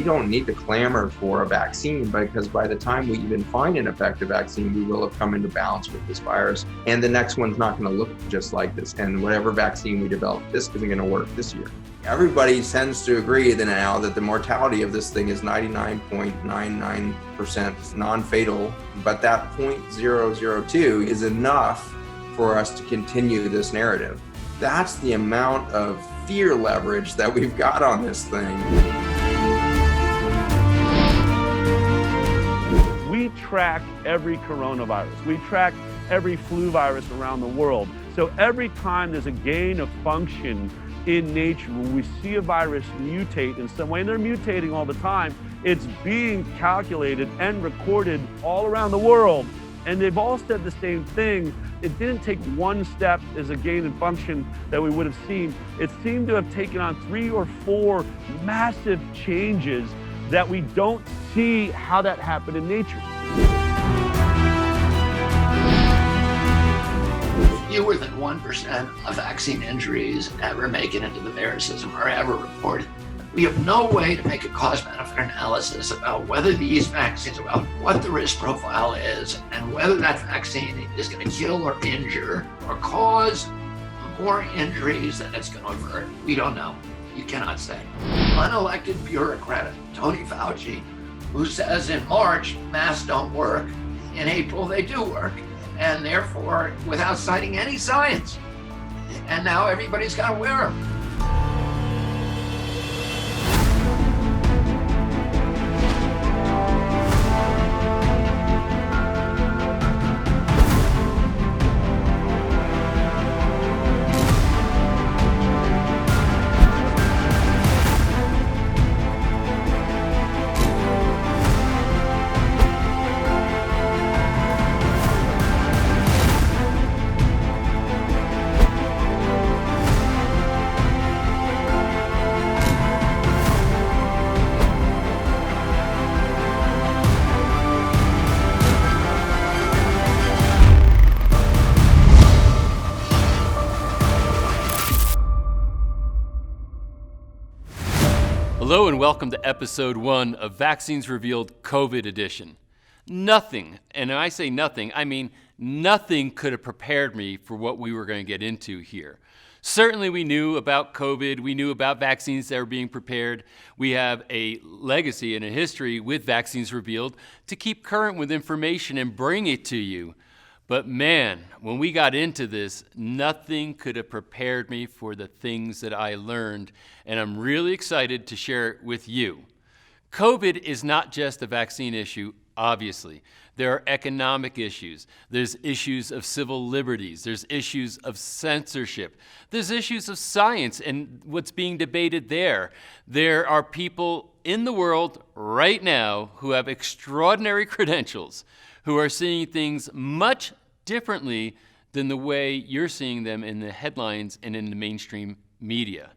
don't need to clamor for a vaccine, because by the time we even find an effective vaccine, we will have come into balance with this virus. And the next one's not going to look just like this. And whatever vaccine we develop, this isn't going to work this year. Everybody tends to agree that now that the mortality of this thing is 99.99% non-fatal, but that 0.002 is enough for us to continue this narrative. That's the amount of fear leverage that we've got on this thing. We track every coronavirus. We track every flu virus around the world. So every time there's a gain of function in nature, when we see a virus mutate in some way, and they're mutating all the time, it's being calculated and recorded all around the world. And they've all said the same thing. It didn't take one step as a gain in function that we would have seen. It seemed to have taken on 3 or 4 massive changes that we don't see how that happened in nature. Fewer than 1% of vaccine injuries ever make it into the VAERS system or ever reported. We have no way to make a cost-benefit analysis about whether these vaccines, about what the risk profile is, and whether that vaccine is going to kill or injure or cause more injuries than it's going to avert. We don't know. You cannot say. Unelected bureaucrat Tony Fauci, who says in March masks don't work, in April they do work, and therefore without citing any science. And now everybody's got to wear them. Hello and welcome to Episode 1 of Vaccines Revealed COVID Edition. Nothing, and when I say nothing, I mean nothing could have prepared me for what we were going to get into here. Certainly we knew about COVID, we knew about vaccines that were being prepared. We have a legacy and a history with Vaccines Revealed to keep current with information and bring it to you. But man, when we got into this, nothing could have prepared me for the things that I learned, and I'm really excited to share it with you. COVID is not just a vaccine issue, obviously. There are economic issues. There's issues of civil liberties. There's issues of censorship. There's issues of science and what's being debated there. There are people in the world right now who have extraordinary credentials, who are seeing things much differently than the way you're seeing them in the headlines and in the mainstream media.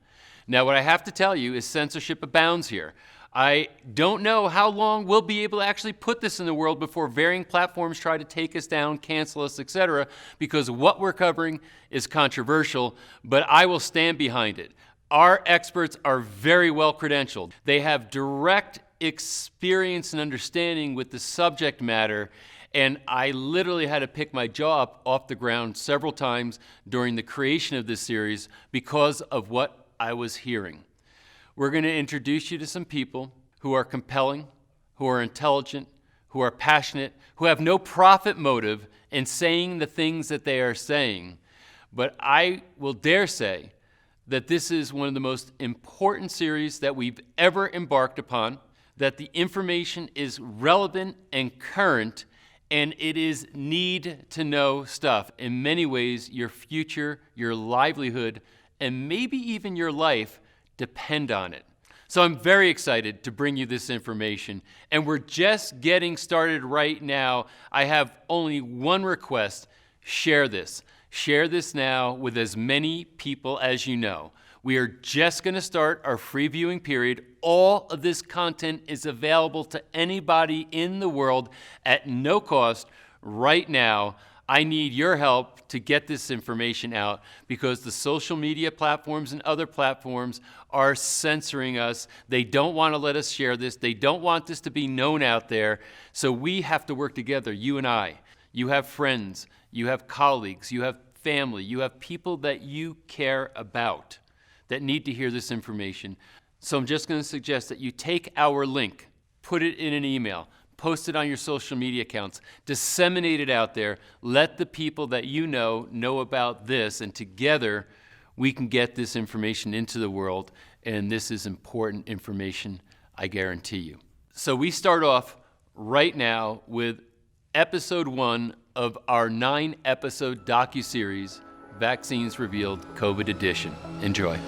Now, what I have to tell you is censorship abounds here. I don't know how long we'll be able to actually put this in the world before varying platforms try to take us down, cancel us, etc., because what we're covering is controversial, but I will stand behind it. Our experts are very well credentialed. They have direct experience and understanding with the subject matter, and I literally had to pick my jaw up off the ground several times during the creation of this series because of what I was hearing. We're going to introduce you to some people who are compelling, who are intelligent, who are passionate, who have no profit motive in saying the things that they are saying. But I will dare say that this is one of the most important series that we've ever embarked upon, that the information is relevant and current, and it is need-to-know stuff. In many ways, your future, your livelihood, and maybe even your life depend on it. So I'm very excited to bring you this information, and we're just getting started right now. I have only one request: share this. Share this now with as many people as you know. We are just going to start our free viewing period. All of this content is available to anybody in the world at no cost right now. I need your help to get this information out because the social media platforms and other platforms are censoring us. They don't want to let us share this. They don't want this to be known out there. So we have to work together, you and I. You have friends, you have colleagues, you have family, you have people that you care about that need to hear this information. So I'm just going to suggest that you take our link, put it in an email, post it on your social media accounts, disseminate it out there, let the people that you know about this, and together we can get this information into the world, and this is important information, I guarantee you. So we start off right now with episode 1 of our 9-episode docuseries, Vaccines Revealed COVID Edition. Enjoy.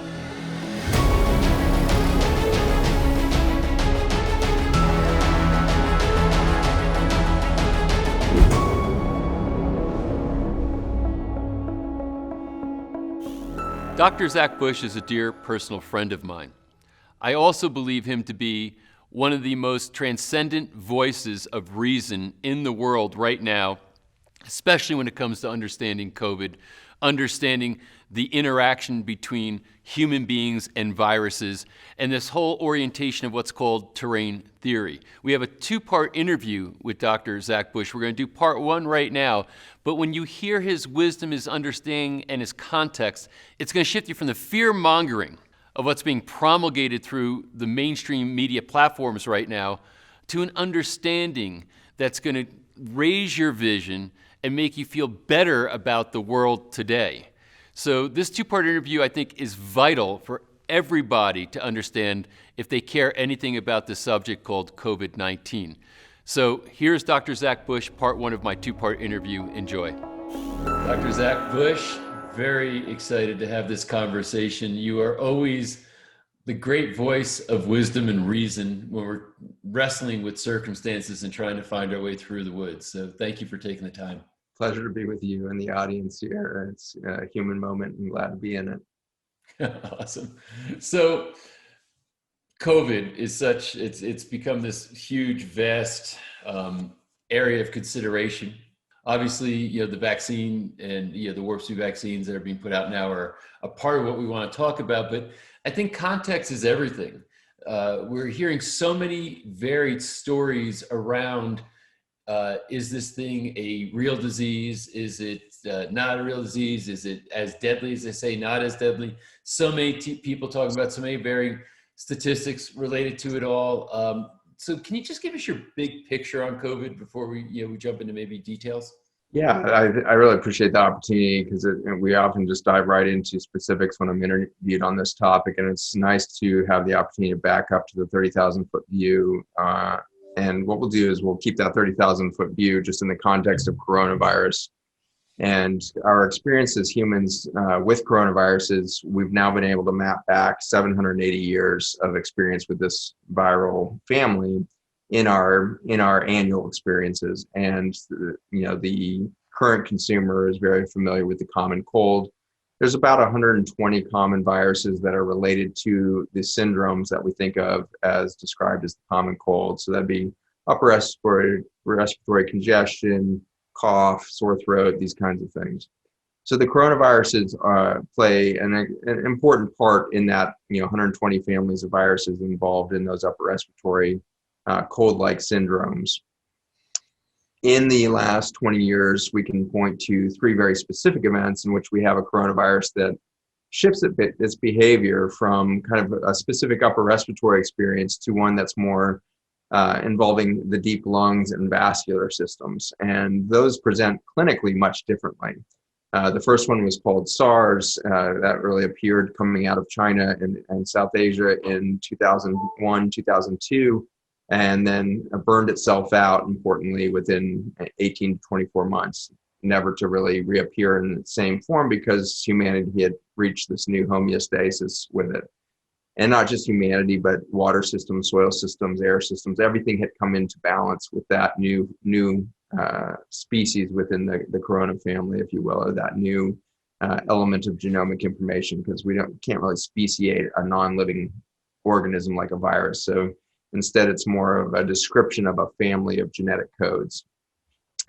Dr. Zach Bush is a dear personal friend of mine. I also believe him to be one of the most transcendent voices of reason in the world right now, especially when it comes to understanding COVID, understanding the interaction between human beings and viruses, and this whole orientation of what's called terrain theory. We have a 2-part interview with Dr. Zach Bush. We're going to do part 1 right now, but when you hear his wisdom, his understanding, and his context, it's going to shift you from the fear-mongering of what's being promulgated through the mainstream media platforms right now to an understanding that's going to raise your vision and make you feel better about the world today. So this 2-part interview, I think, is vital for everybody to understand if they care anything about the subject called COVID-19. So here's Dr. Zach Bush, part 1 of my 2-part interview. Enjoy. Dr. Zach Bush, very excited to have this conversation. You are always the great voice of wisdom and reason when we're wrestling with circumstances and trying to find our way through the woods. So thank you for taking the time. Pleasure to be with you and the audience here. It's a human moment and glad to be in it. Awesome. So COVID is it's become this huge, vast area of consideration. Obviously, the vaccine and the warp speed vaccines that are being put out now are a part of what we want to talk about, but I think context is everything. We're hearing so many varied stories around, is this thing a real disease? Is it not a real disease? Is it as deadly as they say, not as deadly? So many people talking about so many varying statistics related to it all. So can you just give us your big picture on COVID before we jump into maybe details? Yeah, I really appreciate the opportunity because we often just dive right into specifics when I'm interviewed on this topic, and it's nice to have the opportunity to back up to the 30,000-foot view. And what we'll do is we'll keep that 30,000-foot view just in the context of coronavirus. And our experience as humans with coronaviruses, we've now been able to map back 780 years of experience with this viral family in our annual experiences. And the current consumer is very familiar with the common cold. There's about 120 common viruses that are related to the syndromes that we think of as described as the common cold. So that'd be upper respiratory congestion, cough, sore throat, these kinds of things. So the coronaviruses play an important part in that 120 families of viruses involved in those upper respiratory cold-like syndromes. In the last 20 years, we can point to 3 very specific events in which we have a coronavirus that shifts its behavior from kind of a specific upper respiratory experience to one that's more involving the deep lungs and vascular systems. And those present clinically much differently. The first one was called SARS, that really appeared coming out of China and South Asia in 2001, 2002. And then burned itself out, importantly, within 18 to 24 months, never to really reappear in the same form because humanity had reached this new homeostasis with it. And not just humanity, but water systems, soil systems, air systems, everything had come into balance with that new species within the corona family, if you will, or that new element of genomic information, because we can't really speciate a non-living organism like a virus. So instead, it's more of a description of a family of genetic codes.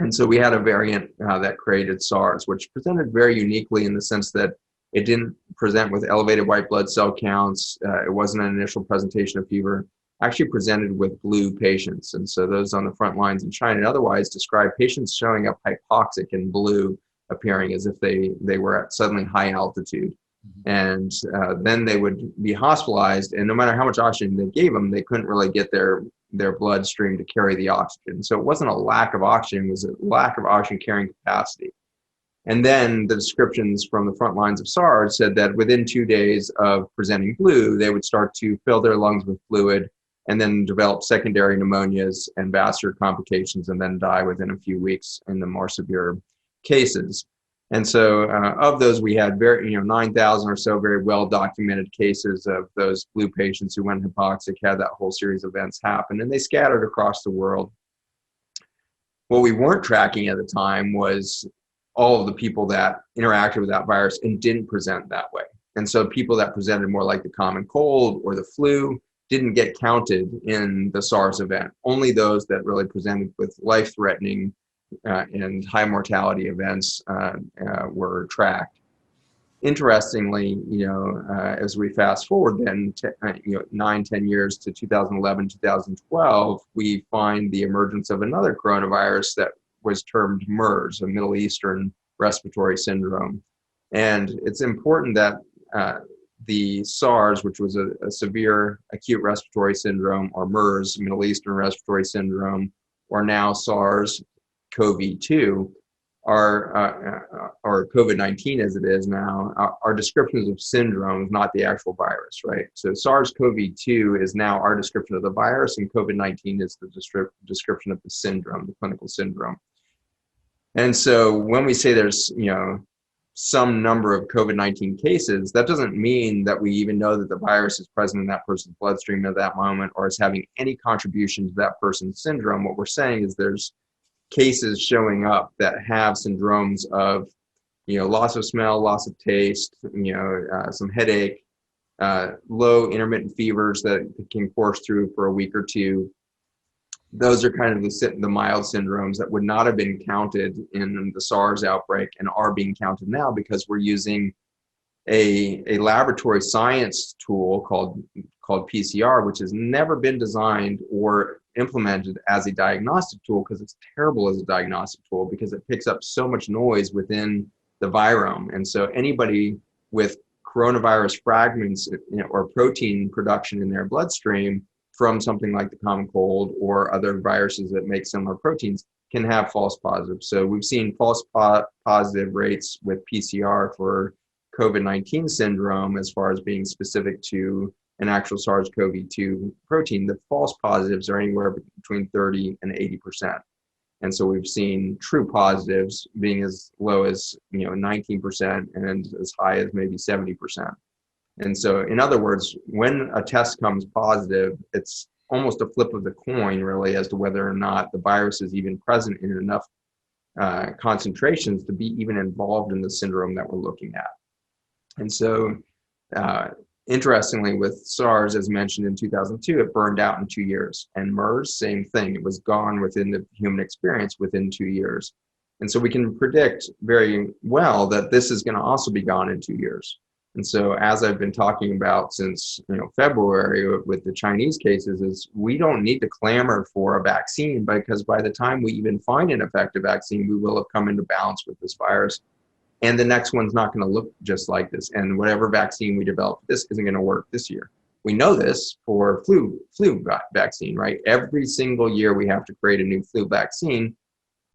And so we had a variant that created SARS, which presented very uniquely in the sense that it didn't present with elevated white blood cell counts. It wasn't an initial presentation of fever. Actually presented with blue patients. And so those on the front lines in China and otherwise describe patients showing up hypoxic and blue, appearing as if they were at suddenly high altitude. And then they would be hospitalized, and no matter how much oxygen they gave them, they couldn't really get their bloodstream to carry the oxygen. So it wasn't a lack of oxygen, it was a lack of oxygen carrying capacity. And then the descriptions from the front lines of SARS said that within 2 days of presenting blue, they would start to fill their lungs with fluid and then develop secondary pneumonias and vascular complications, and then die within a few weeks in the more severe cases. And so of those, we had 9,000 or so very well-documented cases of those blue patients who went hypoxic, had that whole series of events happen, and they scattered across the world. What we weren't tracking at the time was all of the people that interacted with that virus and didn't present that way. And so people that presented more like the common cold or the flu didn't get counted in the SARS event. Only those that really presented with life-threatening and high mortality events were tracked. Interestingly, as we fast forward then, 9-10 years to 2011, 2012, we find the emergence of another coronavirus that was termed MERS, a Middle Eastern respiratory syndrome. And it's important that the SARS, which was a severe acute respiratory syndrome, or MERS, Middle Eastern respiratory syndrome, or now SARS-CoV-2, or COVID-19 as it is now, are descriptions of syndromes, not the actual virus, right? So SARS-CoV-2 is now our description of the virus, and COVID-19 is the description of the syndrome, the clinical syndrome. And so when we say there's, some number of COVID-19 cases, that doesn't mean that we even know that the virus is present in that person's bloodstream at that moment or is having any contribution to that person's syndrome. What we're saying is there's cases showing up that have syndromes of, loss of smell, loss of taste, some headache, low intermittent fevers that can course through for a week or two. Those are kind of the mild syndromes that would not have been counted in the SARS outbreak and are being counted now because we're using a laboratory science tool called PCR, which has never been designed or implemented as a diagnostic tool because it's terrible as a diagnostic tool because it picks up so much noise within the virome. And so anybody with coronavirus fragments or protein production in their bloodstream from something like the common cold or other viruses that make similar proteins can have false positives. So we've seen false positive rates with PCR for COVID-19 syndrome as far as being specific to an actual SARS-CoV-2 protein. The false positives are anywhere between 30 and 80%. And so we've seen true positives being as low as 19% and as high as maybe 70%. And so, in other words, when a test comes positive, it's almost a flip of the coin, really, as to whether or not the virus is even present in enough concentrations to be even involved in the syndrome that we're looking at. And so, interestingly, with SARS, as mentioned in 2002, it burned out in 2 years. And MERS, same thing. It was gone within the human experience within 2 years. And so we can predict very well that this is going to also be gone in 2 years. And so, as I've been talking about since February with the Chinese cases, is we don't need to clamor for a vaccine because by the time we even find an effective vaccine, we will have come into balance with this virus. And the next one's not going to look just like this. And whatever vaccine we develop, this isn't going to work this year. We know this for flu vaccine, right? Every single year we have to create a new flu vaccine,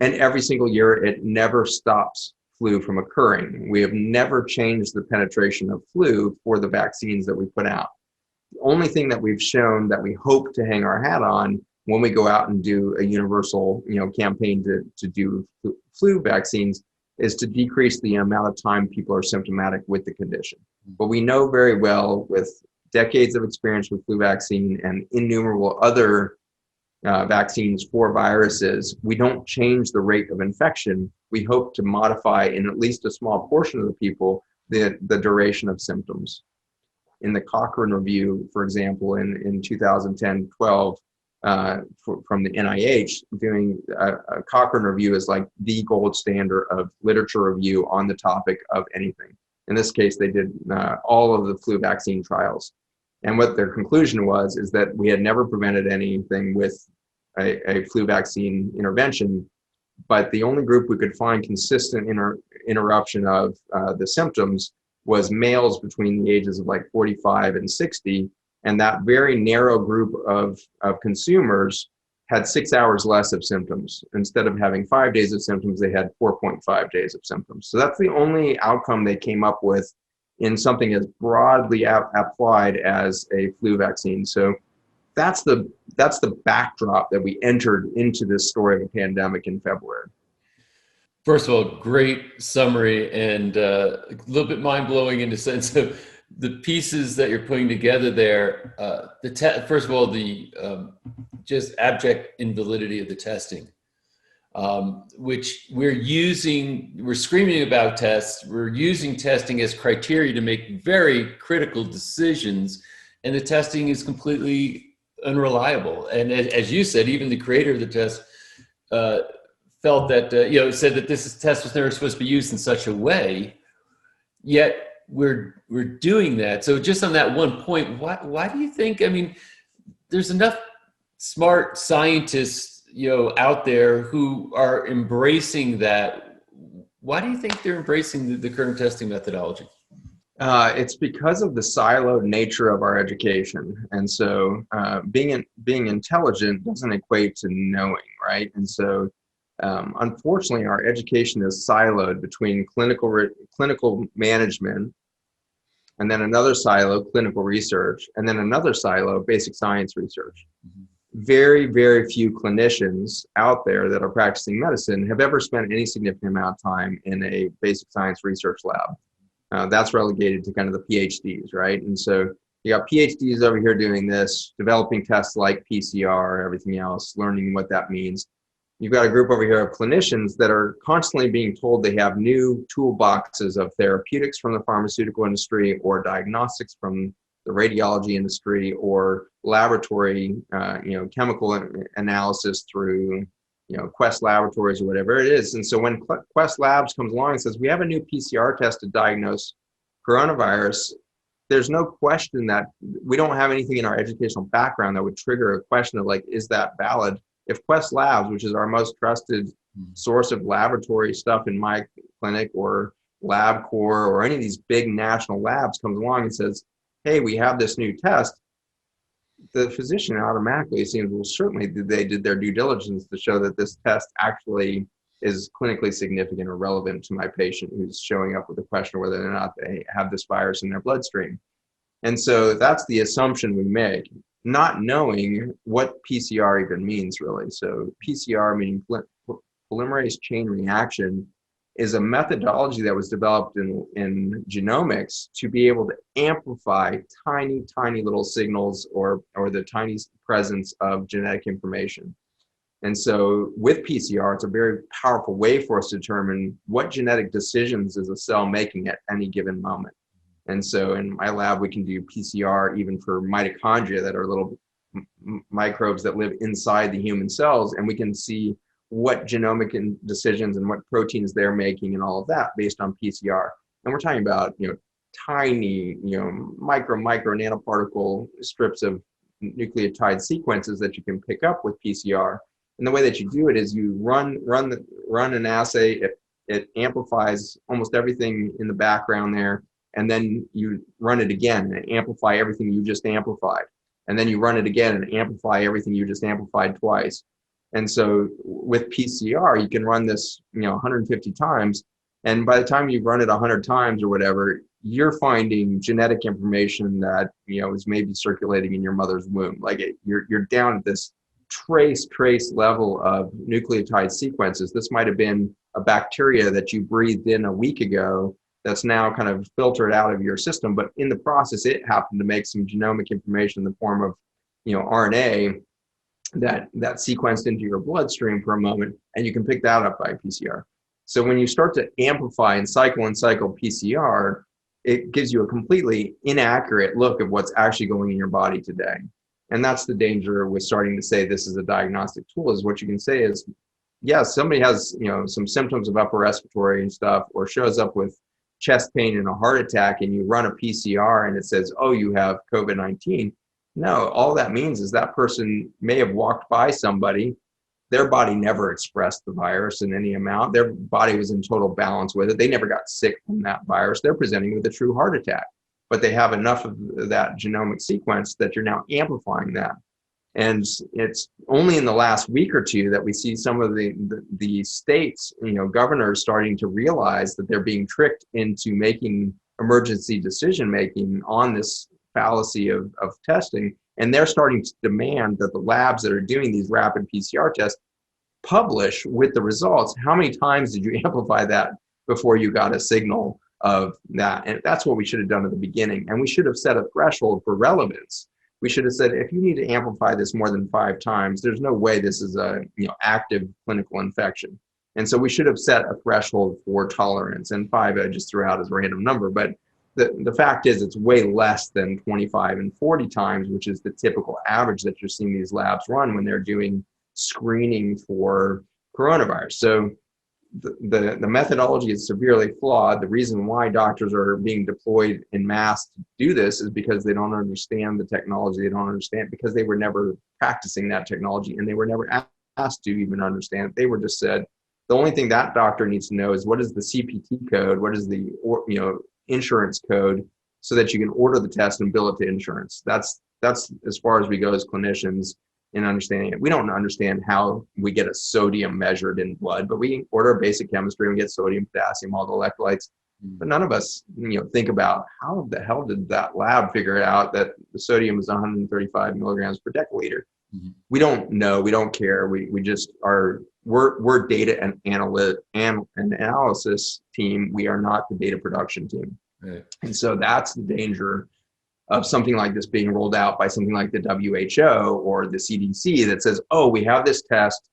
and every single year it never stops flu from occurring. We have never changed the penetration of flu for the vaccines that we put out. The only thing that we've shown that we hope to hang our hat on when we go out and do a universal, campaign to do flu vaccines is to decrease the amount of time people are symptomatic with the condition. But we know very well with decades of experience with flu vaccine and innumerable other vaccines for viruses, we don't change the rate of infection. We hope to modify in at least a small portion of the people the duration of symptoms. In the Cochrane review, for example, in 2010-12, from the NIH, doing a Cochrane review is like the gold standard of literature review on the topic of anything. In this case, they did all of the flu vaccine trials. And what their conclusion was is that we had never prevented anything with a flu vaccine intervention, but the only group we could find consistent interruption of the symptoms was males between the ages of like 45 and 60. And that very narrow group of consumers had 6 hours less of symptoms. Instead of having 5 days of symptoms, they had 4.5 days of symptoms. So that's the only outcome they came up with in something as broadly applied as a flu vaccine. So that's the backdrop that we entered into this story of a pandemic in February. First of all, great summary, and a little bit mind-blowing in the sense of the pieces that you're putting together there. First of all, the just abject invalidity of the testing, which we're screaming about tests. We're using testing as criteria to make very critical decisions, and the testing is completely unreliable. And as you said, even the creator of the test felt that, said that this test was never supposed to be used in such a way, yet we're doing that. So just on that one point, why do you think, there's enough smart scientists, out there who are embracing that. Why do you think they're embracing the current testing methodology? It's because of the siloed nature of our education. And so being intelligent doesn't equate to knowing, right? And so unfortunately, our education is siloed between clinical management, and then another silo, clinical research, and then another silo, basic science research. Mm-hmm. Very, very few clinicians out there that are practicing medicine have ever spent any significant amount of time in a basic science research lab. That's relegated to kind of the PhDs, right? And so you got PhDs over here doing this, developing tests like PCR, everything else, learning what that means. You've got a group over here of clinicians that are constantly being told they have new toolboxes of therapeutics from the pharmaceutical industry, or diagnostics from the radiology industry, or laboratory, chemical analysis through, Quest Laboratories or whatever it is. And so when Quest Labs comes along and says, we have a new PCR test to diagnose coronavirus, there's no question that we don't have anything in our educational background that would trigger a question of like, is that valid? If Quest Labs, which is our most trusted source of laboratory stuff in my clinic, or LabCorp, or any of these big national labs, comes along and says, hey, we have this new test, the physician automatically assumes, well, certainly they did their due diligence to show that this test actually is clinically significant or relevant to my patient who's showing up with a question of whether or not they have this virus in their bloodstream. And so that's the assumption we make, not knowing what PCR even means, really. So PCR, meaning polymerase chain reaction, is a methodology that was developed in genomics to be able to amplify tiny, tiny little signals or the tiny presence of genetic information. And so with PCR, it's a very powerful way for us to determine what genetic decisions is a cell making at any given moment. And so in my lab, we can do PCR even for mitochondria, that are little microbes that live inside the human cells, and we can see what genomic decisions and what proteins they're making and all of that based on PCR. And we're talking about, tiny, micro nanoparticle strips of nucleotide sequences that you can pick up with PCR. And the way that you do it is you run an assay. It amplifies almost everything in the background there, and then you run it again and amplify everything you just amplified. And then you run it again and amplify everything you just amplified twice. And so with PCR, you can run this, 150 times. And by the time you run it 100 times or whatever, you're finding genetic information that, is maybe circulating in your mother's womb. Like you're down at this trace level of nucleotide sequences. This might have been a bacteria that you breathed in a week ago that's now kind of filtered out of your system. But in the process, it happened to make some genomic information in the form of, RNA that sequenced into your bloodstream for a moment, and you can pick that up by PCR. So when you start to amplify and cycle PCR, it gives you a completely inaccurate look of what's actually going in your body today. And that's the danger with starting to say this is a diagnostic tool, is what you can say is, yes, somebody has, some symptoms of upper respiratory and stuff, or shows up with chest pain and a heart attack, and you run a PCR and it says, oh, you have COVID-19. No, all that means is that person may have walked by somebody, their body never expressed the virus in any amount. Their body was in total balance with it. They never got sick from that virus. They're presenting with a true heart attack, but they have enough of that genomic sequence that you're now amplifying that. And it's only in the last week or two that we see some of the states, governors starting to realize that they're being tricked into making emergency decision making on this fallacy of testing. And they're starting to demand that the labs that are doing these rapid PCR tests publish with the results. How many times did you amplify that before you got a signal of that? And that's what we should have done at the beginning. And we should have set a threshold for relevance. We should have said, if you need to amplify this more than 5 times, there's no way this is a active clinical infection. And so we should have set a threshold for tolerance. And 5 I just threw out as a random number, but the fact is it's way less than 25 and 40 times, which is the typical average that you're seeing these labs run when they're doing screening for coronavirus. So the methodology is severely flawed. The reason why doctors are being deployed en masse to do this is because they don't understand the technology. They don't understand because they were never practicing that technology, and they were never asked to even understand it. They were just said, the only thing that doctor needs to know is what is the CPT code, what is the insurance code, so that you can order the test and bill it to insurance. That's as far as we go as clinicians in understanding it. We don't understand how we get a sodium measured in blood, but we order a basic chemistry and we get sodium, potassium, all the electrolytes. But none of us, think about how the hell did that lab figure out that the sodium is 135 milligrams per deciliter? Mm-hmm. We don't know. We don't care. We just are. We're data and analysis team. We are not the data production team. Right. And so that's the danger of something like this being rolled out by something like the WHO or the CDC that says, oh, we have this test.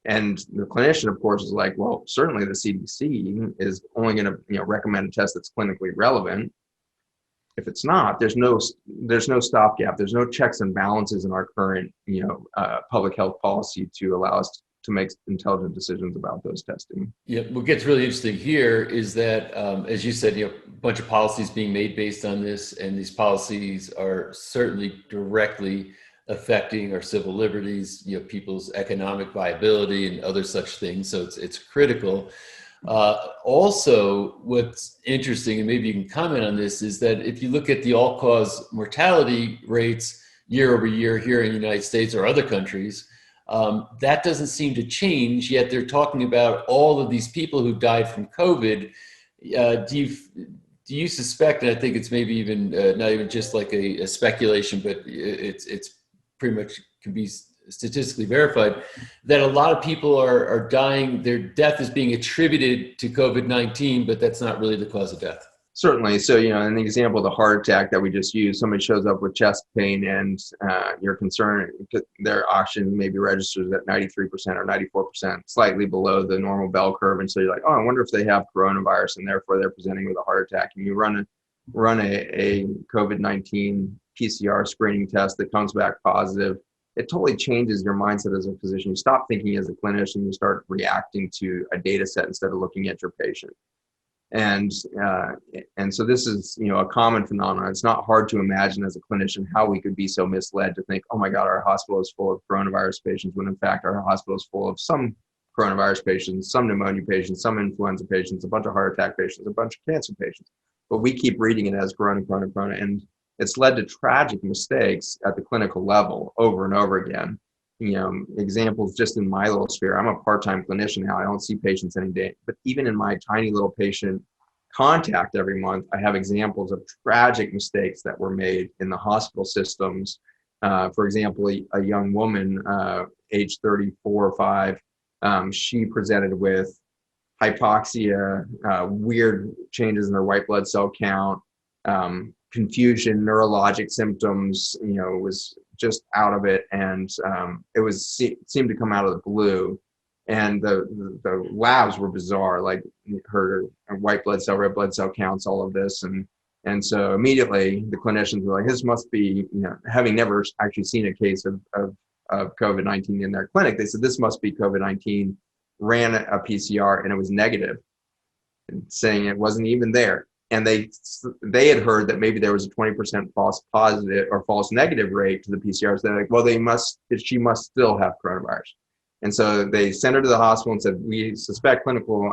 And the clinician, of course, is like, well, certainly the CDC is only going to recommend a test that's clinically relevant. If it's not, there's no stopgap. There's no checks and balances in our current public health policy to allow us to make intelligent decisions about those testing. Yeah, what gets really interesting here is that, as you said, a bunch of policies being made based on this, and these policies are certainly directly affecting our civil liberties, people's economic viability and other such things. So it's critical. Also, what's interesting, and maybe you can comment on this, is that if you look at the all-cause mortality rates year over year here in the United States or other countries, that doesn't seem to change, yet they're talking about all of these people who died from COVID. Do you suspect, and I think it's maybe even not even just like a speculation, but it's pretty much can be statistically verified, that a lot of people are dying, their death is being attributed to COVID-19, but that's not really the cause of death? Certainly. So, in the example of the heart attack that we just used, somebody shows up with chest pain and you're concerned their oxygen maybe registers at 93% or 94%, slightly below the normal bell curve. And so you're like, oh, I wonder if they have coronavirus and therefore they're presenting with a heart attack. And you run a COVID-19 PCR screening test that comes back positive. It totally changes your mindset as a physician. You stop thinking as a clinician, you start reacting to a data set instead of looking at your patient. And so this is, a common phenomenon. It's not hard to imagine as a clinician how we could be so misled to think, oh my God, our hospital is full of coronavirus patients, when in fact our hospital is full of some coronavirus patients, some pneumonia patients, some influenza patients, a bunch of heart attack patients, a bunch of cancer patients. But we keep reading it as corona. And it's led to tragic mistakes at the clinical level over and over again. Examples just in my little sphere. I'm a part-time clinician now. I don't see patients any day. But even in my tiny little patient contact every month, I have examples of tragic mistakes that were made in the hospital systems. For example, a young woman, age 34 or 5, she presented with hypoxia, weird changes in her white blood cell count, confusion, neurologic symptoms, was just out of it. And seemed to come out of the blue. And the labs were bizarre, like her white blood cell, red blood cell counts, all of this. And And so immediately the clinicians were like, this must be, having never actually seen a case of COVID-19 in their clinic, they said, this must be COVID-19, ran a PCR and it was negative, saying it wasn't even there. And they had heard that maybe there was a 20% false positive or false negative rate to the PCR. So they're like, well, she must still have coronavirus. And so they sent her to the hospital and said, we suspect clinical,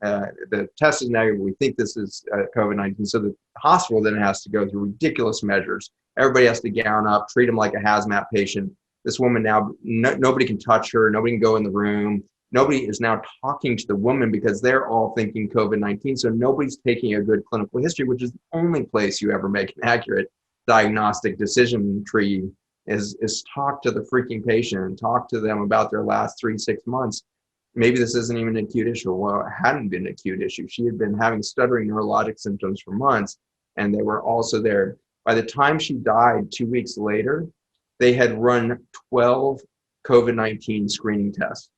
the test is negative. We think this is COVID-19. So the hospital then has to go through ridiculous measures. Everybody has to gown up, treat them like a hazmat patient. This woman now, nobody can touch her. Nobody can go in the room. Nobody is now talking to the woman because they're all thinking COVID-19. So nobody's taking a good clinical history, which is the only place you ever make an accurate diagnostic decision tree is talk to the freaking patient and talk to them about their last 3-6 months. Maybe this isn't even an acute issue. Well, it hadn't been an acute issue. She had been having stuttering neurologic symptoms for months, and they were also there. By the time she died 2 weeks later, they had run 12 COVID-19 screening tests.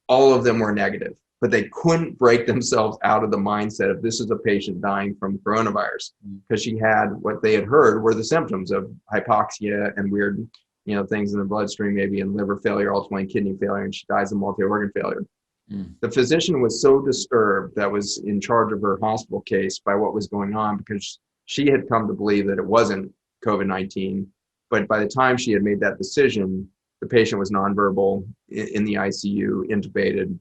All of them were negative, but they couldn't break themselves out of the mindset of this is a patient dying from coronavirus, because she had what they had heard were the symptoms of hypoxia and weird, things in the bloodstream, maybe in liver failure, ultimately kidney failure, and she dies of multi-organ failure. The physician was so disturbed that was in charge of her hospital case by what was going on, because she had come to believe that it wasn't COVID-19. But by the time she had made that decision, the patient was nonverbal in the ICU, intubated.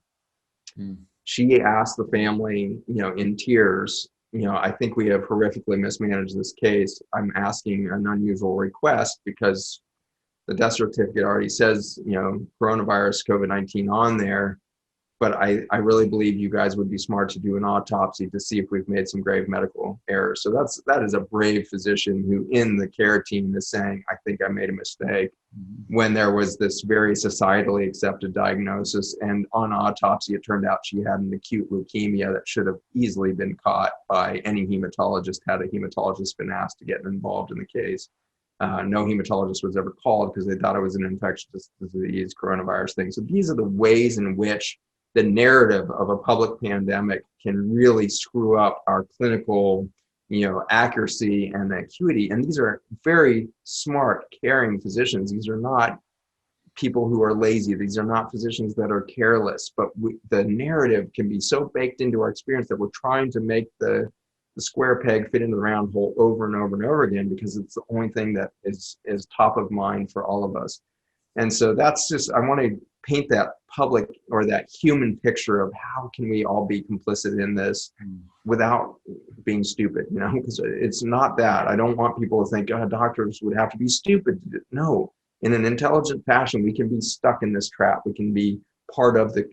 She asked the family, in tears, I think we have horrifically mismanaged this case. I'm asking an unusual request because the death certificate already says, coronavirus, COVID-19 on there. But I really believe you guys would be smart to do an autopsy to see if we've made some grave medical errors. So that is a brave physician who in the care team is saying, I think I made a mistake, when there was this very societally accepted diagnosis. And on autopsy, it turned out she had an acute leukemia that should have easily been caught by any hematologist had a hematologist been asked to get involved in the case. No hematologist was ever called because they thought it was an infectious disease, coronavirus thing. So these are the ways in which the narrative of a public pandemic can really screw up our clinical, accuracy and acuity. And these are very smart, caring physicians. These are not people who are lazy. These are not physicians that are careless. But the narrative can be so baked into our experience that we're trying to make the square peg fit into the round hole over and over and over again, because it's the only thing that is top of mind for all of us. And so that's just, I want to paint that public or that human picture of how can we all be complicit in this without being stupid, because it's not that. I don't want people to think doctors would have to be stupid. No, in an intelligent fashion, we can be stuck in this trap. We can be part of the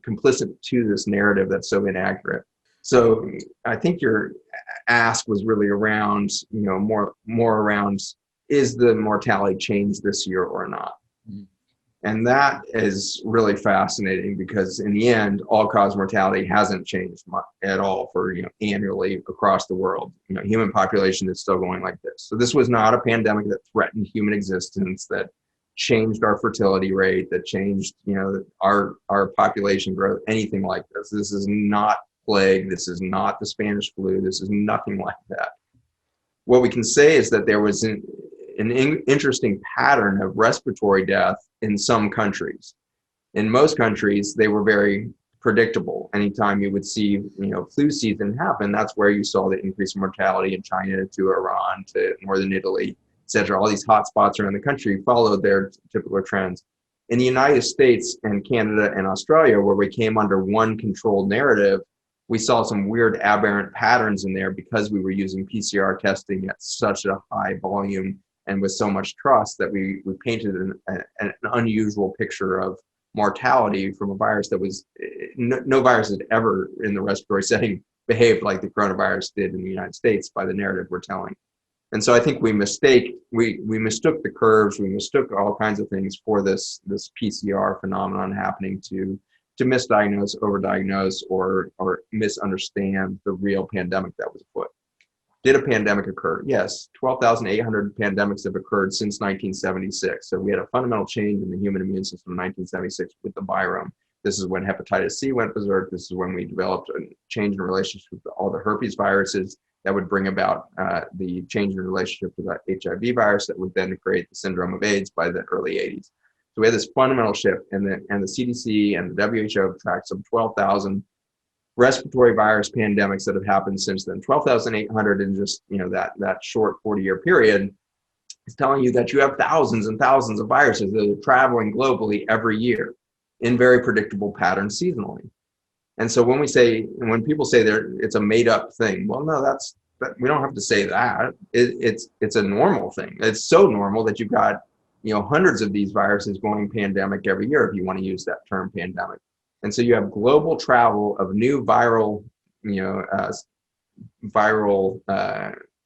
complicit to this narrative that's so inaccurate. So I think your ask was really around, more around, is the mortality changed this year or not? And that is really fascinating, because in the end, all-cause mortality hasn't changed much at all for, annually across the world. Human population is still going like this. So this was not a pandemic that threatened human existence, that changed our fertility rate, that changed, our population growth, anything like this. This is not plague. This is not the Spanish flu. This is nothing like that. What we can say is that there was an interesting pattern of respiratory death in some countries. In most countries, they were very predictable. Anytime you would see, flu season happen, that's where you saw the increase in mortality in China to Iran to northern Italy, etc. All these hot spots around the country followed their typical trends. In the United States and Canada and Australia, where we came under one controlled narrative, we saw some weird aberrant patterns in there because we were using PCR testing at such a high volume and with so much trust that we painted an unusual picture of mortality from a virus that was, no virus had ever in the respiratory setting behaved like the coronavirus did in the United States by the narrative we're telling. And so I think we mistook the curves, we mistook all kinds of things for this PCR phenomenon happening to misdiagnose, overdiagnose, or misunderstand the real pandemic that was afoot. Did a pandemic occur? Yes, 12,800 pandemics have occurred since 1976. So we had a fundamental change in the human immune system in 1976 with the virome. This is when hepatitis C went berserk. This is when we developed a change in relationship with all the herpes viruses. that would bring about the change in relationship to the HIV virus that would then create the syndrome of AIDS by the early 80s. So we had this fundamental shift, and the CDC and the WHO have tracked some 12,000 respiratory virus pandemics that have happened since then. 12,800 in just that short 40-year period is telling you that you have thousands and thousands of viruses that are traveling globally every year in very predictable patterns seasonally. And so when people say it's a made-up thing, well, no, we don't have to say that. It's a normal thing. It's so normal that you've got hundreds of these viruses going pandemic every year, if you want to use that term pandemic. And so you have global travel of new viral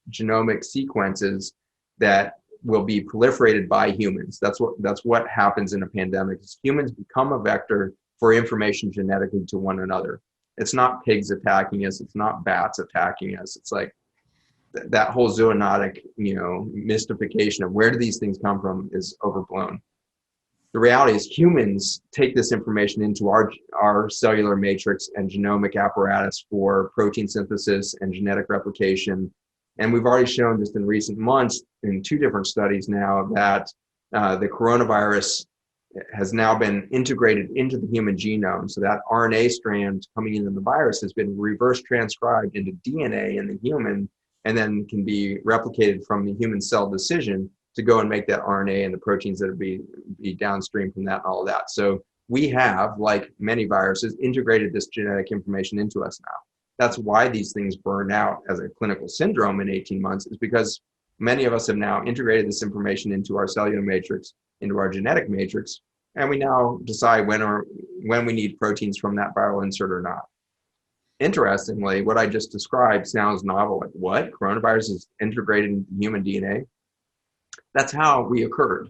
genomic sequences that will be proliferated by humans. That's what happens in a pandemic. Is humans become a vector for information genetically to one another. It's not pigs attacking us. It's not bats attacking us. It's like that whole zoonotic, mystification of where do these things come from is overblown. The reality is humans take this information into our cellular matrix and genomic apparatus for protein synthesis and genetic replication. And we've already shown just in recent months in 2 different studies now that the coronavirus has now been integrated into the human genome. So that RNA strand coming into the virus has been reverse transcribed into DNA in the human, and then can be replicated from the human cell decision to go and make that RNA and the proteins that would be downstream from that and all of that. So we have, like many viruses, integrated this genetic information into us now. That's why these things burn out as a clinical syndrome in 18 months, is because many of us have now integrated this information into our cellular matrix, into our genetic matrix, and we now decide when we need proteins from that viral insert or not. Interestingly, what I just described sounds novel. Like, what? Coronavirus is integrated into human DNA? That's how we occurred.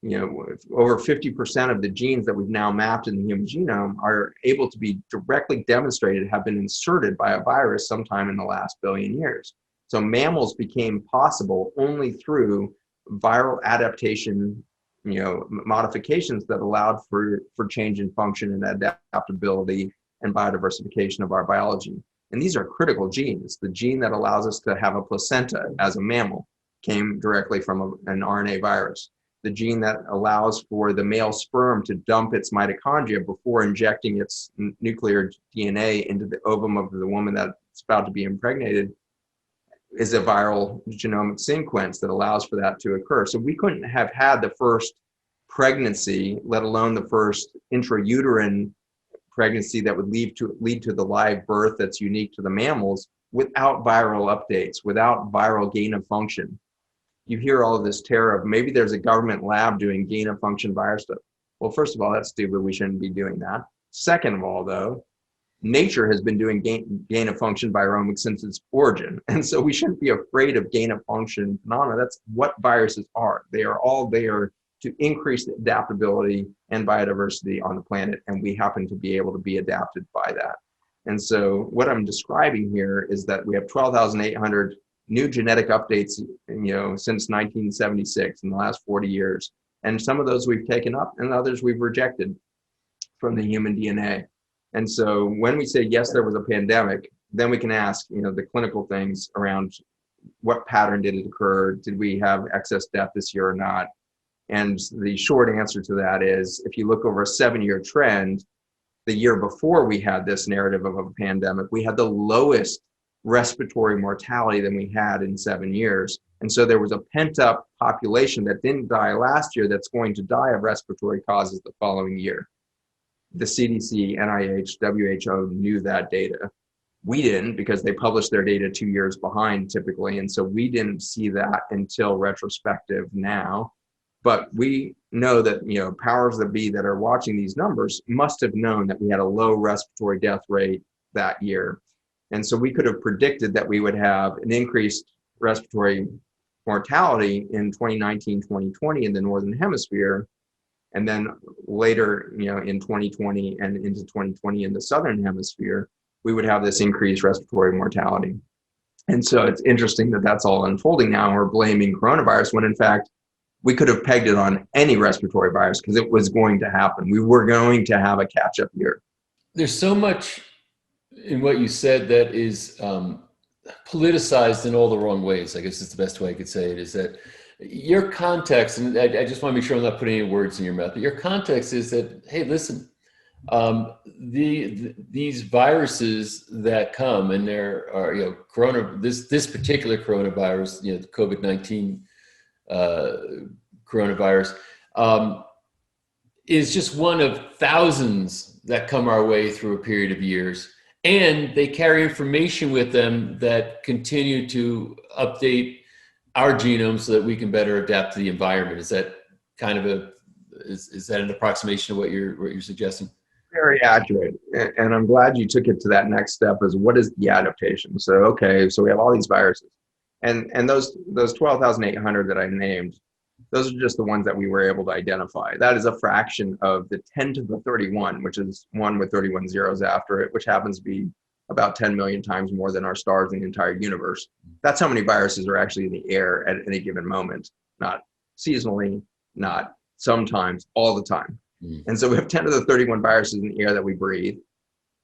Over 50% of the genes that we've now mapped in the human genome are able to be directly demonstrated have been inserted by a virus sometime in the last billion years. So mammals became possible only through viral adaptation, modifications that allowed for change in function and adaptability and biodiversification of our biology. And these are critical genes. The gene that allows us to have a placenta as a mammal came directly from an RNA virus. The gene that allows for the male sperm to dump its mitochondria before injecting its nuclear DNA into the ovum of the woman that's about to be impregnated is a viral genomic sequence that allows for that to occur. So we couldn't have had the first pregnancy, let alone the first intrauterine pregnancy that would lead to the live birth that's unique to the mammals, without viral updates, without viral gain of function. You hear all of this terror of maybe there's a government lab doing gain of function virus stuff. Well, first of all, that's stupid. We shouldn't be doing that. Second of all, though, nature has been doing gain of function viromics since its origin. And so we shouldn't be afraid of gain of function phenomena. That's what viruses are. They are all there to increase the adaptability and biodiversity on the planet. And we happen to be able to be adapted by that. And so what I'm describing here is that we have 12,800 new genetic updates, since 1976 in the last 40 years. And some of those we've taken up and others we've rejected from the human DNA. And so when we say, yes, there was a pandemic, then we can ask, the clinical things around what pattern did it occur? Did we have excess death this year or not? And the short answer to that is, if you look over a 7-year trend, the year before we had this narrative of a pandemic, we had the lowest respiratory mortality than we had in 7 years. And so there was a pent-up population that didn't die last year that's going to die of respiratory causes the following year. The CDC, NIH, WHO knew that data. We didn't, because they published their data 2 years behind typically. And so we didn't see that until retrospective now. But we know that, powers that be that are watching these numbers must have known that we had a low respiratory death rate that year. And so we could have predicted that we would have an increased respiratory mortality in 2019, 2020 in the Northern Hemisphere. And then later, in 2020 and into 2020 in the Southern Hemisphere, we would have this increased respiratory mortality. And so it's interesting that that's all unfolding now, and we're blaming coronavirus when in fact, we could have pegged it on any respiratory virus because it was going to happen. We were going to have a catch-up year. There's so much in what you said that is politicized in all the wrong ways, I guess is the best way I could say it, is that your context, and I just want to make sure I'm not putting any words in your mouth, but your context is that, hey, listen, these viruses that come, and there are, this particular coronavirus, the COVID-19 coronavirus, is just one of thousands that come our way through a period of years. And they carry information with them that continue to update our genome so that we can better adapt to the environment. Is that kind of is that an approximation of what you're suggesting? Very accurate. And I'm glad you took it to that next step, is what is the adaptation? So, okay, so we have all these viruses, and those 12,800 that I named, those are just the ones that we were able to identify. That is a fraction of the 10 to the 31, which is 1 with 31 zeros after it, which happens to be about 10 million times more than our stars in the entire universe. That's how many viruses are actually in the air at any given moment, not seasonally, not sometimes, all the time. And so we have 10 to the 31 viruses in the air that we breathe.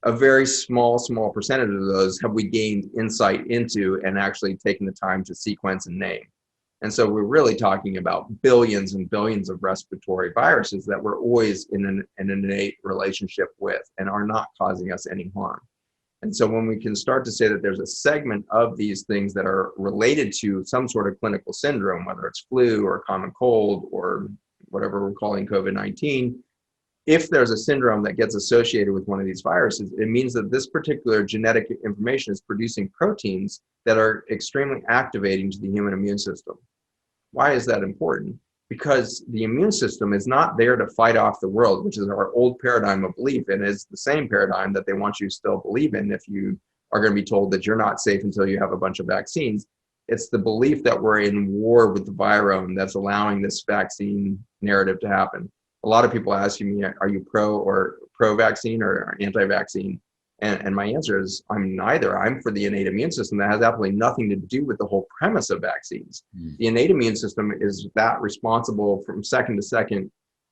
A very small percentage of those have we gained insight into and actually taken the time to sequence and name. And so we're really talking about billions and billions of respiratory viruses that we're always in an innate relationship with and are not causing us any harm. And so when we can start to say that there's a segment of these things that are related to some sort of clinical syndrome, whether it's flu or common cold or whatever we're calling COVID-19, if there's a syndrome that gets associated with one of these viruses, it means that this particular genetic information is producing proteins that are extremely activating to the human immune system. Why is that important? Because the immune system is not there to fight off the world, which is our old paradigm of belief, and is the same paradigm that they want you to still believe in if you are going to be told that you're not safe until you have a bunch of vaccines. It's the belief that we're in war with the virome that's allowing this vaccine narrative to happen. A lot of people ask me, are you pro-vaccine or anti-vaccine? And my answer is, I'm neither. I'm for the innate immune system that has absolutely nothing to do with the whole premise of vaccines. The innate immune system is that responsible from second to second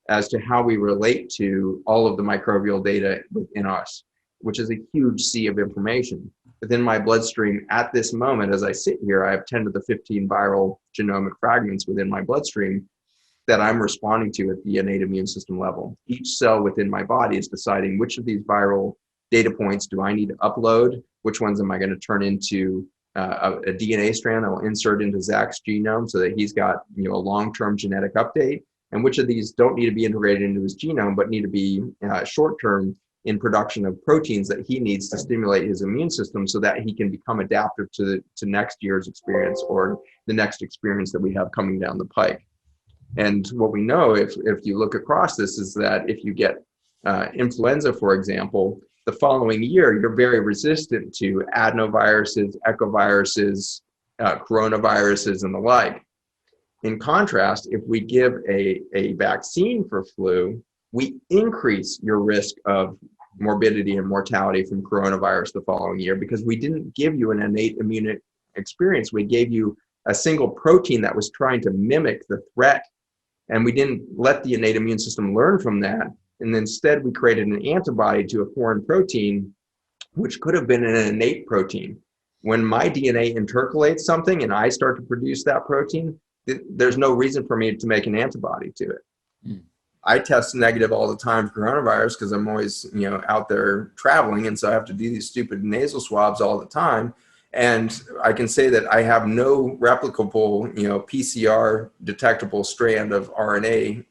as to how we relate to all of the microbial data within us, which is a huge sea of information. Within my bloodstream at this moment, as I sit here, I have 10 to the 15 viral genomic fragments within my bloodstream that I'm responding to at the innate immune system level. Each cell within my body is deciding which of these viral data points do I need to upload, which ones am I going to turn into a DNA strand that will insert into Zach's genome so that he's got a long-term genetic update, and which of these don't need to be integrated into his genome but need to be short-term in production of proteins that he needs to stimulate his immune system so that he can become adaptive to next year's experience or the next experience that we have coming down the pike. And what we know, if you look across this, is that if you get influenza, for example, the following year, you're very resistant to adenoviruses, echoviruses, coronaviruses, and the like. In contrast, if we give a vaccine for flu, we increase your risk of morbidity and mortality from coronavirus the following year because we didn't give you an innate immune experience. We gave you a single protein that was trying to mimic the threat, and we didn't let the innate immune system learn from that. And instead, we created an antibody to a foreign protein, which could have been an innate protein. When my DNA intercalates something and I start to produce that protein, there's no reason for me to make an antibody to it. I test negative all the time for coronavirus because I'm always, out there traveling. And so I have to do these stupid nasal swabs all the time. And I can say that I have no replicable, PCR detectable strand of RNA,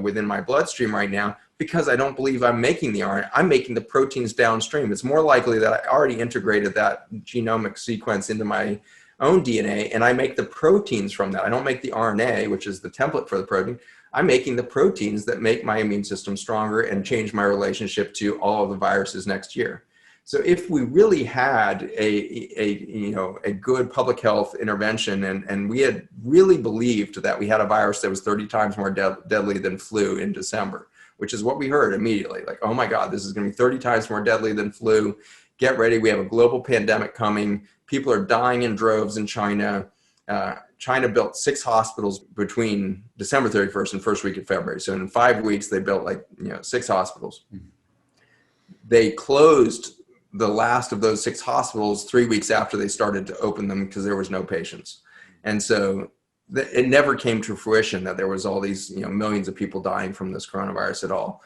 within my bloodstream right now because I don't believe I'm making the RNA. I'm making the proteins downstream. It's more likely that I already integrated that genomic sequence into my own DNA and I make the proteins from that. I don't make the RNA, which is the template for the protein. I'm making the proteins that make my immune system stronger and change my relationship to all of the viruses next year. So if we really had a good public health intervention and we had really believed that we had a virus that was 30 times more deadly than flu in December, which is what we heard immediately, like, oh my God, this is going to be 30 times more deadly than flu. Get ready. We have a global pandemic coming. People are dying in droves in China. China built 6 hospitals between December 31st and first week of February. So in 5 weeks, they built 6 hospitals. They closed the last of those 6 hospitals 3 weeks after they started to open them because there was no patients. And so it never came to fruition that there was all these, millions of people dying from this coronavirus at all.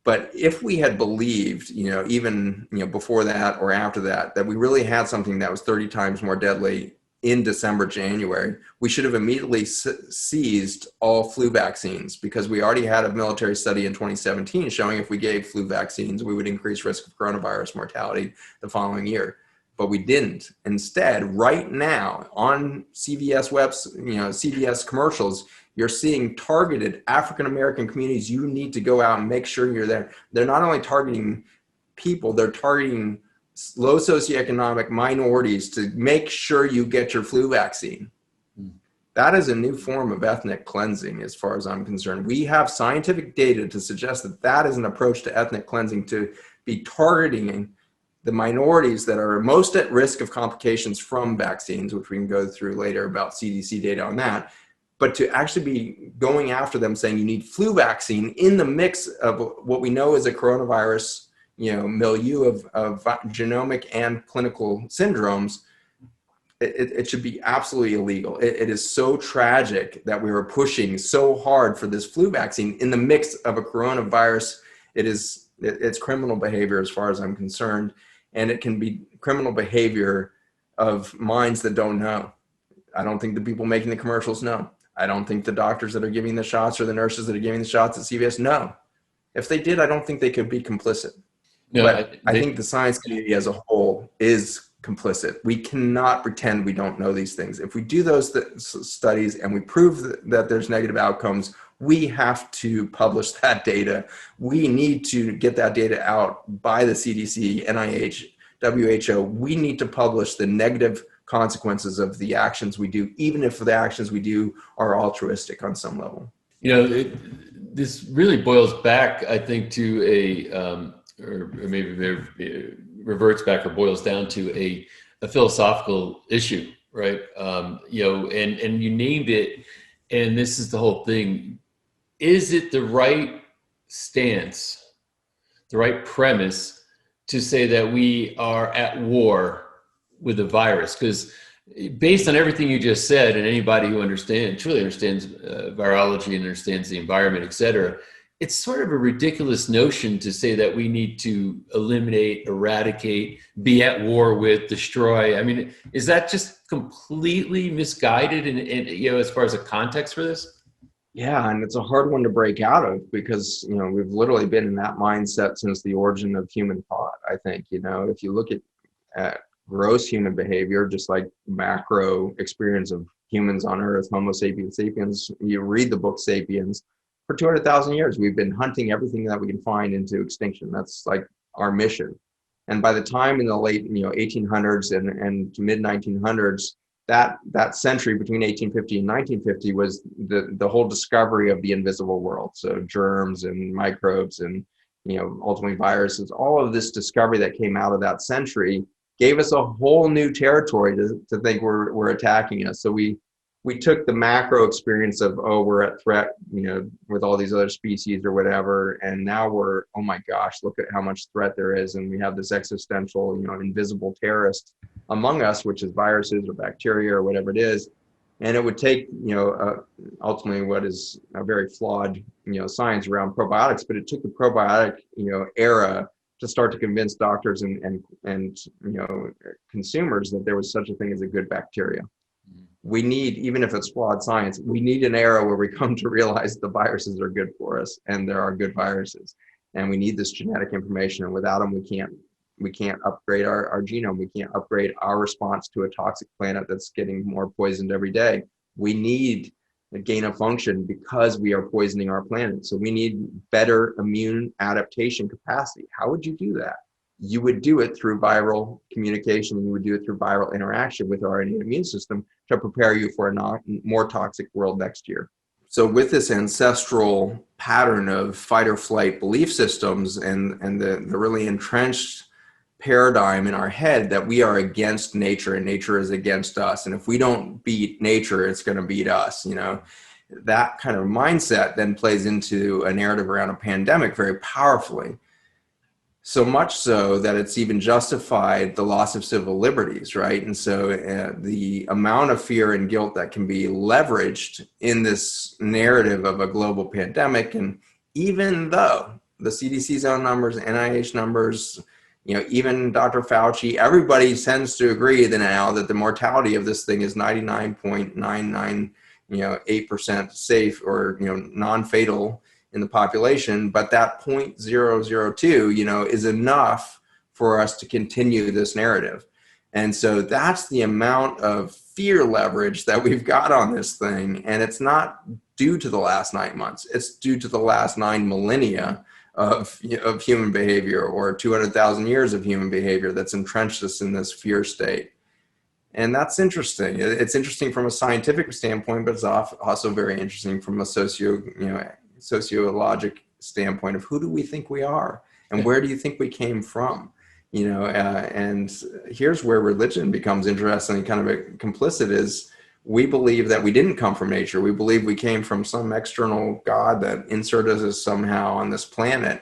But if we had believed, even, before that or after that, that we really had something that was 30 times more deadly in December, January, we should have immediately seized all flu vaccines, because we already had a military study in 2017 showing if we gave flu vaccines, we would increase risk of coronavirus mortality the following year. But we didn't. Instead, right now on CVS CVS commercials, you're seeing targeted African-American communities. You need to go out and make sure you're there. They're not only targeting people, they're targeting low socioeconomic minorities to make sure you get your flu vaccine. That is a new form of ethnic cleansing as far as I'm concerned. We have scientific data to suggest that that is an approach to ethnic cleansing, to be targeting the minorities that are most at risk of complications from vaccines, which we can go through later about CDC data on that, but to actually be going after them saying you need flu vaccine in the mix of what we know is a coronavirus, milieu of genomic and clinical syndromes. It should be absolutely illegal. It is so tragic that we were pushing so hard for this flu vaccine in the mix of a coronavirus. It's criminal behavior as far as I'm concerned. And it can be criminal behavior of minds that don't know. I don't think the people making the commercials know. I don't think the doctors that are giving the shots or the nurses that are giving the shots at CVS know. If they did, I don't think they could be complicit. No, but I think the science community as a whole is complicit. We cannot pretend we don't know these things. If we do those studies and we prove that there's negative outcomes, we have to publish that data. We need to get that data out by the CDC, NIH, WHO. We need to publish the negative consequences of the actions we do, even if the actions we do are altruistic on some level. This really boils back, I think, to or maybe reverts back or boils down to a philosophical issue, right? And you named it, and this is the whole thing. Is it the right stance, the right premise to say that we are at war with the virus? Because based on everything you just said, and anybody who truly understands virology and understands the environment, et cetera, it's sort of a ridiculous notion to say that we need to eliminate, eradicate, be at war with, destroy. I mean, is that just completely misguided and as far as a context for this? Yeah, and it's a hard one to break out of, because we've literally been in that mindset since the origin of human thought. I think if you look at gross human behavior, just like macro experience of humans on Earth, Homo sapiens sapiens, you read the book Sapiens. For 200,000 years, we've been hunting everything that we can find into extinction. That's like our mission. And by the time in the late 1800s and mid 1900s, that century between 1850 and 1950 was the whole discovery of the invisible world. So germs and microbes and ultimately viruses. All of this discovery that came out of that century gave us a whole new territory to think we're attacking us. So we took the macro experience of, we're at threat, with all these other species or whatever. And now we're, oh my gosh, look at how much threat there is. And we have this existential, invisible terrorist among us, which is viruses or bacteria or whatever it is. And it would take, ultimately what is a very flawed, science around probiotics, but it took the probiotic, era to start to convince doctors and consumers that there was such a thing as a good bacteria. We need, even if it's flawed science, we need an era where we come to realize the viruses are good for us and there are good viruses. And we need this genetic information. And without them, we can't upgrade our genome. We can't upgrade our response to a toxic planet that's getting more poisoned every day. We need a gain of function because we are poisoning our planet. So we need better immune adaptation capacity. How would you do that? You would do it through viral communication. You would do it through viral interaction with our innate immune system to prepare you for a more toxic world next year. So with this ancestral pattern of fight or flight belief systems and the really entrenched paradigm in our head that we are against nature and nature is against us, and if we don't beat nature, it's going to beat us, that kind of mindset then plays into a narrative around a pandemic very powerfully. So much so that it's even justified the loss of civil liberties, right? And so the amount of fear and guilt that can be leveraged in this narrative of a global pandemic, and even though the CDC's own numbers, NIH numbers, even Dr. Fauci, everybody tends to agree that now that the mortality of this thing is 99.99, 8% safe or, non-fatal in the population, but that 0.002, is enough for us to continue this narrative. And so that's the amount of fear leverage that we've got on this thing. And it's not due to the last 9 months. It's due to the last 9 millennia of human behavior, or 200,000 years of human behavior that's entrenched us in this fear state. And that's interesting. It's interesting from a scientific standpoint, but it's also very interesting from a sociologic standpoint of who do we think we are and where do you think we came from? And here's where religion becomes interesting and kind of complicit is we believe that we didn't come from nature. We believe we came from some external God that inserted us somehow on this planet.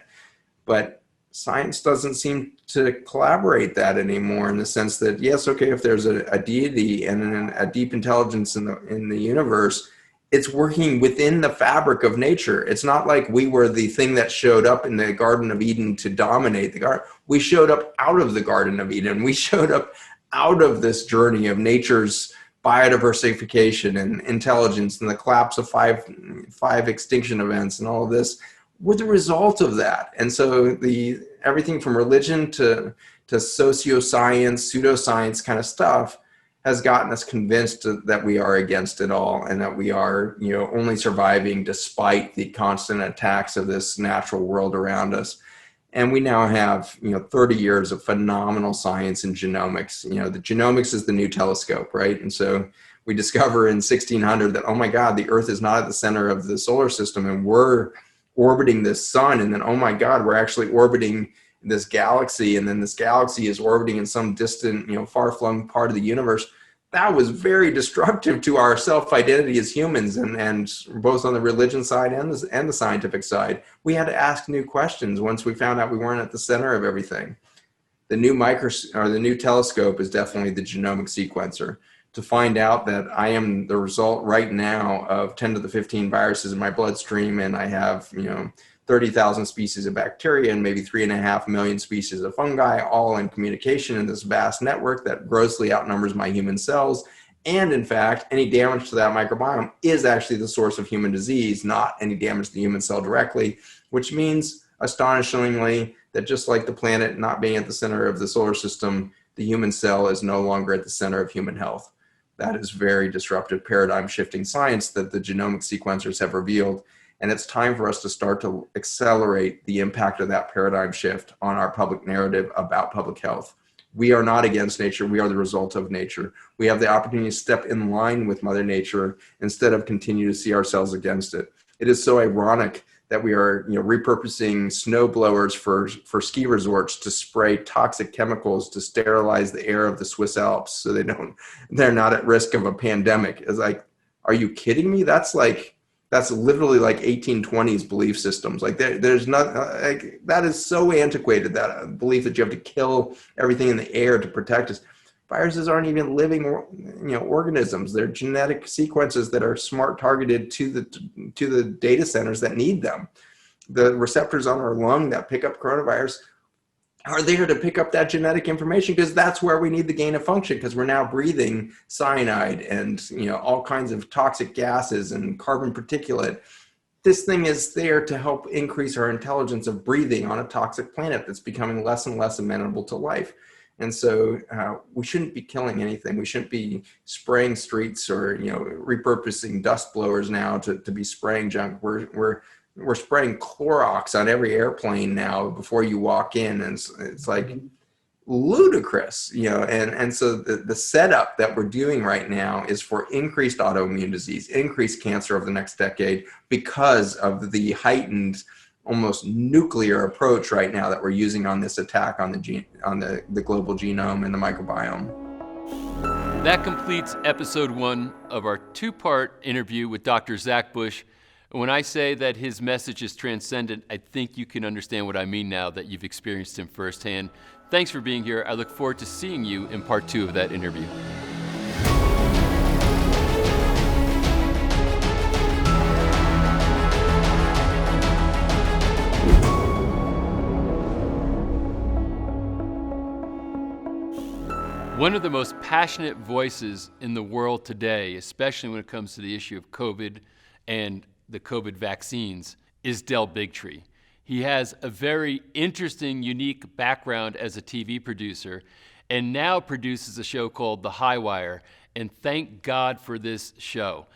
But science doesn't seem to collaborate that anymore, in the sense that, yes, okay, if there's a deity and a deep intelligence in the universe, it's working within the fabric of nature. It's not like we were the thing that showed up in the Garden of Eden to dominate the garden. We showed up out of the Garden of Eden. We showed up out of this journey of nature's biodiversification and intelligence and the collapse of five extinction events and all of this were the result of that. And so everything from religion to socioscience, pseudoscience kind of stuff has gotten us convinced that we are against it all and that we are, only surviving despite the constant attacks of this natural world around us. And we now have, 30 years of phenomenal science in genomics. The genomics is the new telescope, right? And so we discover in 1600 that, oh my God, the Earth is not at the center of the solar system and we're orbiting this sun. And then, oh my God, we're actually orbiting this galaxy. And then this galaxy is orbiting in some distant, far-flung part of the universe. That was very destructive to our self-identity as humans, and both on the religion side and the scientific side. We had to ask new questions once we found out we weren't at the center of everything. The new telescope is definitely the genomic sequencer, to find out that I am the result right now of 10 to the 15 viruses in my bloodstream, and I have 30,000 species of bacteria and maybe 3.5 million species of fungi, all in communication in this vast network that grossly outnumbers my human cells. And in fact, any damage to that microbiome is actually the source of human disease, not any damage to the human cell directly, which means, astonishingly, that just like the planet not being at the center of the solar system, the human cell is no longer at the center of human health. That is very disruptive, paradigm-shifting science that the genomic sequencers have revealed. And it's time for us to start to accelerate the impact of that paradigm shift on our public narrative about public health. We are not against nature. We are the result of nature. We have the opportunity to step in line with Mother Nature instead of continue to see ourselves against it. It is so ironic that we are repurposing snow blowers for ski resorts to spray toxic chemicals to sterilize the air of the Swiss Alps so they're not at risk of a pandemic. It's like, are you kidding me? That's literally like 1820s belief systems. Like there's not, like, that is so antiquated, that belief that you have to kill everything in the air to protect us. Viruses aren't even living, organisms. They're genetic sequences that are smart targeted to the data centers that need them. The receptors on our lung that pick up coronavirus are there to pick up that genetic information, because that's where we need the gain of function, because we're now breathing cyanide and all kinds of toxic gases and carbon particulate. This thing is there to help increase our intelligence of breathing on a toxic planet that's becoming less and less amenable to life. And so we shouldn't be killing anything. We shouldn't be spraying streets or repurposing dust blowers now to be spraying junk. We're spraying Clorox on every airplane now before you walk in, and it's like ludicrous, and so the setup that we're doing right now is for increased autoimmune disease, increased cancer over the next decade, because of the heightened, almost nuclear approach right now that we're using on this attack on the global genome and the microbiome. That completes episode 1 of our 2-part interview with Dr. Zach Bush, When I say that his message is transcendent, I think you can understand what I mean now that you've experienced him firsthand. Thanks for being here. I look forward to seeing you in part 2 of that interview. One of the most passionate voices in the world today, especially when it comes to the issue of COVID and the COVID vaccines, is Del Bigtree. He has a very interesting, unique background as a TV producer and now produces a show called The High Wire, and thank God for this show.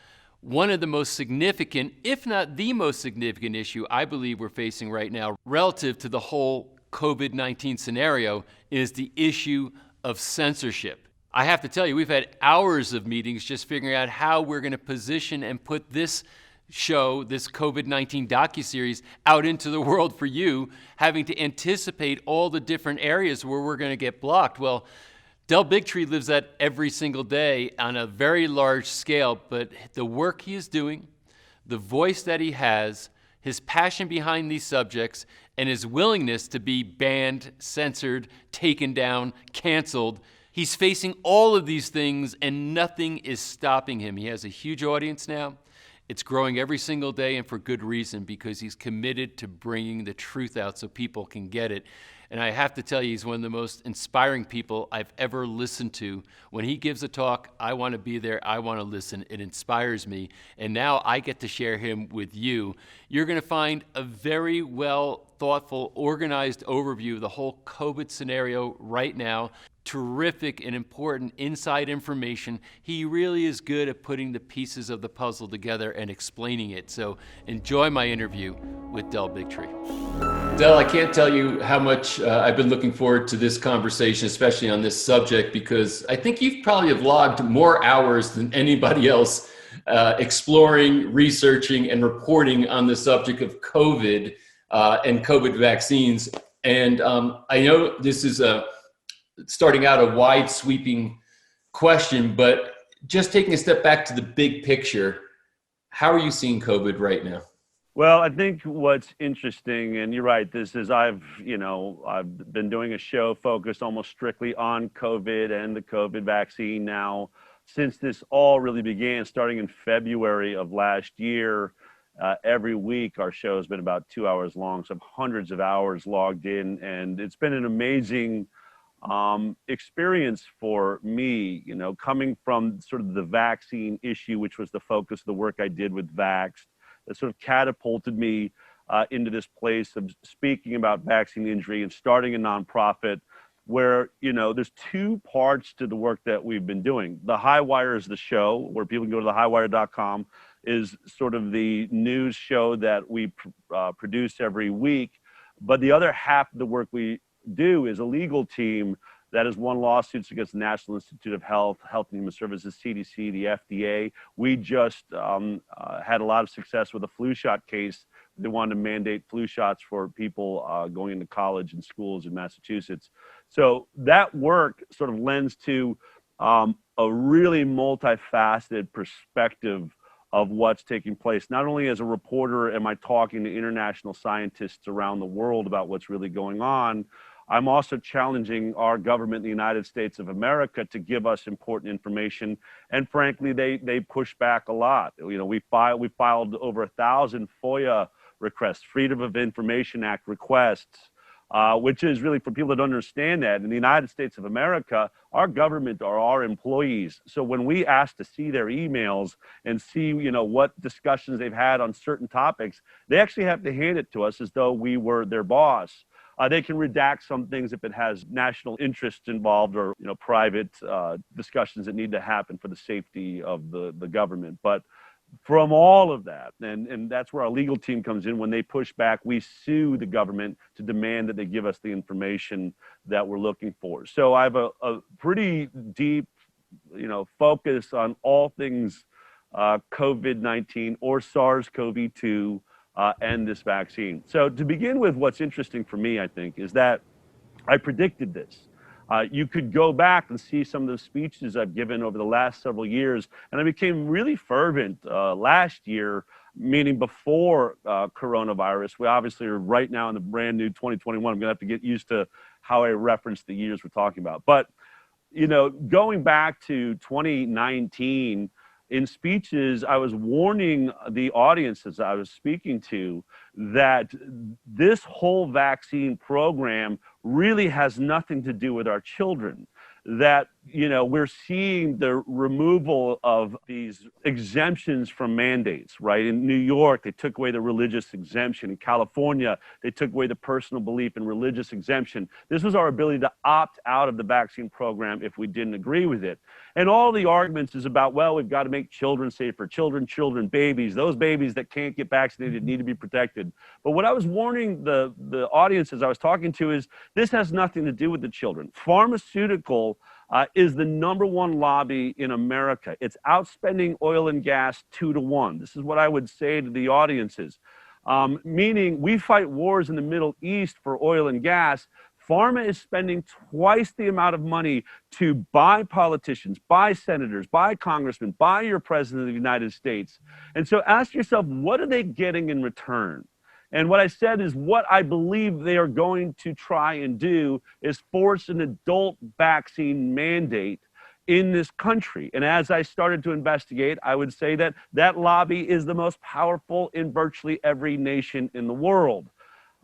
One of the most significant, if not the most significant issue I believe we're facing right now relative to the whole COVID-19 scenario is the issue of censorship. I have to tell you, we've had hours of meetings just figuring out how we're going to position and put this show, this COVID-19 docuseries, out into the world for you, having to anticipate all the different areas where we're going to get blocked. Well, Del Bigtree lives that every single day on a very large scale, but the work he is doing, the voice that he has, his passion behind these subjects, and his willingness to be banned, censored, taken down, canceled. He's facing all of these things and nothing is stopping him. He has a huge audience now. It's growing every single day and for good reason because he's committed to bringing the truth out so people can get it. And I have to tell you, he's one of the most inspiring people I've ever listened to. When he gives a talk, I want to be there. I want to listen. It inspires me. And now I get to share him with you. You're going to find a very well thoughtful, organized overview of the whole COVID scenario right now. Terrific and important inside information. He really is good at putting the pieces of the puzzle together and explaining it. So enjoy my interview with Del Bigtree. Del, I can't tell you how much I've been looking forward to this conversation, especially on this subject, because I think you've probably have logged more hours than anybody else exploring, researching, and reporting on the subject of COVID and COVID vaccines. And I know this is starting out a wide sweeping question, but just taking a step back to the big picture, how are you seeing COVID right now? Well, I think what's interesting, and you're right, this is I've been doing a show focused almost strictly on COVID and the COVID vaccine now since this all really began, starting in February of last year. Every week, our show has been about 2 hours long, so hundreds of hours logged in, and it's been an amazing experience for me, coming from sort of the vaccine issue, which was the focus of the work I did with Vaxxed, that sort of catapulted me into this place of speaking about vaccine injury and starting a nonprofit where, there's two parts to the work that we've been doing. The High Wire is the show where people can go to thehighwire.com, is sort of the news show that we produce every week. But the other half of the work we do is a legal team that has won lawsuits against the National Institute of Health, Health and Human Services, CDC, the FDA. We just had a lot of success with a flu shot case. They wanted to mandate flu shots for people going into college and schools in Massachusetts. So that work sort of lends to a really multifaceted perspective of what's taking place. Not only as a reporter am I talking to international scientists around the world about what's really going on, I'm also challenging our government in the United States of America to give us important information. And frankly, they push back a lot. We filed over 1,000 FOIA requests, Freedom of Information Act requests, which is really for people that don't understand that. In the United States of America, our government are our employees. So when we ask to see their emails and see, what discussions they've had on certain topics, they actually have to hand it to us as though we were their boss. They can redact some things if it has national interest involved or private discussions that need to happen for the safety of the government. But from all of that, and that's where our legal team comes in. When they push back, we sue the government to demand that they give us the information that we're looking for. So I have a pretty deep, focus on all things COVID-19 or SARS-CoV-2 and this vaccine. So to begin with, what's interesting for me, I think, is that I predicted this. You could go back and see some of the speeches I've given over the last several years, and I became really fervent last year, meaning before coronavirus. We obviously are right now in the brand new 2021. I'm going to have to get used to how I reference the years we're talking about. But, you know, going back to 2019, in speeches, I was warning the audiences I was speaking to that this whole vaccine program really has nothing to do with our children. That, you know, we're seeing the removal of these exemptions from mandates, right? In New York, they took away the religious exemption. In California, they took away the personal belief and religious exemption. This was our ability to opt out of the vaccine program if we didn't agree with it. And all the arguments is about, well, we've got to make children safer, children, babies, those babies that can't get vaccinated need to be protected. But what I was warning the audiences I was talking to is this has nothing to do with the children. Pharmaceutical is the #1 lobby in America. It's outspending oil and gas 2-to-1. This is what I would say to the audiences. Meaning we fight wars in the Middle East for oil and gas. Pharma is spending twice the amount of money to buy politicians, buy senators, buy congressmen, buy your president of the United States. And so ask yourself, what are they getting in return? And what I said is what I believe they are going to try and do is force an adult vaccine mandate in this country. And as I started to investigate, I would say that that lobby is the most powerful in virtually every nation in the world.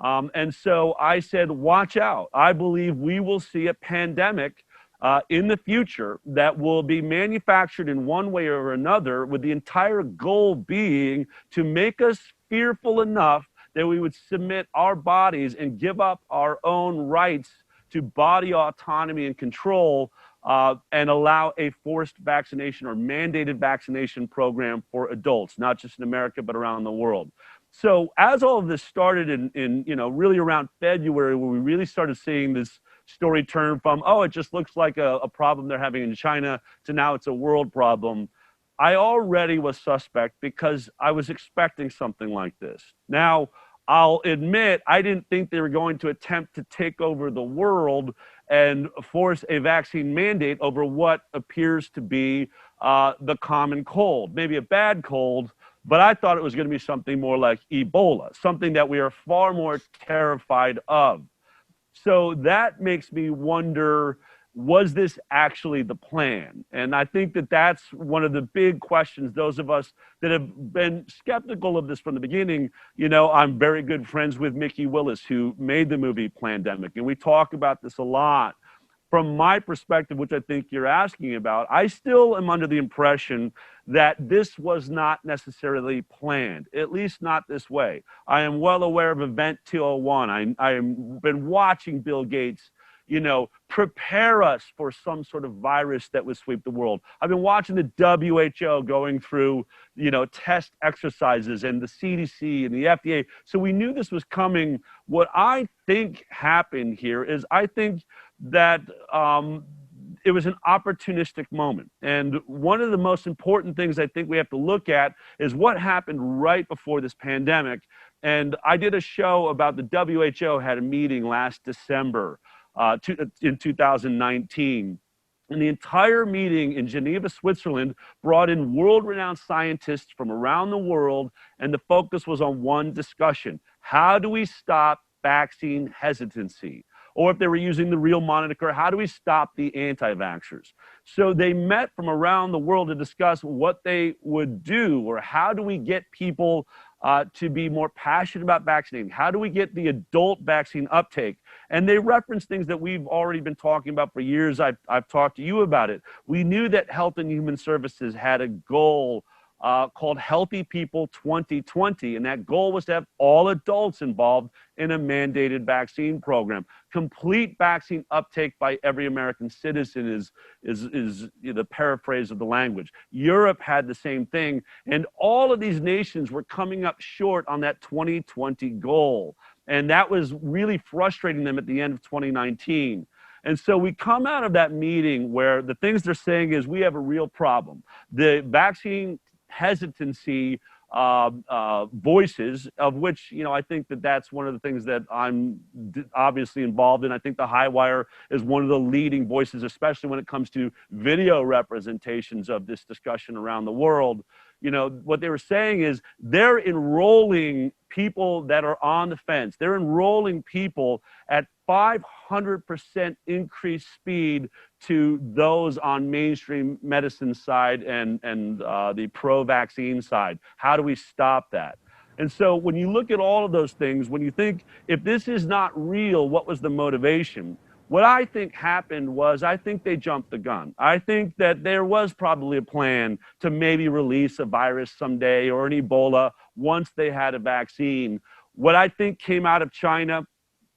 And so I said, watch out. I believe we will see a pandemic in the future that will be manufactured in one way or another, with the entire goal being to make us fearful enough that we would submit our bodies and give up our own rights to body autonomy and control, and allow a forced vaccination or mandated vaccination program for adults, not just in America, but around the world. So as all of this started in you know, really around February, where we really started seeing this story turn from, oh, it just looks like a problem they're having in China, to now it's a world problem, I already was suspect because I was expecting something like this. Now, I'll admit, I didn't think they were going to attempt to take over the world and force a vaccine mandate over what appears to be the common cold, maybe a bad cold, but I thought it was going to be something more like Ebola, something that we are far more terrified of. So that makes me wonder, was this actually the plan? And I think that that's one of the big questions, those of us that have been skeptical of this from the beginning. You know, I'm very good friends with Mickey Willis, who made the movie Plandemic, and we talk about this a lot. From my perspective, which I think you're asking about, I still am under the impression that this was not necessarily planned, at least not this way. I am well aware of Event 201. I have been watching Bill Gates, you know, prepare us for some sort of virus that would sweep the world. I've been watching the WHO going through, you know, test exercises, and the CDC and the FDA. So we knew this was coming. What I think happened here is I think that it was an opportunistic moment. And one of the most important things I think we have to look at is what happened right before this pandemic. And I did a show about the WHO had a meeting last December in 2019. And the entire meeting in Geneva, Switzerland, brought in world-renowned scientists from around the world, and the focus was on one discussion: how do we stop vaccine hesitancy? Or if they were using the real moniker, how do we stop the anti-vaxxers? So they met from around the world to discuss what they would do, or how do we get people to be more passionate about vaccinating? How do we get the adult vaccine uptake? And they referenced things that we've already been talking about for years. I've talked to you about it. We knew that Health and Human Services had a goal called Healthy People 2020, and that goal was to have all adults involved in a mandated vaccine program. Complete vaccine uptake by every American citizen is the paraphrase of the language. Europe had the same thing, and all of these nations were coming up short on that 2020 goal, and that was really frustrating them at the end of 2019. And so we come out of that meeting where the things they're saying is we have a real problem. The vaccine hesitancy voices, of which, I think that that's one of the things that I'm obviously involved in. I think the High Wire is one of the leading voices, especially when it comes to video representations of this discussion around the world. What they were saying is they're enrolling people that are on the fence. They're enrolling people at 500% increased speed to those on mainstream medicine side and the pro-vaccine side. How do we stop that? And so when you look at all of those things, when you think, if this is not real, what was the motivation? What I think happened was, I think they jumped the gun. I think that there was probably a plan to maybe release a virus someday or an Ebola once they had a vaccine. What I think came out of China,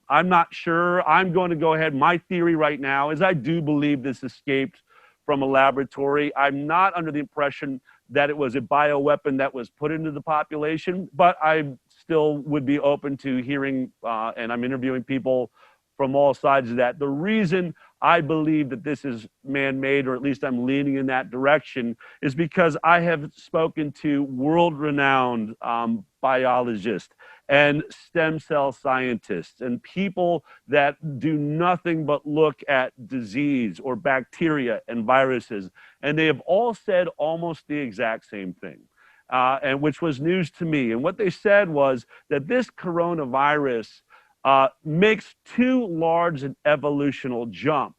I'm not sure. I'm going to go ahead. My theory right now is I do believe this escaped from a laboratory. I'm not under the impression that it was a bioweapon that was put into the population, but I still would be open to hearing, and I'm interviewing people from all sides of that. The reason I believe that this is man-made, or at least I'm leaning in that direction, is because I have spoken to world-renowned biologists and stem cell scientists and people that do nothing but look at disease or bacteria and viruses. And they have all said almost the exact same thing, and which was news to me. And what they said was that this coronavirus makes too large an evolutional jump,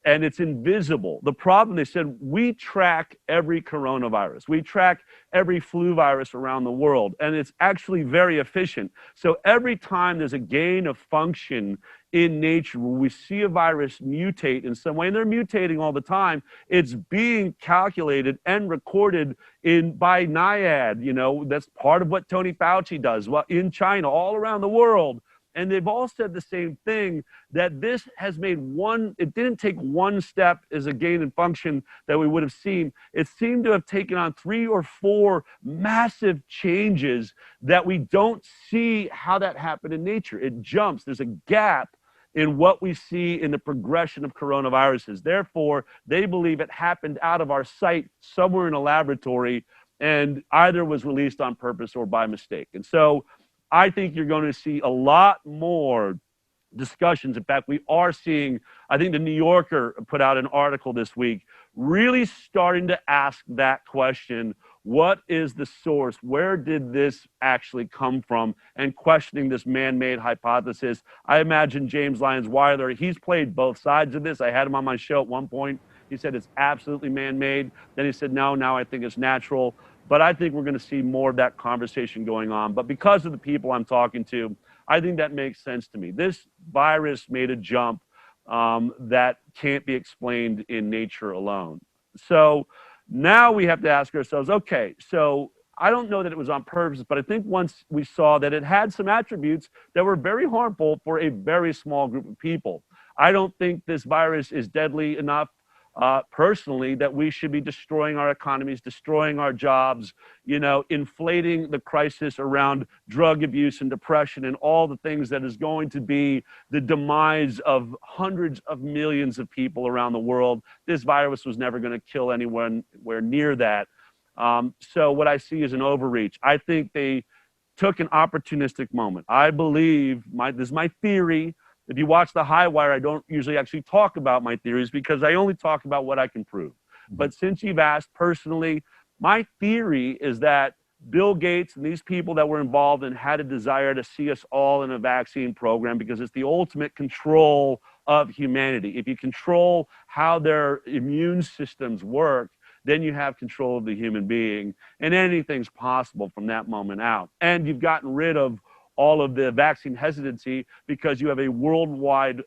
and it's invisible. The problem, they said, we track every coronavirus. We track every flu virus around the world, and it's actually very efficient. So every time there's a gain of function in nature, where we see a virus mutate in some way, and they're mutating all the time, it's being calculated and recorded by NIAID. That's part of what Tony Fauci does in China, all around the world. And they've all said the same thing, that this has made it didn't take one step as a gain in function that we would have seen. It seemed to have taken on 3 or 4 massive changes that we don't see how that happened in nature. It jumps. There's a gap in what we see in the progression of coronaviruses. Therefore, they believe it happened out of our sight somewhere in a laboratory and either was released on purpose or by mistake. And so I think you're going to see a lot more discussions. In fact, we are seeing, I think the New Yorker put out an article this week, really starting to ask that question: what is the source? Where did this actually come from? And questioning this man-made hypothesis. I imagine James Lyons Weiler, he's played both sides of this. I had him on my show at one point. He said it's absolutely man-made. Then he said, no, now I think it's natural. But I think we're going to see more of that conversation going on. But because of the people I'm talking to, I think that makes sense to me. This virus made a jump that can't be explained in nature alone. So now we have to ask ourselves, okay, so I don't know that it was on purpose, but I think once we saw that it had some attributes that were very harmful for a very small group of people. I don't think this virus is deadly enough personally that we should be destroying our economies, destroying our jobs, inflating the crisis around drug abuse and depression and all the things that is going to be the demise of hundreds of millions of people around the world. This virus was never going to kill anyone near that. So what I see is an overreach. I think they took an opportunistic moment. I believe, this is my theory. If you watch the High Wire, I don't usually actually talk about my theories because I only talk about what I can prove. But since you've asked personally, my theory is that Bill Gates and these people that were involved and had a desire to see us all in a vaccine program because it's the ultimate control of humanity. If you control how their immune systems work, then you have control of the human being, and anything's possible from that moment out. And you've gotten rid of all of the vaccine hesitancy because you have a worldwide,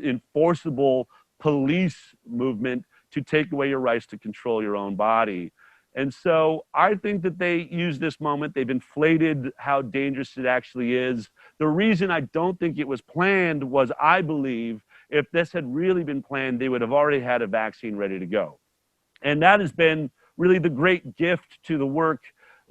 enforceable police movement to take away your rights to control your own body. And so I think that they use this moment. They've inflated how dangerous it actually is. The reason I don't think it was planned was, I believe, if this had really been planned, they would have already had a vaccine ready to go. And that has been really the great gift to the work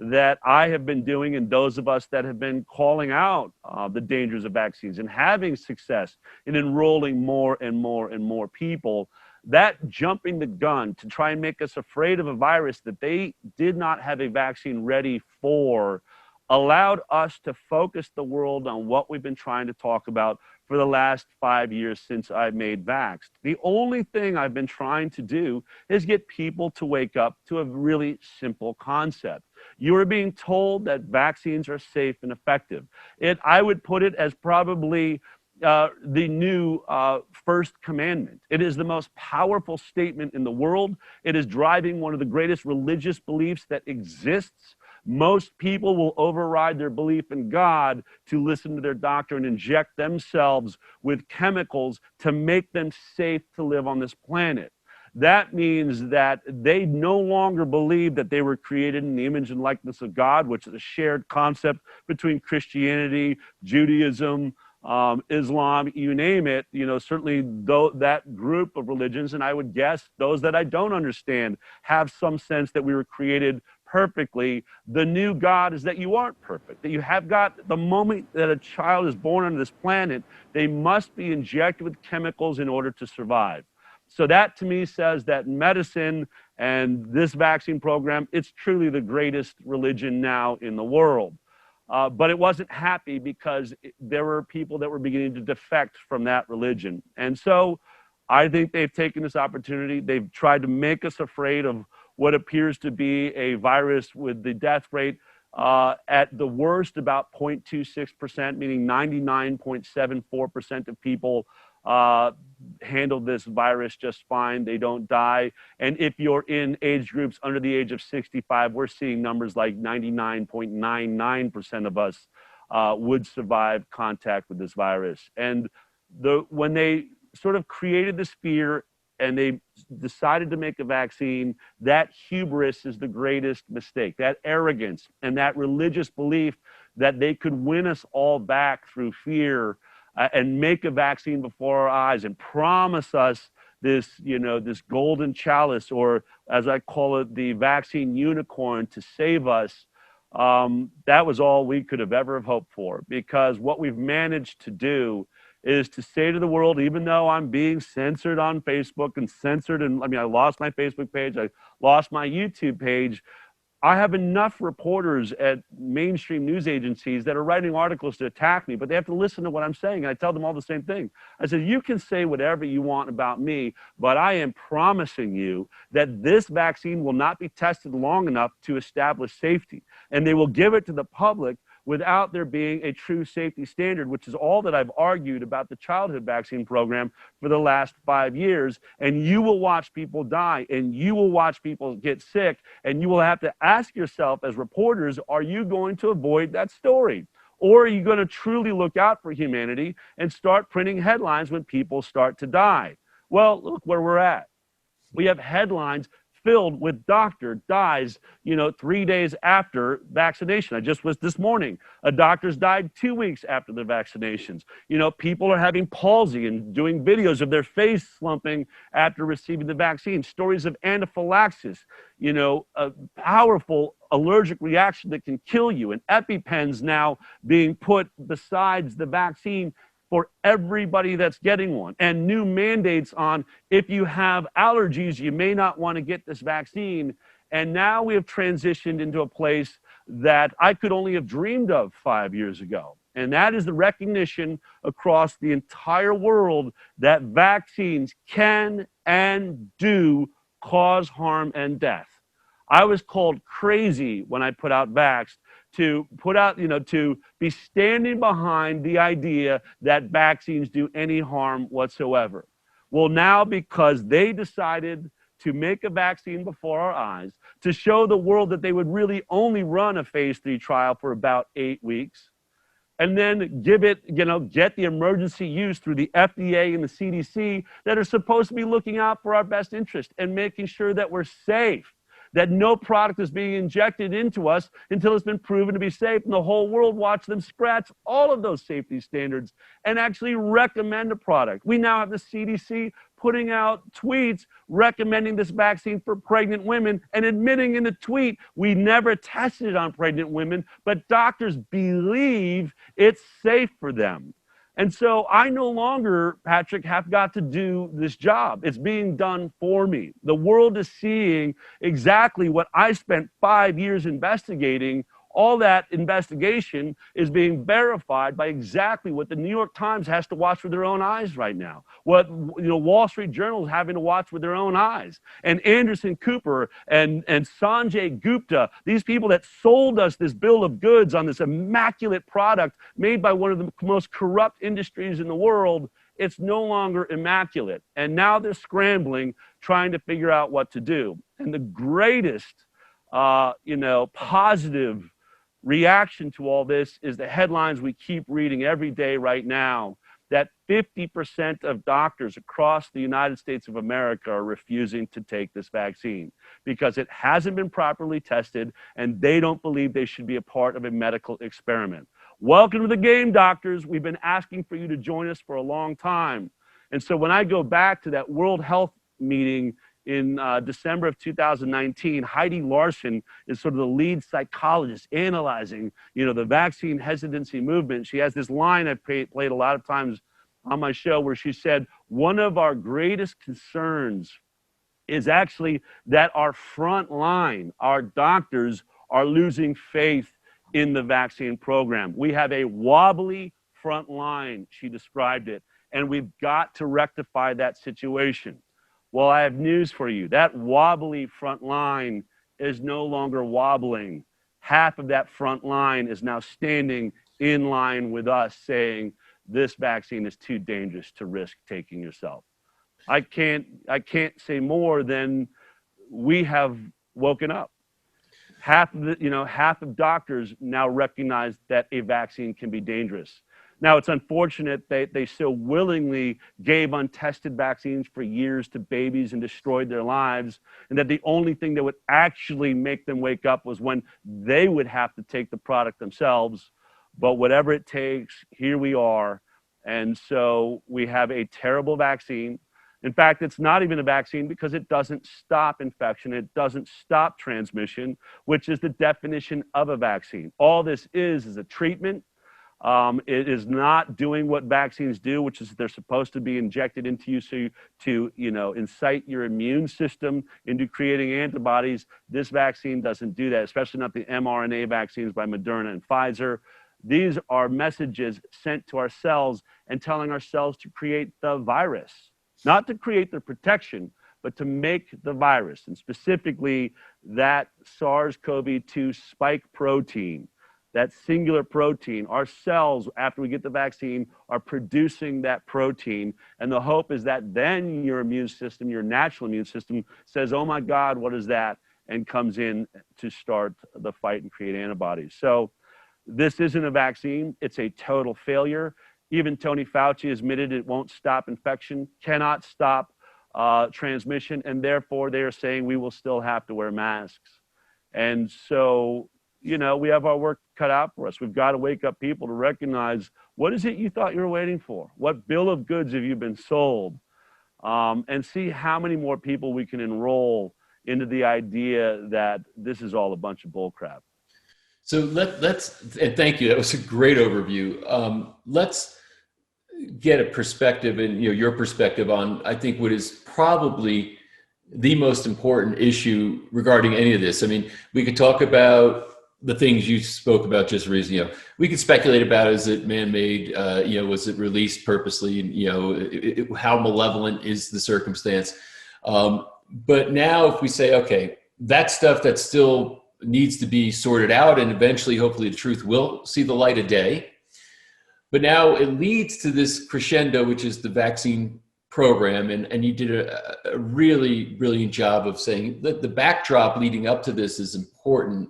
that I have been doing, and those of us that have been calling out the dangers of vaccines and having success in enrolling more and more and more people, that jumping the gun to try and make us afraid of a virus that they did not have a vaccine ready for allowed us to focus the world on what we've been trying to talk about for the last 5 years since I made Vaxxed. The only thing I've been trying to do is get people to wake up to a really simple concept. You are being told that vaccines are safe and effective. I would put it as probably the new first commandment. It is the most powerful statement in the world. It is driving one of the greatest religious beliefs that exists. Most people will override their belief in God to listen to their doctor and inject themselves with chemicals to make them safe to live on this planet. That means that they no longer believe that they were created in the image and likeness of God, which is a shared concept between Christianity, Judaism, Islam, you name it, certainly that group of religions, and I would guess those that I don't understand have some sense that we were created perfectly. The new God is that you aren't perfect, that you have got, the moment that a child is born on this planet, they must be injected with chemicals in order to survive. So that to me says that medicine and this vaccine program, it's truly the greatest religion now in the world. But it wasn't happy because there were people that were beginning to defect from that religion. And so I think they've taken this opportunity. They've tried to make us afraid of what appears to be a virus with the death rate at the worst about 0.26%, meaning 99.74% of people handle this virus just fine. They don't die. And if you're in age groups under the age of 65, we're seeing numbers like 99.99% of us would survive contact with this virus. And when they sort of created this fear and they decided to make a vaccine, that hubris is the greatest mistake. That arrogance and that religious belief that they could win us all back through fear and make a vaccine before our eyes and promise us this, this golden chalice, or as I call it, the vaccine unicorn to save us. That was all we could have ever hoped for, because what we've managed to do is to say to the world, even though I'm being censored on Facebook and censored, and I lost my Facebook page, I lost my YouTube page, I have enough reporters at mainstream news agencies that are writing articles to attack me, but they have to listen to what I'm saying. And I tell them all the same thing. I said, you can say whatever you want about me, but I am promising you that this vaccine will not be tested long enough to establish safety. And they will give it to the public without there being a true safety standard, which is all that I've argued about the childhood vaccine program for the last 5 years. And you will watch people die, and you will watch people get sick, and you will have to ask yourself as reporters, are you going to avoid that story? Or are you going to truly look out for humanity and start printing headlines when people start to die? Well, look where we're at. We have headlines filled with doctor dies, 3 days after vaccination. I just was this morning. A doctor's died 2 weeks after the vaccinations. People are having palsy and doing videos of their face slumping after receiving the vaccine. Stories of anaphylaxis, a powerful allergic reaction that can kill you, and EpiPens now being put besides the vaccine for everybody that's getting one, and new mandates on if you have allergies, you may not want to get this vaccine. And now we have transitioned into a place that I could only have dreamed of 5 years ago. And that is the recognition across the entire world that vaccines can and do cause harm and death. I was called crazy when I put out Vaxxed to be standing behind the idea that vaccines do any harm whatsoever. Well, now because they decided to make a vaccine before our eyes, to show the world that they would really only run a phase 3 trial for about 8 weeks, and then give it, get the emergency use through the FDA and the CDC that are supposed to be looking out for our best interest and making sure that we're safe. that no product is being injected into us until it's been proven to be safe, and the whole world watched them scratch all of those safety standards and actually recommend a product. We now have the CDC putting out tweets recommending this vaccine for pregnant women and admitting in the tweet, we never tested it on pregnant women, but doctors believe it's safe for them. And so I no longer, Patrick, have got to do this job. It's being done for me. The world is seeing exactly what I spent 5 years investigating. All that investigation is being verified by exactly what the New York Times has to watch with their own eyes right now. What Wall Street Journal is having to watch with their own eyes. And Anderson Cooper and Sanjay Gupta, these people that sold us this bill of goods on this immaculate product made by one of the most corrupt industries in the world, it's no longer immaculate. And now they're scrambling, trying to figure out what to do. And the greatest, positive reaction to all this is the headlines we keep reading every day right now, that 50% of doctors across the United States of America are refusing to take this vaccine because it hasn't been properly tested and they don't believe they should be a part of a medical experiment. Welcome to the game, doctors. We've been asking for you to join us for a long time. And so when I go back to that World Health meeting in December of 2019, Heidi Larson is sort of the lead psychologist analyzing, the vaccine hesitancy movement. She has this line I've played a lot of times on my show where she said, one of our greatest concerns is actually that our front line, our doctors, are losing faith in the vaccine program. We have a wobbly front line, she described it, and we've got to rectify that situation. Well, I have news for you. That wobbly front line is no longer wobbling. Half of that front line is now standing in line with us saying this vaccine is too dangerous to risk taking yourself. I can't say more than we have woken up. Half of doctors now recognize that a vaccine can be dangerous. Now, it's unfortunate they so willingly gave untested vaccines for years to babies and destroyed their lives, and that the only thing that would actually make them wake up was when they would have to take the product themselves. But whatever it takes, here we are. And so we have a terrible vaccine. In fact, it's not even a vaccine because it doesn't stop infection. It doesn't stop transmission, which is the definition of a vaccine. All this is a treatment. It is not doing what vaccines do, which is they're supposed to be injected into you to incite your immune system into creating antibodies. This vaccine doesn't do that, especially not the mRNA vaccines by Moderna and Pfizer. These are messages sent to our cells and telling our cells to create the virus, not to create the protection, but to make the virus, and specifically that SARS-CoV-2 spike protein. That singular protein, our cells, after we get the vaccine, are producing that protein. And the hope is that then your immune system, your natural immune system, says, oh my God, what is that? And comes in to start the fight and create antibodies. So this isn't a vaccine. It's a total failure. Even Tony Fauci admitted it won't stop infection, cannot stop transmission, and therefore they are saying we will still have to wear masks. And so, we have our work cut out for us. We've got to wake up people to recognize, what is it you thought you were waiting for? What bill of goods have you been sold? And see how many more people we can enroll into the idea that this is all a bunch of bullcrap. So let's, and thank you. That was a great overview. Let's get a perspective and your perspective on, I think, what is probably the most important issue regarding any of this. I mean, we could talk about the things you spoke about just recently. We could speculate about, is it man-made? Was it released purposely? How malevolent is the circumstance? But now if we say, okay, that stuff that still needs to be sorted out, and eventually, hopefully, the truth will see the light of day. But now it leads to this crescendo, which is the vaccine program. And you did a really brilliant job of saying that the backdrop leading up to this is important.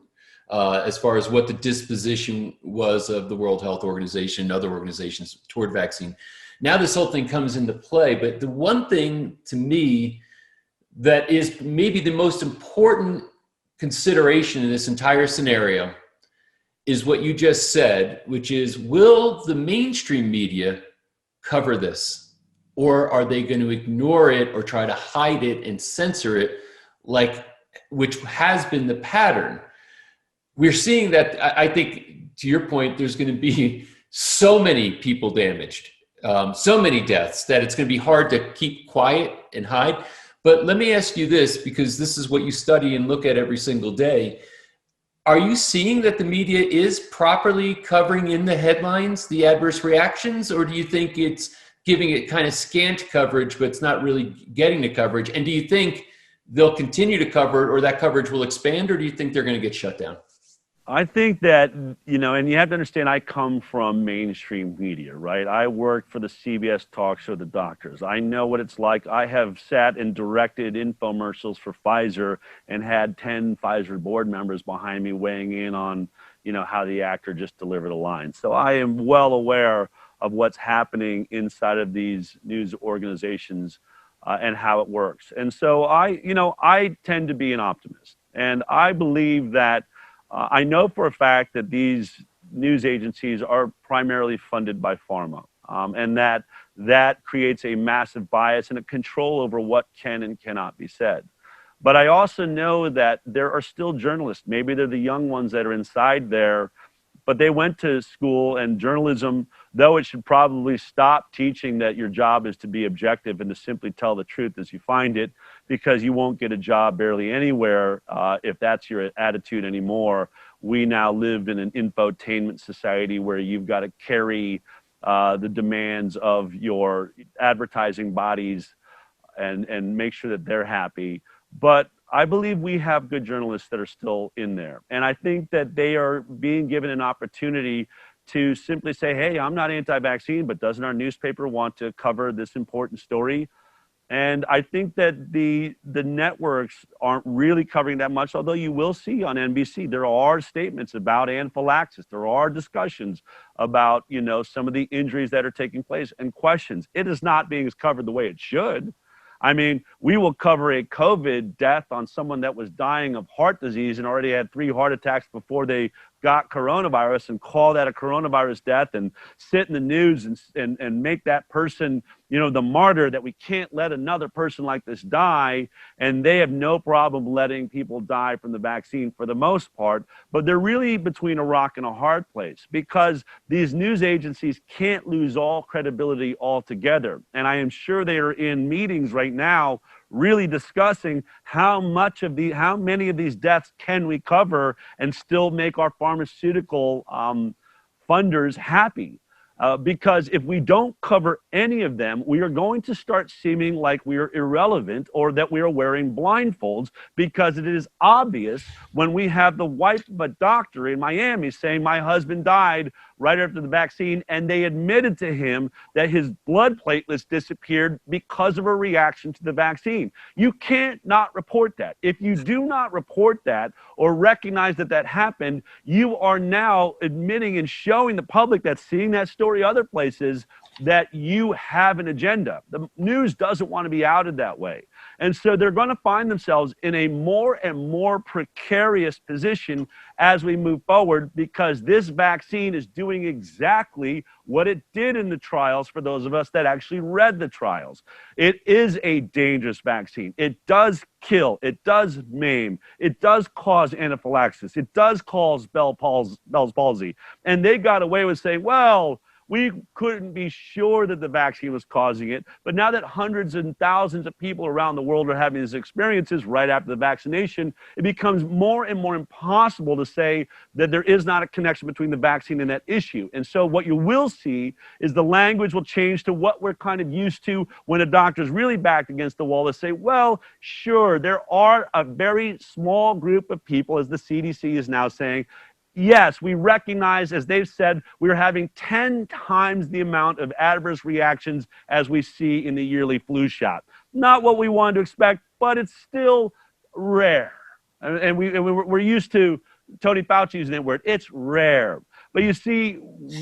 As far as what the disposition was of the World Health Organization and other organizations toward vaccine. Now this whole thing comes into play, but the one thing to me that is maybe the most important consideration in this entire scenario is what you just said, which is, will the mainstream media cover this? Or are they going to ignore it or try to hide it and censor it, which has been the pattern? We're seeing that, I think, to your point, there's going to be so many people damaged, so many deaths, that it's going to be hard to keep quiet and hide. But let me ask you this, because this is what you study and look at every single day. Are you seeing that the media is properly covering in the headlines the adverse reactions, or do you think it's giving it kind of scant coverage, but it's not really getting the coverage? And do you think they'll continue to cover it, or that coverage will expand, or do you think they're going to get shut down? I think that, and you have to understand, I come from mainstream media, right? I work for the CBS talk show, The Doctors. I know what it's like. I have sat and directed infomercials for Pfizer and had 10 Pfizer board members behind me weighing in on, how the actor just delivered a line. So I am well aware of what's happening inside of these news organizations and how it works. And so I tend to be an optimist, and I believe that I know for a fact that these news agencies are primarily funded by pharma, and that creates a massive bias and a control over what can and cannot be said. But I also know that there are still journalists. Maybe they're the young ones that are inside there, but they went to school, and journalism, though it should probably stop teaching that your job is to be objective and to simply tell the truth as you find it, because you won't get a job barely anywhere if that's your attitude anymore. We now live in an infotainment society where you've got to carry the demands of your advertising bodies and make sure that they're happy. But I believe we have good journalists that are still in there. And I think that they are being given an opportunity to simply say, hey, I'm not anti-vaccine, but doesn't our newspaper want to cover this important story? And I think that the networks aren't really covering that much, although you will see on NBC, there are statements about anaphylaxis. There are discussions about, some of the injuries that are taking place and questions. It is not being covered the way it should. I mean, we will cover a COVID death on someone that was dying of heart disease and already had 3 heart attacks before they got coronavirus, and call that a coronavirus death, and sit in the news and make that person, the martyr, that we can't let another person like this die. And they have no problem letting people die from the vaccine for the most part, but they're really between a rock and a hard place, because these news agencies can't lose all credibility altogether. And I am sure they are in meetings right now really discussing how many of these deaths can we cover and still make our pharmaceutical funders happy. Because if we don't cover any of them, we are going to start seeming like we are irrelevant, or that we are wearing blindfolds, because it is obvious when we have the wife of a doctor in Miami saying, my husband died right after the vaccine, and they admitted to him that his blood platelets disappeared because of a reaction to the vaccine. You can't not report that. If you do not report that or recognize that that happened, you are now admitting and showing the public that's seeing that story other places that you have an agenda. The news doesn't want to be outed that way. And so they're going to find themselves in a more and more precarious position as we move forward, because this vaccine is doing exactly what it did in the trials for those of us that actually read the trials. It is a dangerous vaccine. It does kill. It does maim. It does cause anaphylaxis. It does cause Bell's palsy. And they got away with saying, well, we couldn't be sure that the vaccine was causing it. But now that hundreds and thousands of people around the world are having these experiences right after the vaccination, it becomes more and more impossible to say that there is not a connection between the vaccine and that issue. And so what you will see is the language will change to what we're kind of used to when a doctor's really backed against the wall, to say, well, sure, there are a very small group of people, as the CDC is now saying, yes, we recognize, as they've said, we're having 10 times the amount of adverse reactions as we see in the yearly flu shot. Not what we wanted to expect, but it's still rare. And we're used to Tony Fauci using that word. It's rare. But you see,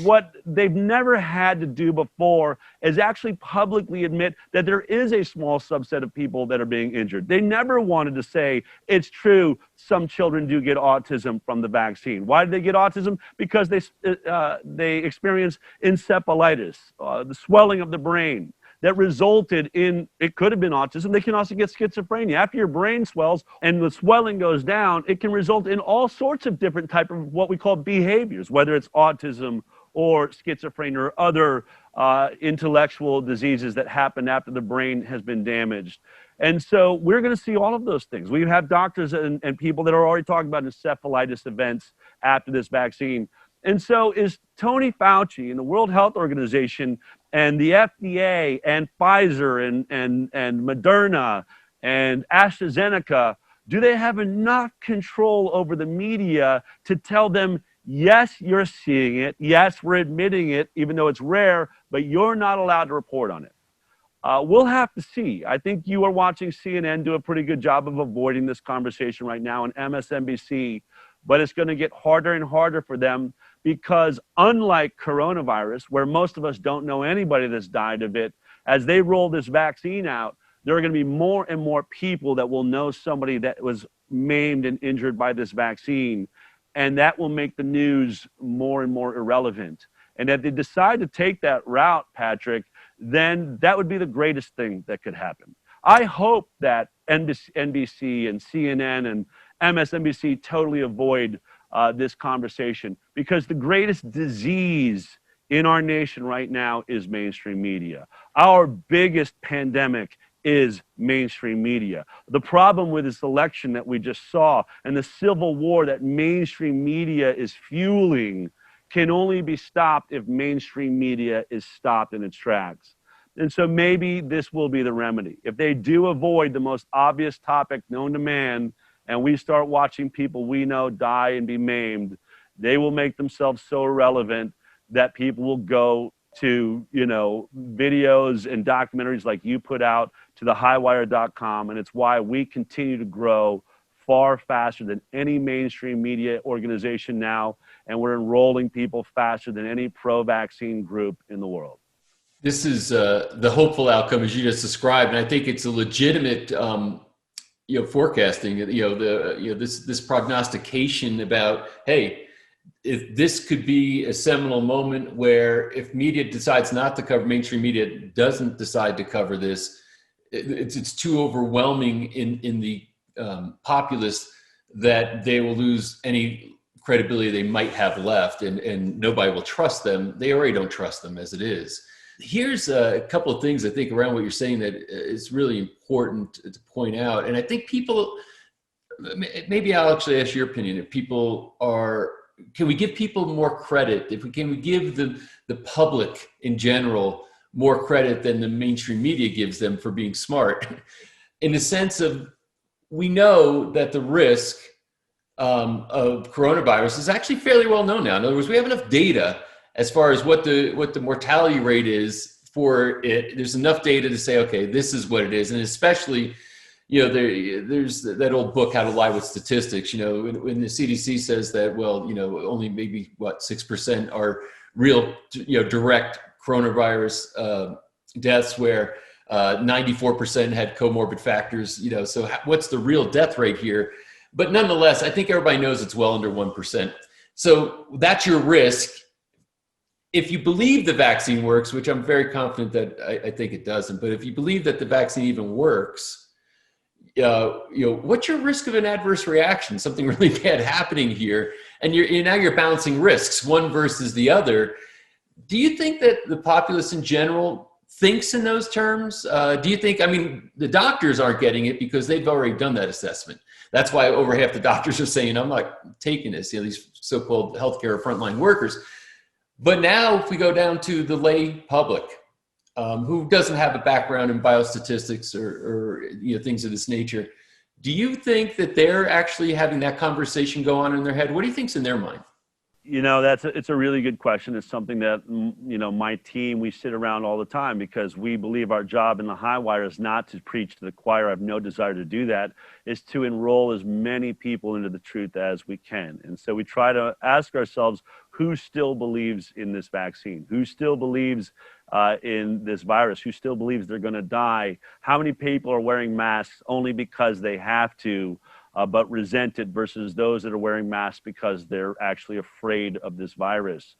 what they've never had to do before is actually publicly admit that there is a small subset of people that are being injured. They never wanted to say, it's true, some children do get autism from the vaccine. Why did they get autism? Because they experience encephalitis, the swelling of the brain, that resulted in, it could have been autism. They can also get schizophrenia. After your brain swells and the swelling goes down, it can result in all sorts of different type of what we call behaviors, whether it's autism or schizophrenia or other intellectual diseases that happen after the brain has been damaged. And so we're going to see all of those things. We have doctors and people that are already talking about encephalitis events after this vaccine. And so is Tony Fauci and the World Health Organization and the FDA and Pfizer and Moderna and AstraZeneca, do they have enough control over the media to tell them, yes, you're seeing it, yes, we're admitting it, even though it's rare, but you're not allowed to report on it? We'll have to see. I think you are watching CNN do a pretty good job of avoiding this conversation right now on MSNBC, but it's going to get harder and harder for them because unlike coronavirus, where most of us don't know anybody that's died of it, as they roll this vaccine out, there are going to be more and more people that will know somebody that was maimed and injured by this vaccine, and that will make the news more and more irrelevant. And if they decide to take that route, Patrick, then that would be the greatest thing that could happen. I hope that NBC and CNN and MSNBC totally avoid this conversation, because the greatest disease in our nation right now is mainstream media. Our biggest pandemic is mainstream media. The problem with this election that we just saw and the civil war that mainstream media is fueling can only be stopped if mainstream media is stopped in its tracks. And so maybe this will be the remedy. If they do avoid the most obvious topic known to man, and we start watching people we know die and be maimed, they will make themselves so irrelevant that people will go to, videos and documentaries like you put out, to thehighwire.com. And it's why we continue to grow far faster than any mainstream media organization now. And we're enrolling people faster than any pro-vaccine group in the world. This is the hopeful outcome, as you just described. And I think it's a legitimate forecasting, this prognostication about, hey, if this could be a seminal moment where if media decides not to cover, mainstream media doesn't decide to cover this, it's too overwhelming in the populace that they will lose any credibility they might have left, and nobody will trust them. They already don't trust them as it is. Here's a couple of things I think around what you're saying that is really important to point out. And I think people, maybe I'll actually ask your opinion. If people are, can we give people more credit? Can we give the public in general more credit than the mainstream media gives them for being smart? In the sense of, we know that the risk of coronavirus is actually fairly well known now. In other words, we have enough data as far as what the mortality rate is for it. There's enough data to say, okay, this is what it is. And especially, there's that old book, How to Lie with Statistics, when the CDC says that, well, only maybe 6% are real, direct coronavirus deaths, where 94% had comorbid factors, so what's the real death rate here? But nonetheless, I think everybody knows it's well under 1%. So that's your risk. If you believe the vaccine works, which I'm very confident that I think it doesn't, but if you believe that the vaccine even works, what's your risk of an adverse reaction, something really bad happening here? And now you're balancing risks, one versus the other. Do you think that the populace in general thinks in those terms? Do you think, the doctors aren't getting it because they've already done that assessment. That's why over half the doctors are saying, I'm not taking this, these so-called healthcare frontline workers. But now if we go down to the lay public, who doesn't have a background in biostatistics or things of this nature, do you think that they're actually having that conversation go on in their head? What do you think's in their mind? It's a really good question. It's something that, my team, we sit around all the time because we believe our job in the High Wire is not to preach to the choir. I have no desire to do that. It's to enroll as many people into the truth as we can. And so we try to ask ourselves, who still believes in this vaccine, who still believes in this virus, who still believes they're going to die, how many people are wearing masks only because they have to, but resent it, versus those that are wearing masks because they're actually afraid of this virus.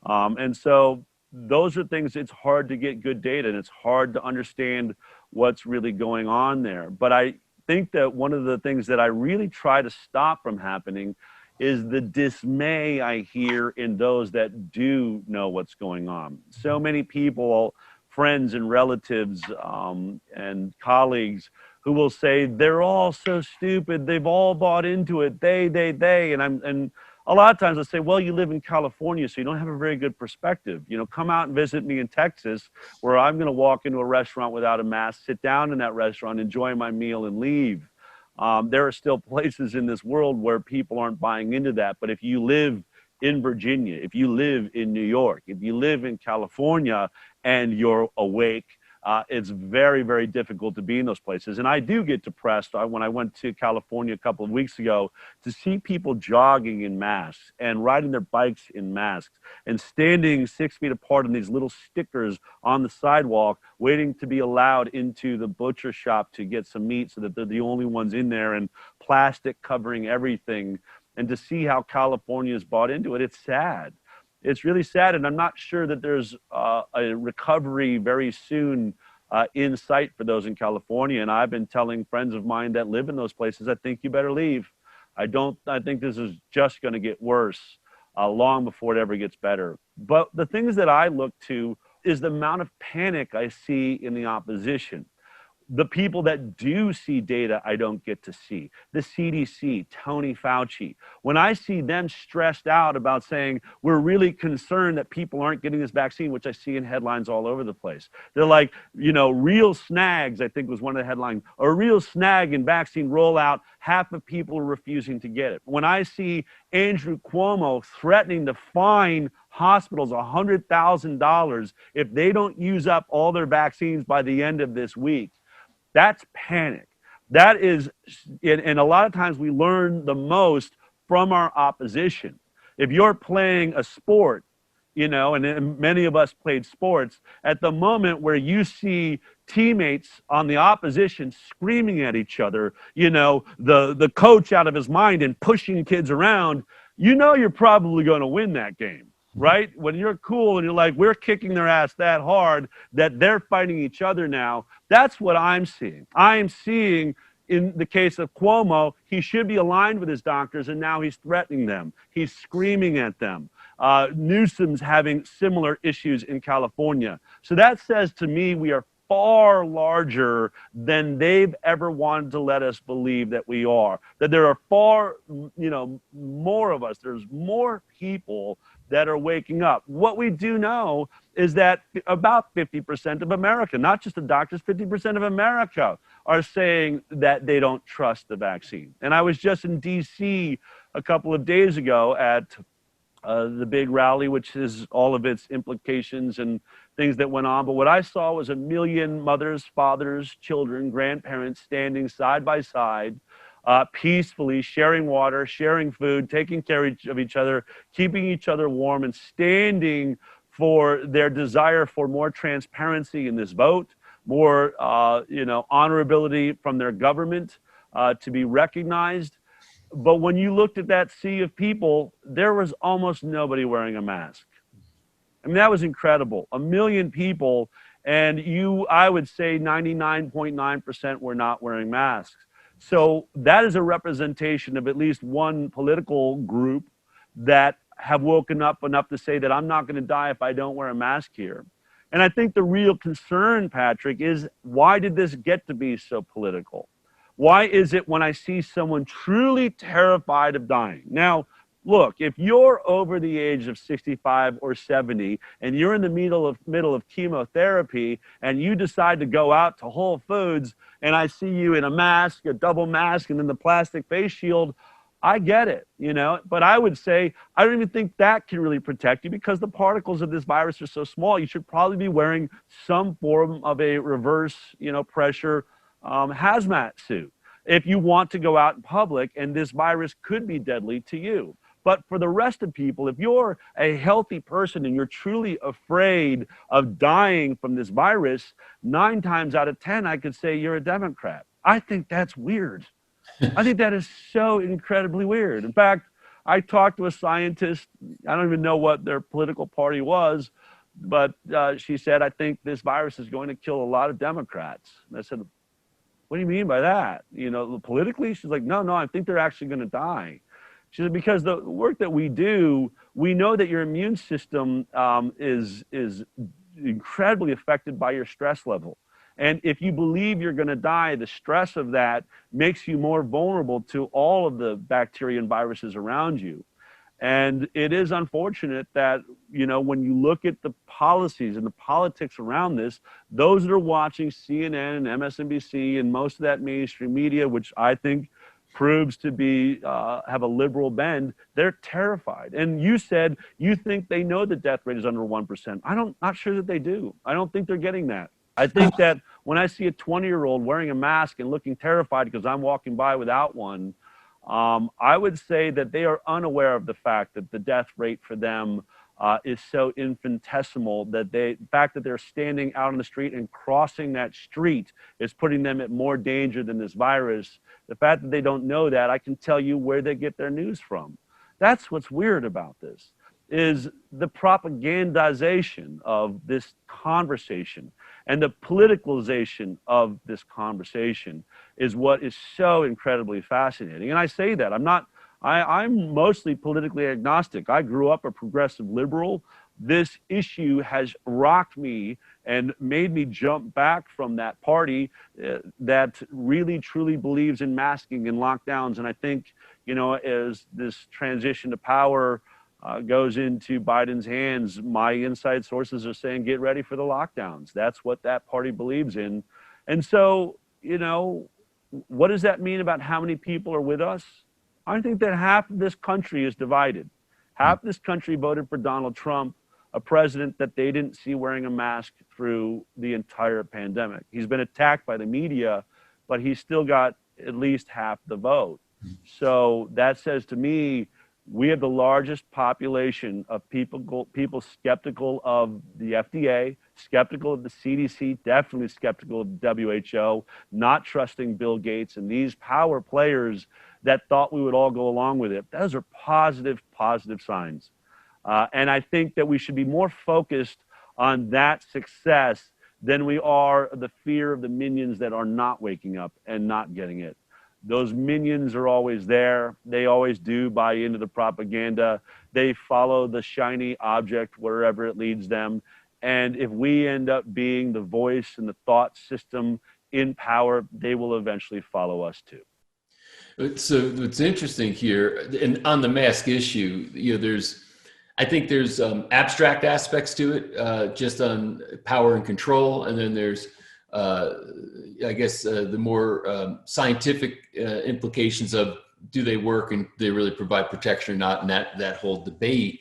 And so those are things, it's hard to get good data, and it's hard to understand what's really going on there. But I think that one of the things that I really try to stop from happening is the dismay I hear in those that do know what's going on. So many people, friends and relatives and colleagues, who will say they're all so stupid, they've all bought into it, they, and a lot of times I say, well, you live in California, so you don't have a very good perspective. You know, come out and visit me in Texas, where I'm going to walk into a restaurant without a mask, sit down in that restaurant, enjoy my meal, and leave. There are still places in this world where people aren't buying into that. But if you live in Virginia, if you live in New York, if you live in California and you're awake, it's very, very difficult to be in those places. And I do get depressed when I went to California a couple of weeks ago to see people jogging in masks and riding their bikes in masks and standing 6 feet apart on these little stickers on the sidewalk, waiting to be allowed into the butcher shop to get some meat so that they're the only ones in there, and plastic covering everything. And to see how California has bought into it, it's sad. It's really sad, and I'm not sure that there's a recovery very soon in sight for those in California. And I've been telling friends of mine that live in those places, I think you better leave. I think this is just going to get worse long before it ever gets better. But the things that I look to is the amount of panic I see in the opposition. The people that do see data I don't get to see. The CDC, Tony Fauci. When I see them stressed out about saying, we're really concerned that people aren't getting this vaccine, which I see in headlines all over the place. They're like, you know, real snags, I think was one of the headlines, a real snag in vaccine rollout, half of people are refusing to get it. When I see Andrew Cuomo threatening to fine hospitals $100,000 if they don't use up all their vaccines by the end of this week, that's panic. That is, and a lot of times we learn the most from our opposition. If you're playing a sport, you know, and many of us played sports, at the moment where you see teammates on the opposition screaming at each other, you know, the coach out of his mind and pushing kids around, you know you're probably going to win that game. Right? When you're cool and you're like, we're kicking their ass that hard that they're fighting each other now, that's what I'm seeing. I am seeing, in the case of Cuomo, he should be aligned with his doctors, and now he's threatening them. He's screaming at them. Newsom's having similar issues in California. So that says to me we are far larger than they've ever wanted to let us believe that we are. That there are far, you know, more of us. There's more people that are waking up. What we do know is that about 50% of America, not just the doctors, 50% of America are saying that they don't trust the vaccine. And I was just in DC a couple of days ago at the big rally, which is all of its implications and things that went on. But what I saw was 1 million mothers, fathers, children, grandparents standing side by side, peacefully sharing water, sharing food, taking care of each other, keeping each other warm, and standing for their desire for more transparency in this vote, more honorability from their government to be recognized. But when you looked at that sea of people, there was almost nobody wearing a mask. I mean, that was incredible. 1 million people, and I would say 99.9% were not wearing masks. So that is a representation of at least one political group that have woken up enough to say that I'm not going to die if I don't wear a mask here. And I think the real concern, Patrick, is why did this get to be so political? Why is it when I see someone truly terrified of dying? Now, look, if you're over the age of 65 or 70 and you're in the middle of chemotherapy and you decide to go out to Whole Foods and I see you in a mask, a double mask, and then the plastic face shield, I get it, but I would say I don't even think that can really protect you because the particles of this virus are so small. You should probably be wearing some form of a reverse, pressure hazmat suit if you want to go out in public, and this virus could be deadly to you. But for the rest of people, if you're a healthy person and you're truly afraid of dying from this virus, 9 times out of 10, I could say you're a Democrat. I think that's weird. I think that is so incredibly weird. In fact, I talked to a scientist, I don't even know what their political party was, but she said, I think this virus is going to kill a lot of Democrats. And I said, what do you mean by that? You know, politically? She's like, no, I think they're actually going to die. She said, because the work that we do, we know that your immune system is incredibly affected by your stress level. And if you believe you're going to die, the stress of that makes you more vulnerable to all of the bacteria and viruses around you. And it is unfortunate that, you know, when you look at the policies and the politics around this, those that are watching CNN and MSNBC and most of that mainstream media, which I think proves to be have a liberal bend, they're terrified. And you said you think they know the death rate is under 1%. Not sure that they do. I don't think they're getting that. I think that when I see a 20-year-old wearing a mask and looking terrified because I'm walking by without one, I would say that they are unaware of the fact that the death rate for them is so infinitesimal that the fact that they're standing out on the street and crossing that street is putting them at more danger than this virus. The fact that they don't know that, I can tell you where they get their news from. That's what's weird about this, is the propagandization of this conversation and the politicalization of this conversation is what is so incredibly fascinating. And I say that, I'm mostly politically agnostic. I grew up a progressive liberal. This issue has rocked me and made me jump back from that party that really truly believes in masking and lockdowns. And I think, you know, as this transition to power goes into Biden's hands, my inside sources are saying, get ready for the lockdowns. That's what that party believes in. And so, you know, what does that mean about how many people are with us? I think that half of this country is divided. Half this country voted for Donald Trump, a president that they didn't see wearing a mask through the entire pandemic. He's been attacked by the media, but he's still got at least half the vote. So that says to me, we have the largest population of people skeptical of the FDA, skeptical of the CDC, definitely skeptical of the WHO, not trusting Bill Gates and these power players that thought we would all go along with it. Those are positive signs. And I think that we should be more focused on that success than we are the fear of the minions that are not waking up and not getting it. Those minions are always there. They always do buy into the propaganda. They follow the shiny object wherever it leads them. And if we end up being the voice and the thought system in power, they will eventually follow us too. So what's interesting here, and on the mask issue, you know, I think there's abstract aspects to it, just on power and control, and then there's I guess the more scientific implications of do they work and do they really provide protection or not, and that whole debate.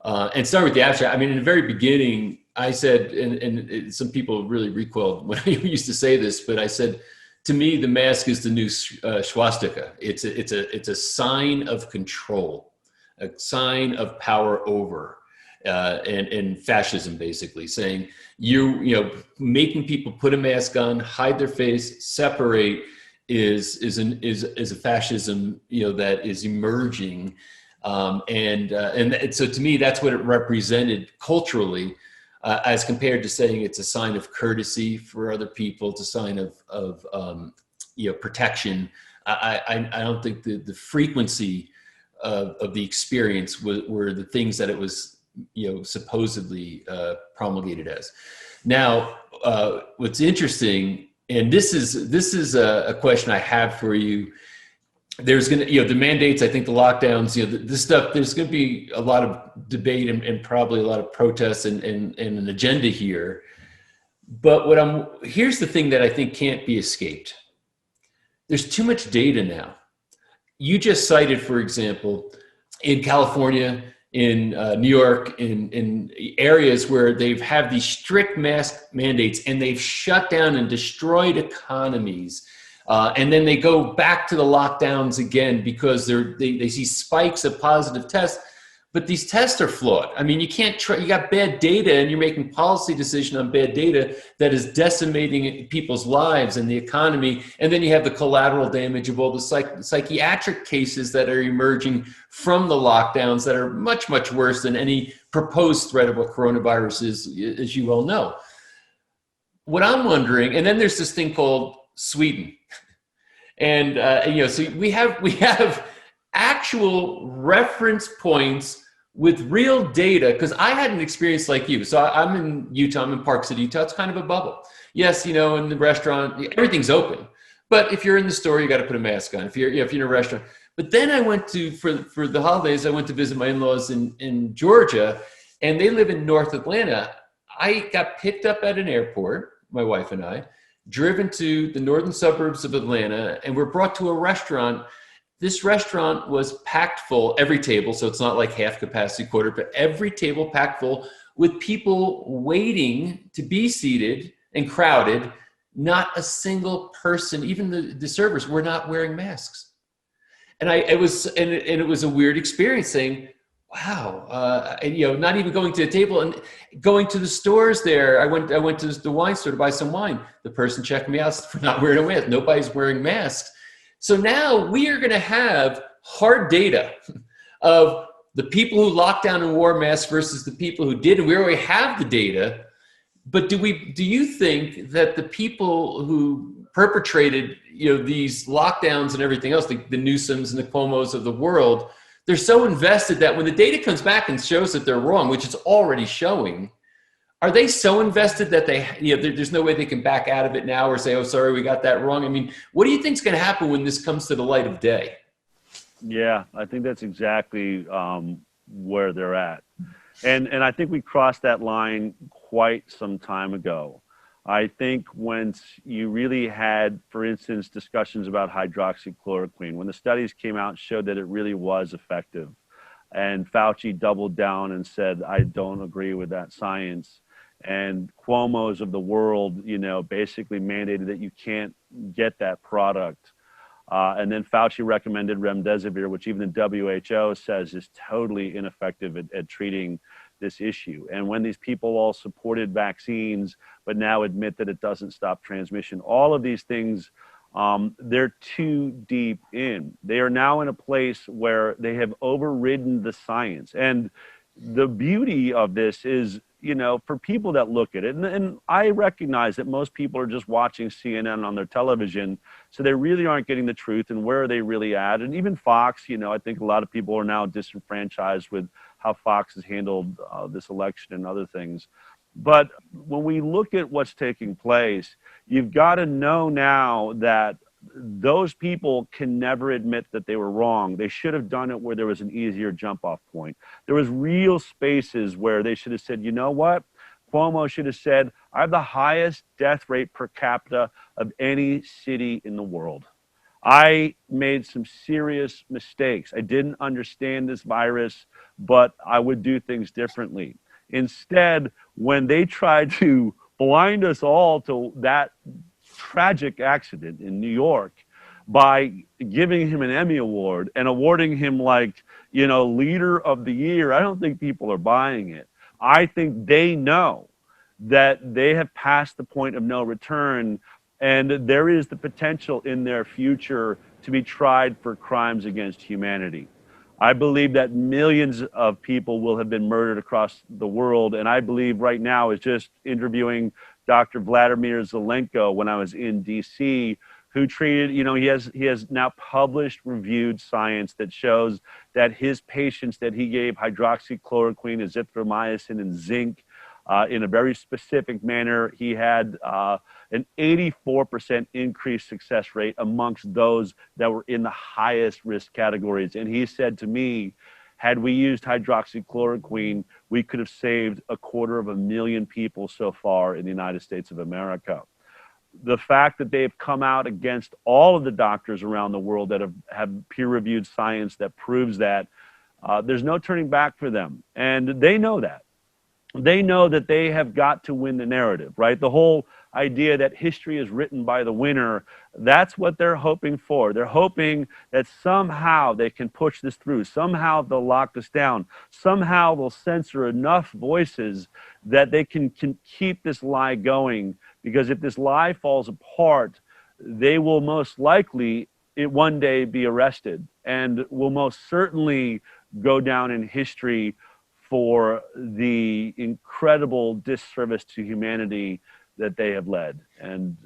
And start with the abstract. I mean, in the very beginning, I said, and some people really recoiled when I used to say this, but I said, to me, the mask is the new swastika. It's a sign of control, a sign of power over. And fascism, basically saying you know, making people put a mask on, hide their face, separate is a fascism, you know, that is emerging. And so to me, that's what it represented culturally, as compared to saying it's a sign of courtesy for other people, it's a sign of you know, protection. I don't think the frequency of the experience were the things that it was, you know, supposedly promulgated as. Now, what's interesting, and this is a question I have for you. There's going to, you know, the mandates, I think the lockdowns, you know, this stuff, there's going to be a lot of debate and probably a lot of protests and an agenda here. But here's the thing that I think can't be escaped. There's too much data now. You just cited, for example, in California, in New York, in areas where they've had these strict mask mandates and they've shut down and destroyed economies And then they go back to the lockdowns again because they see spikes of positive tests. But these tests are flawed. I mean, you can't you got bad data and you're making policy decision on bad data that is decimating people's lives and the economy. And then you have the collateral damage of all the psychiatric cases that are emerging from the lockdowns that are much, much worse than any proposed threat of what coronavirus is, as you well know. What I'm wondering, and then there's this thing called Sweden. And, so we have actual reference points with real data, because I had an experience like you. So I'm in Utah, I'm in Park City, Utah. It's kind of a bubble. Yes, in the restaurant, everything's open. But if you're in the store, you got to put a mask on. If you're in a restaurant. But then I went for the holidays, I went to visit my in-laws in Georgia, and they live in North Atlanta. I got picked up at an airport, my wife and I, driven to the northern suburbs of Atlanta, and we're brought to a restaurant. This restaurant was packed full, every table, so it's not like half capacity, quarter, but every table packed full with people waiting to be seated and crowded. Not a single person, even the servers, were not wearing masks. And it was a weird experience saying, wow, not even going to the table and going to the stores there. I went to the wine store to buy some wine. The person checked me out for not wearing a mask. Nobody's wearing masks. So now we are going to have hard data of the people who locked down and wore masks versus the people who didn't. We already have the data, but do you think that the people who perpetrated these lockdowns and everything else, the Newsoms and the Cuomos of the world, they're so invested that when the data comes back and shows that they're wrong, which it's already showing, are they so invested that there's no way they can back out of it now or say, oh, sorry, we got that wrong? I mean, what do you think is going to happen when this comes to the light of day? Yeah, I think that's exactly where they're at. And I think we crossed that line quite some time ago. I think once you really had, for instance, discussions about hydroxychloroquine, when the studies came out and showed that it really was effective, and Fauci doubled down and said, I don't agree with that science. And Cuomo's of the world, basically mandated that you can't get that product. And then Fauci recommended remdesivir, which even the WHO says is totally ineffective at treating this issue. And when these people all supported vaccines, but now admit that it doesn't stop transmission, all of these things, they're too deep in. They are now in a place where they have overridden the science. And the beauty of this is, for people that look at it, and I recognize that most people are just watching CNN on their television, so they really aren't getting the truth and where are they really at. And even Fox, I think a lot of people are now disenfranchised with how Fox has handled this election and other things. But when we look at what's taking place, you've got to know now that those people can never admit that they were wrong. They should have done it where there was an easier jump off point. There was real spaces where they should have said, you know what? Cuomo should have said, I have the highest death rate per capita of any city in the world. I made some serious mistakes. I didn't understand this virus, but I would do things differently. Instead, when they tried to blind us all to that tragic accident in New York by giving him an Emmy Award and awarding him leader of the year, I don't think people are buying it. I think they know that they have passed the point of no return, and there is the potential in their future to be tried for crimes against humanity. I believe that millions of people will have been murdered across the world, and I believe right now is just interviewing Dr. Vladimir Zelenko when I was in DC, who treated, he has now published reviewed science that shows that his patients that he gave hydroxychloroquine, azithromycin, and zinc in a very specific manner, he had an 84% increased success rate amongst those that were in the highest risk categories. And he said to me, had we used hydroxychloroquine, we could have saved 250,000 people so far in the United States of America. The fact that they've come out against all of the doctors around the world that have peer-reviewed science that proves that, there's no turning back for them. And they know that. They know that they have got to win the narrative, right? The whole idea that history is written by the winner, that's what they're hoping for. They're hoping that somehow they can push this through. Somehow they'll lock us down. Somehow they'll censor enough voices that they can keep this lie going. Because if this lie falls apart, they will most likely one day be arrested and will most certainly go down in history for the incredible disservice to humanity that they have led and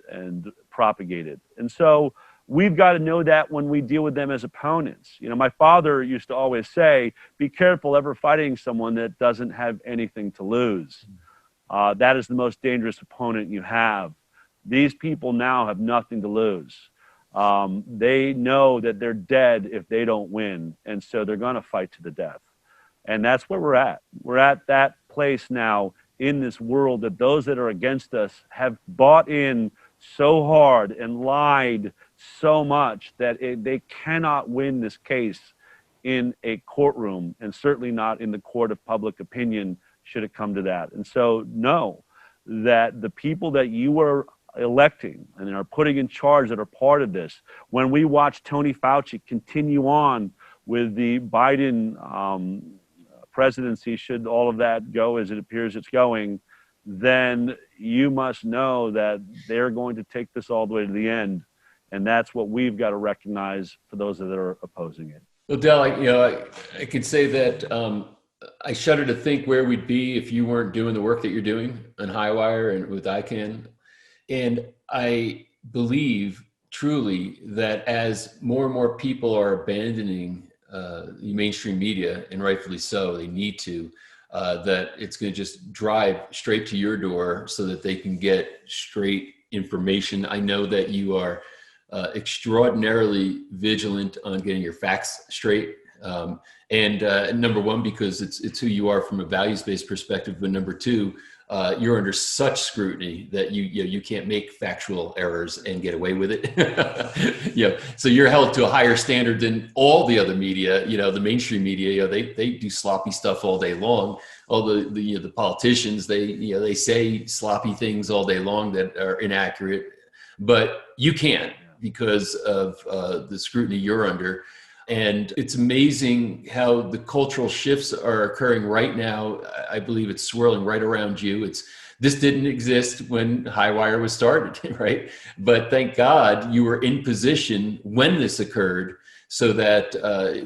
propagated. And so we've got to know that when we deal with them as opponents. You know, my father used to always say, be careful ever fighting someone that doesn't have anything to lose. That is the most dangerous opponent you have. These people now have nothing to lose. They know that they're dead if they don't win, and so they're going to fight to the death. And that's where we're at. We're at that place now in this world that those that are against us have bought in so hard and lied so much that they cannot win this case in a courtroom, and certainly not in the court of public opinion should it come to that. And so know that the people that you are electing and are putting in charge that are part of this, when we watch Tony Fauci continue on with the Biden presidency, should all of that go as it appears it's going, then you must know that they're going to take this all the way to the end. And that's what we've got to recognize for those that are opposing it. Well, Del, I could say that I shudder to think where we'd be if you weren't doing the work that you're doing on Highwire and with ICANN. And I believe truly that as more and more people are abandoning the mainstream media, and rightfully so, they need to, that it's going to just drive straight to your door so that they can get straight information. I know that you are extraordinarily vigilant on getting your facts straight. And number one, because it's who you are from a values-based perspective, but number two, you're under such scrutiny that you can't make factual errors and get away with it. So you're held to a higher standard than all the other media. The mainstream media, they do sloppy stuff all day long. All the politicians, they say sloppy things all day long that are inaccurate, but you can't because of the scrutiny you're under. And it's amazing how the cultural shifts are occurring right now. I believe it's swirling right around you. This didn't exist when Highwire was started, right? But thank God you were in position when this occurred so that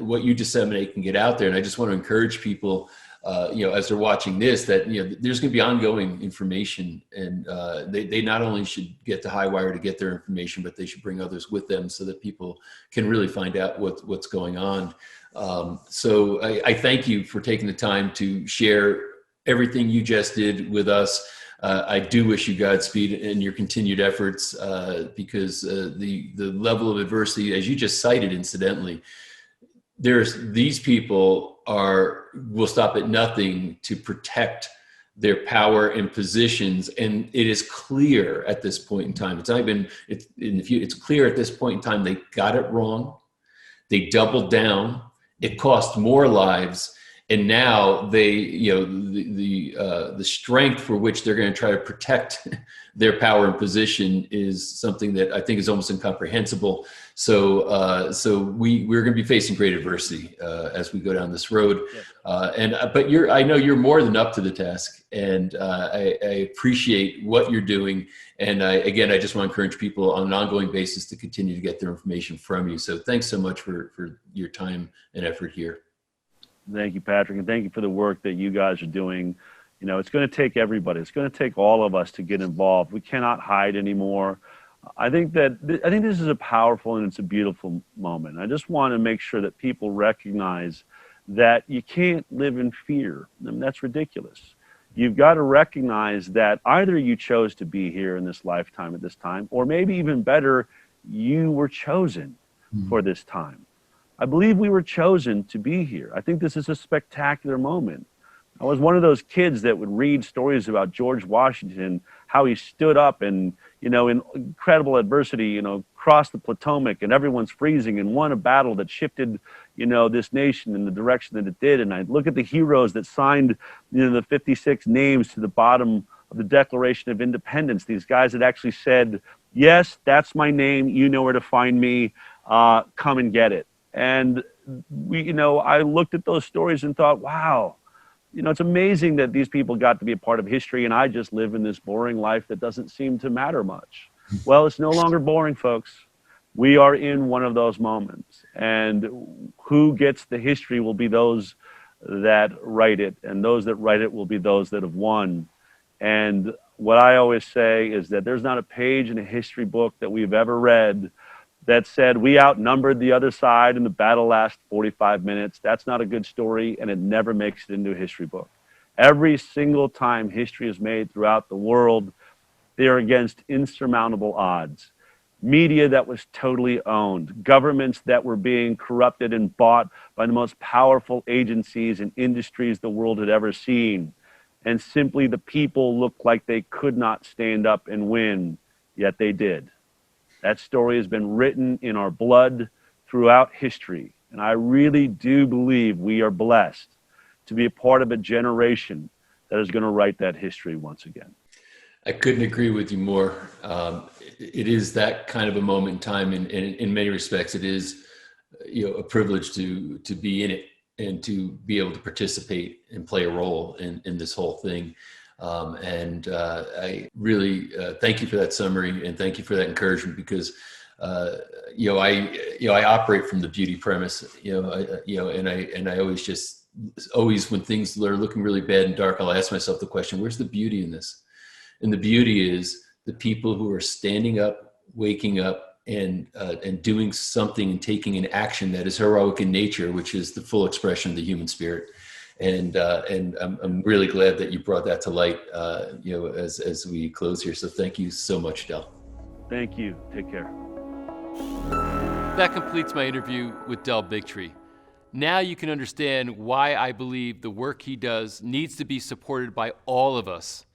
what you disseminate can get out there. And I just want to encourage people, as they're watching this, that there's going to be ongoing information, and they not only should get to Highwire to get their information, but they should bring others with them so that people can really find out what's going on. So I thank you for taking the time to share everything you just did with us. I do wish you Godspeed in your continued efforts because the level of adversity, as you just cited, incidentally, these people will stop at nothing to protect their power and positions, and it is clear at this point in time. It's clear at this point in time they got it wrong. They doubled down. It cost more lives, and now the strength for which they're going to try to protect their power and position is something that I think is almost incomprehensible. So we're going to be facing great adversity as we go down this road. But I know you're more than up to the task, and I appreciate what you're doing. And I just want to encourage people on an ongoing basis to continue to get their information from you. So thanks so much for your time and effort here. Thank you, Patrick, and thank you for the work that you guys are doing. It's going to take everybody. It's going to take all of us to get involved. We cannot hide anymore. I think this is a powerful and it's a beautiful moment. I just want to make sure that people recognize that you can't live in fear. I mean, that's ridiculous. You've got to recognize that either you chose to be here in this lifetime at this time, or maybe even better, you were chosen for this time. I believe we were chosen to be here. I think this is a spectacular moment. I was one of those kids that would read stories about George Washington, how he stood up and, in incredible adversity, crossed the Potomac and everyone's freezing and won a battle that shifted, this nation in the direction that it did. And I look at the heroes that signed, the 56 names to the bottom of the Declaration of Independence, these guys that actually said, yes, that's my name, you know where to find me, come and get it. And I looked at those stories and thought, wow, it's amazing that these people got to be a part of history and I just live in this boring life that doesn't seem to matter much. Well, it's no longer boring, folks. We are in one of those moments, and who gets the history will be those that write it, and those that write it will be those that have won. And what I always say is that there's not a page in a history book that we've ever read that said we outnumbered the other side and the battle lasted 45 minutes. That's not a good story, and it never makes it into a history book. Every single time history is made throughout the world, they're against insurmountable odds. Media that was totally owned, governments that were being corrupted and bought by the most powerful agencies and industries the world had ever seen. And simply the people looked like they could not stand up and win, yet they did. That story has been written in our blood throughout history. And I really do believe we are blessed to be a part of a generation that is going to write that history once again. I couldn't agree with you more. It is that kind of a moment in time, and in many respects, it is a privilege to be in it and to be able to participate and play a role in this whole thing. I really thank you for that summary and thank you for that encouragement, because I operate from the beauty premise, and I always when things are looking really bad and dark, I'll ask myself the question, where's the beauty in this? And the beauty is the people who are standing up, waking up, and doing something and taking an action that is heroic in nature, which is the full expression of the human spirit. And I'm really glad that you brought that to light, as we close here. So thank you so much, Del. Thank you. Take care. That completes my interview with Del Bigtree. Now you can understand why I believe the work he does needs to be supported by all of us,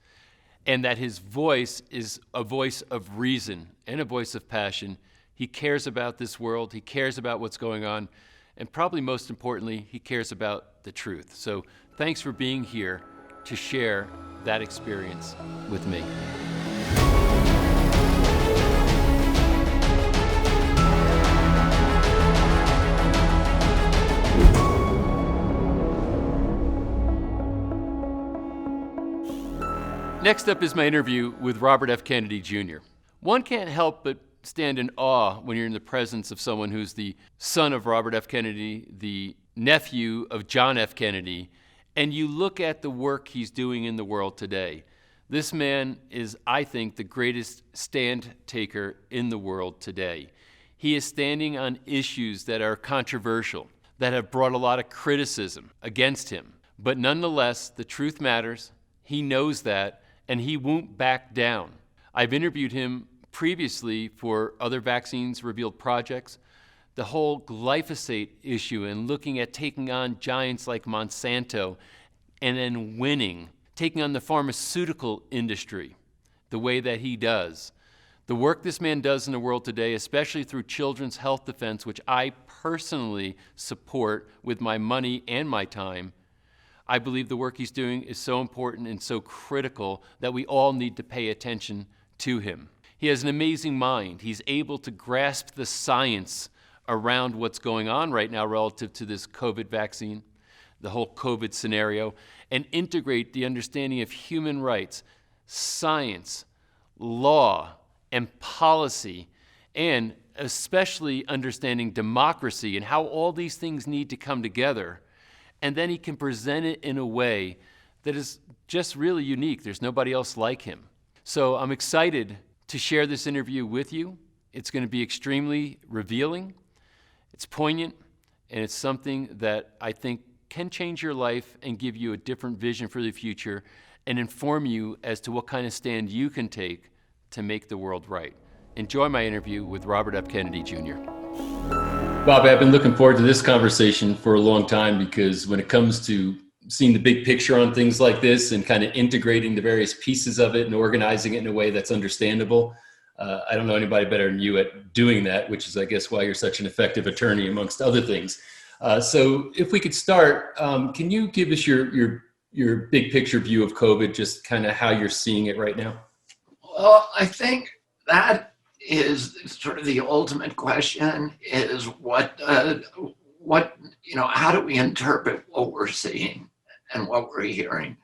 and that his voice is a voice of reason and a voice of passion. He cares about this world, he cares about what's going on, and probably most importantly, he cares about the truth. So thanks for being here to share that experience with me. Next up is my interview with Robert F. Kennedy Jr. One can't help but stand in awe when you're in the presence of someone who's the son of Robert F. Kennedy, the nephew of John F. Kennedy, and you look at the work he's doing in the world today. This man is, I think, the greatest stand taker in the world today. He is standing on issues that are controversial, that have brought a lot of criticism against him. But nonetheless, the truth matters. He knows that, and he won't back down. I've interviewed him previously for other Vaccines Revealed projects. The whole glyphosate issue and looking at taking on giants like Monsanto and then winning, taking on the pharmaceutical industry the way that he does. The work this man does in the world today, especially through Children's Health Defense, which I personally support with my money and my time, I believe the work he's doing is so important and so critical that we all need to pay attention to him. He has an amazing mind. He's able to grasp the science around what's going on right now relative to this COVID vaccine, the whole COVID scenario, and integrate the understanding of human rights, science, law, and policy, and especially understanding democracy and how all these things need to come together. And then he can present it in a way that is just really unique. There's nobody else like him. So I'm excited to share this interview with you. It's going to be extremely revealing, it's poignant, and it's something that I think can change your life and give you a different vision for the future and inform you as to what kind of stand you can take to make the world right. Enjoy my interview with Robert F. Kennedy Jr. Bobby, I've been looking forward to this conversation for a long time, because when it comes to seeing the big picture on things like this and kind of integrating the various pieces of it and organizing it in a way that's understandable, I don't know anybody better than you at doing that, which is, I guess, why you're such an effective attorney, amongst other things. So if we could start, can you give us your your big picture view of COVID, just kind of how you're seeing it right now? Well, I think that is sort of the ultimate question: is how do we interpret what we're seeing and what we're hearing?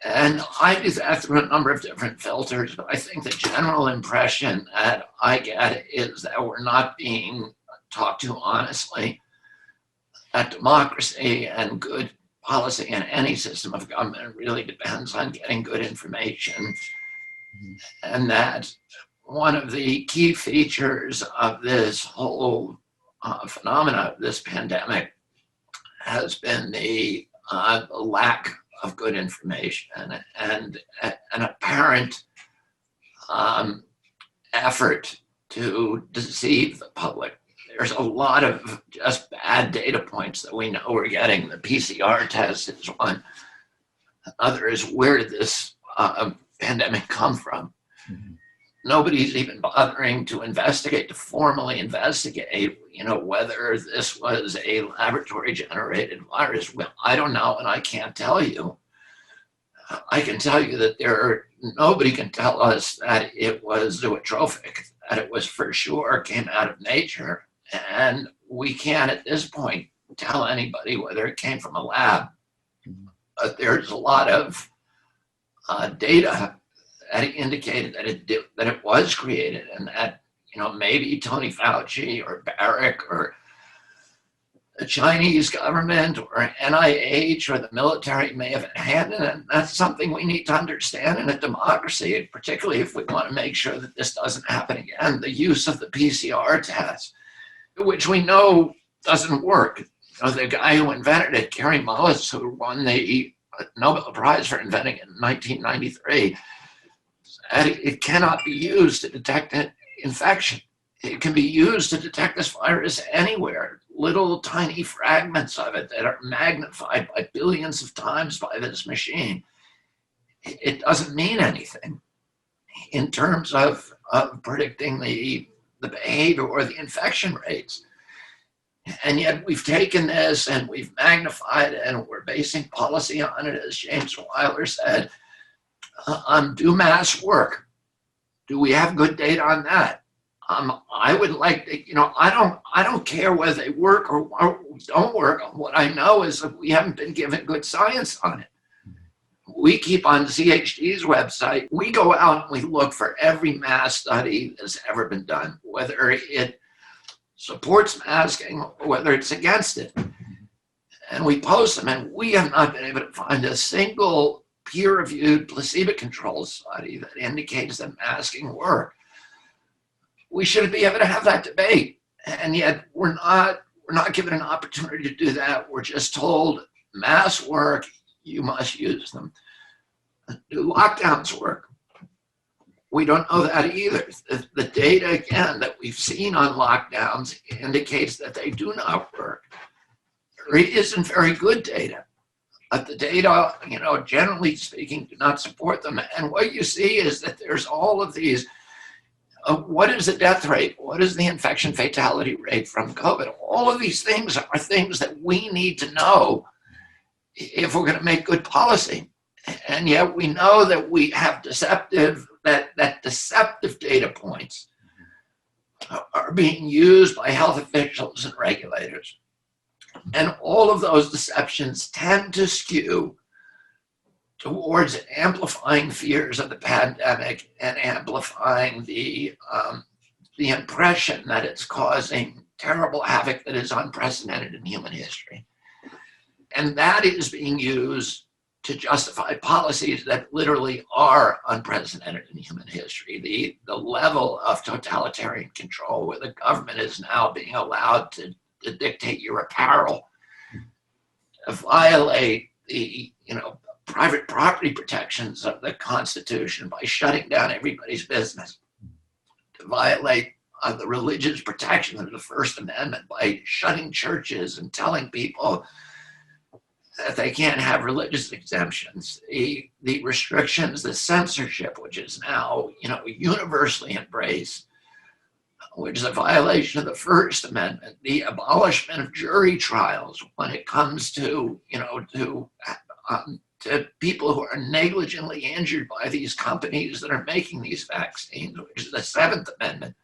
And I do that through a number of different filters, but I think the general impression that I get is that we're not being talked to honestly, that democracy and good policy in any system of government really depends on getting good information, and that one of the key features of this whole phenomena, this pandemic, has been the lack of good information and an apparent effort to deceive the public. There's a lot of just bad data points that we know we're getting. The PCR test is one. Another is, where did this pandemic come from? Mm-hmm. Nobody's even bothering to formally investigate, whether this was a laboratory-generated virus. Well, I don't know, and I can't tell you. I can tell you that nobody can tell us that it was zootrophic, that it was for sure came out of nature, and we can't at this point tell anybody whether it came from a lab. But there's a lot of data that indicated that it was created, and that maybe Tony Fauci or Barrick or the Chinese government or NIH or the military may have had a hand in it. And that's something we need to understand in a democracy, particularly if we want to make sure that this doesn't happen again. The use of the PCR test, which we know doesn't work. The guy who invented it, Gary Mullis, who won the Nobel Prize for inventing it in 1993, it cannot be used to detect an infection. It can be used to detect this virus anywhere. Little tiny fragments of it that are magnified by billions of times by this machine. It doesn't mean anything in terms of predicting the behavior or the infection rates. And yet we've taken this and we've magnified it, and we're basing policy on it, as James Weiler said. Do mass work. Do we have good data on that? I would like to, I don't care whether they work or don't work. What I know is that we haven't been given good science on it. We keep on CHD's website. We go out and we look for every mass study that's ever been done, whether it supports masking or whether it's against it. And we post them, and we have not been able to find a single peer-reviewed placebo-controlled study that indicates that masking works. We should be able to have that debate, and yet we're not given an opportunity to do that. We're just told masks work, you must use them. Do lockdowns work? We don't know that either. The data, again, that we've seen on lockdowns indicates that they do not work. There isn't very good data. But the data, generally speaking, do not support them. And what you see is that there's all of these. What is the death rate? What is the infection fatality rate from COVID? All of these things are things that we need to know if we're going to make good policy. And yet we know that we have deceptive data points are being used by health officials and regulators. And all of those deceptions tend to skew towards amplifying fears of the pandemic and amplifying the impression that it's causing terrible havoc that is unprecedented in human history. And that is being used to justify policies that literally are unprecedented in human history. The level of totalitarian control where the government is now being allowed to dictate your apparel, violate the private property protections of the Constitution by shutting down everybody's business, to violate the religious protection of the First Amendment by shutting churches and telling people that they can't have religious exemptions, the restrictions, the censorship, which is now universally embraced, which is a violation of the First Amendment, the abolishment of jury trials when it comes to to people who are negligently injured by these companies that are making these vaccines, which is the Seventh Amendment.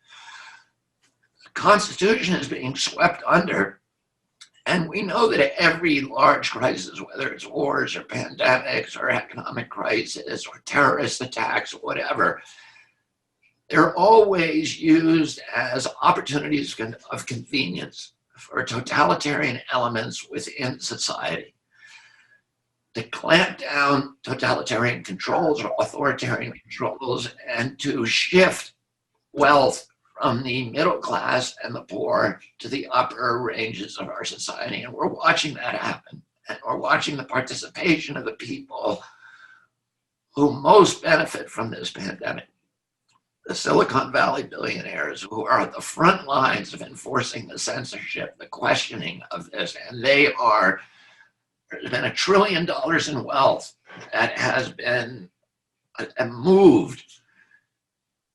The Constitution is being swept under. And we know that every large crisis, whether it's wars or pandemics or economic crisis or terrorist attacks or whatever, they're always used as opportunities of convenience for totalitarian elements within society to clamp down totalitarian controls or authoritarian controls and to shift wealth from the middle class and the poor to the upper ranges of our society. And we're watching that happen. And we're watching the participation of the people who most benefit from this pandemic. The Silicon Valley billionaires who are at the front lines of enforcing the censorship, the questioning of this. And there's been $1 trillion in wealth that has been moved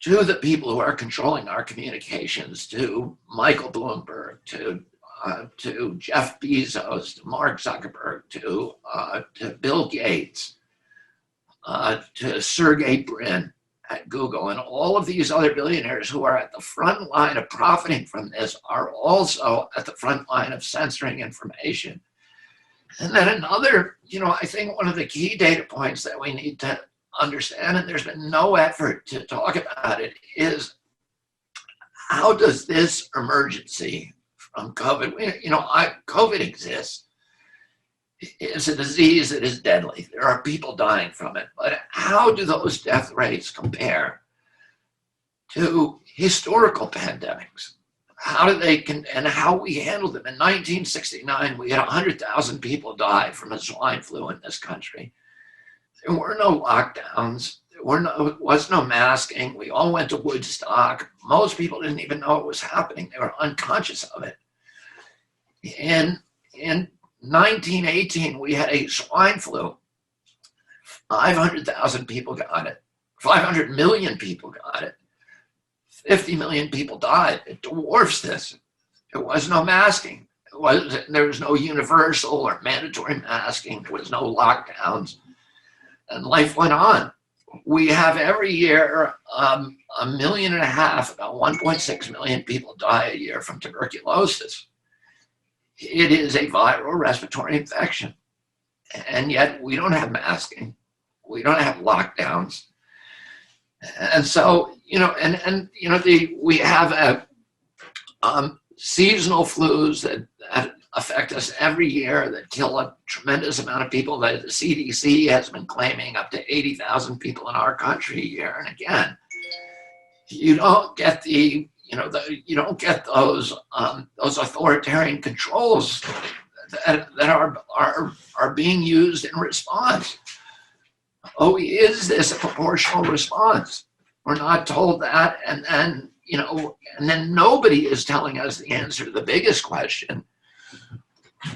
to the people who are controlling our communications, to Michael Bloomberg, to Jeff Bezos, to Mark Zuckerberg, to Bill Gates, to Sergey Brin at Google, and all of these other billionaires who are at the front line of profiting from this are also at the front line of censoring information. And then another, I think one of the key data points that we need to understand, and there's been no effort to talk about it, is how does this emergency from COVID, COVID exists. It's a disease that is deadly. There are people dying from it, but how do those death rates compare to historical pandemics? How do they, and how we handled them? In 1969, we had 100,000 people die from a swine flu in this country. There were no lockdowns. There was no masking. We all went to Woodstock. Most people didn't even know it was happening. They were unconscious of it. In 1918, we had a swine flu. 500,000 people got it. 500 million people got it. 50 million people died. It dwarfs this. There was no masking. There was no universal or mandatory masking. There was no lockdowns. And life went on. We have every year 1.5 million, about 1.6 million people die a year from tuberculosis. It is a viral respiratory infection. And yet we don't have masking. We don't have lockdowns. And so, we have seasonal flus that affect us every year, that kill a tremendous amount of people. That the CDC has been claiming up to 80,000 people in our country a year. And again, you don't get you don't get those authoritarian controls that are being used in response. Oh, is this a proportional response? We're not told that, and then nobody is telling us the answer to the biggest question,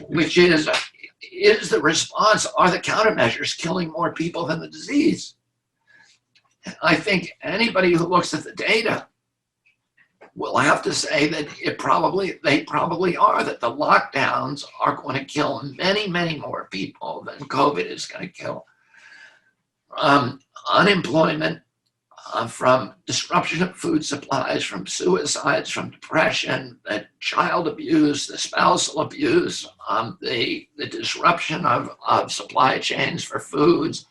which is the response, are the countermeasures killing more people than the disease? I think anybody who looks at the data will have to say that they probably are, that the lockdowns are going to kill many, many more people than COVID is going to kill. Unemployment, from disruption of food supplies, from suicides, from depression, the child abuse, the spousal abuse, the disruption of supply chains for foods,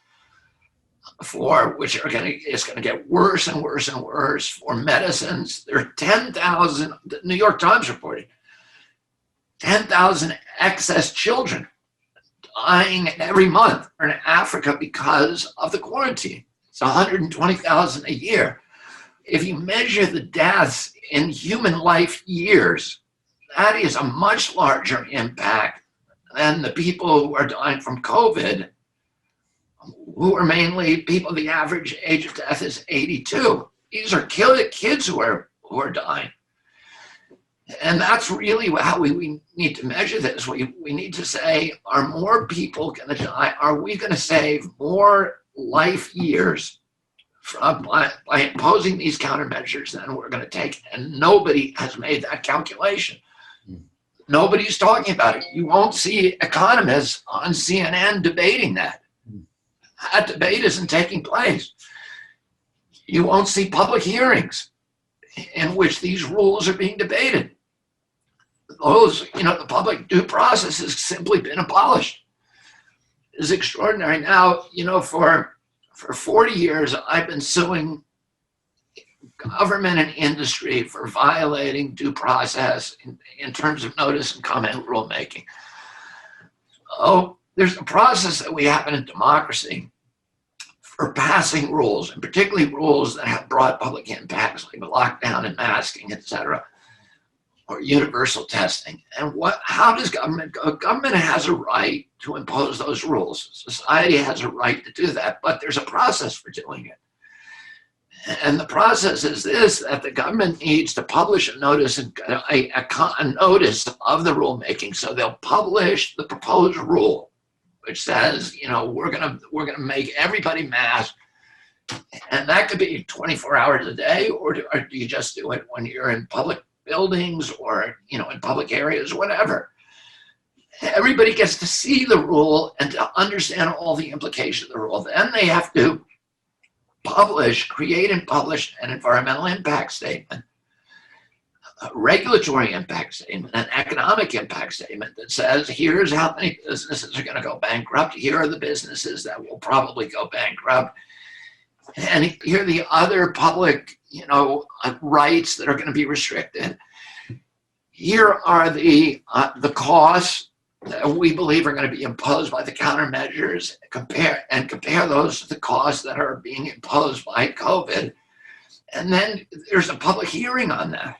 which is going to get worse and worse and worse, for medicines. There are 10,000, the New York Times reported, 10,000 excess children dying every month in Africa because of the quarantine. It's 120,000 a year. If you measure the deaths in human life years, that is a much larger impact than the people who are dying from COVID, who are mainly people, the average age of death is 82. These are kids who are dying. And that's really how we need to measure this. We need to say, are more people going to die? Are we going to save more life years by imposing these countermeasures than we're going to take? And nobody has made that calculation. Nobody's talking about it. You won't see economists on CNN debating that. That debate isn't taking place. You won't see public hearings in which these rules are being debated. Those, the public due process has simply been abolished. It's extraordinary. Now, for 40 years, I've been suing government and industry for violating due process in terms of notice and comment rulemaking. Oh, there's a process that we have in a democracy for passing rules, and particularly rules that have broad public impacts, like lockdown and masking, et cetera, or universal testing. And how does government go? Government has a right to impose those rules. Society has a right to do that, but there's a process for doing it. And the process is this, that the government needs to publish a notice, a notice of the rulemaking. So they'll publish the proposed rule, which says, we're gonna make everybody mask. And that could be 24 hours a day, or do you just do it when you're in public buildings or, in public areas, whatever. Everybody gets to see the rule and to understand all the implications of the rule. Then they have to create and publish an environmental impact statement, a regulatory impact statement, an economic impact statement that says, here's how many businesses are going to go bankrupt. Here are the businesses that will probably go bankrupt. And here are the other public, rights that are going to be restricted. Here are the costs that we believe are going to be imposed by the countermeasures, compare those to the costs that are being imposed by COVID. And then there's a public hearing on that.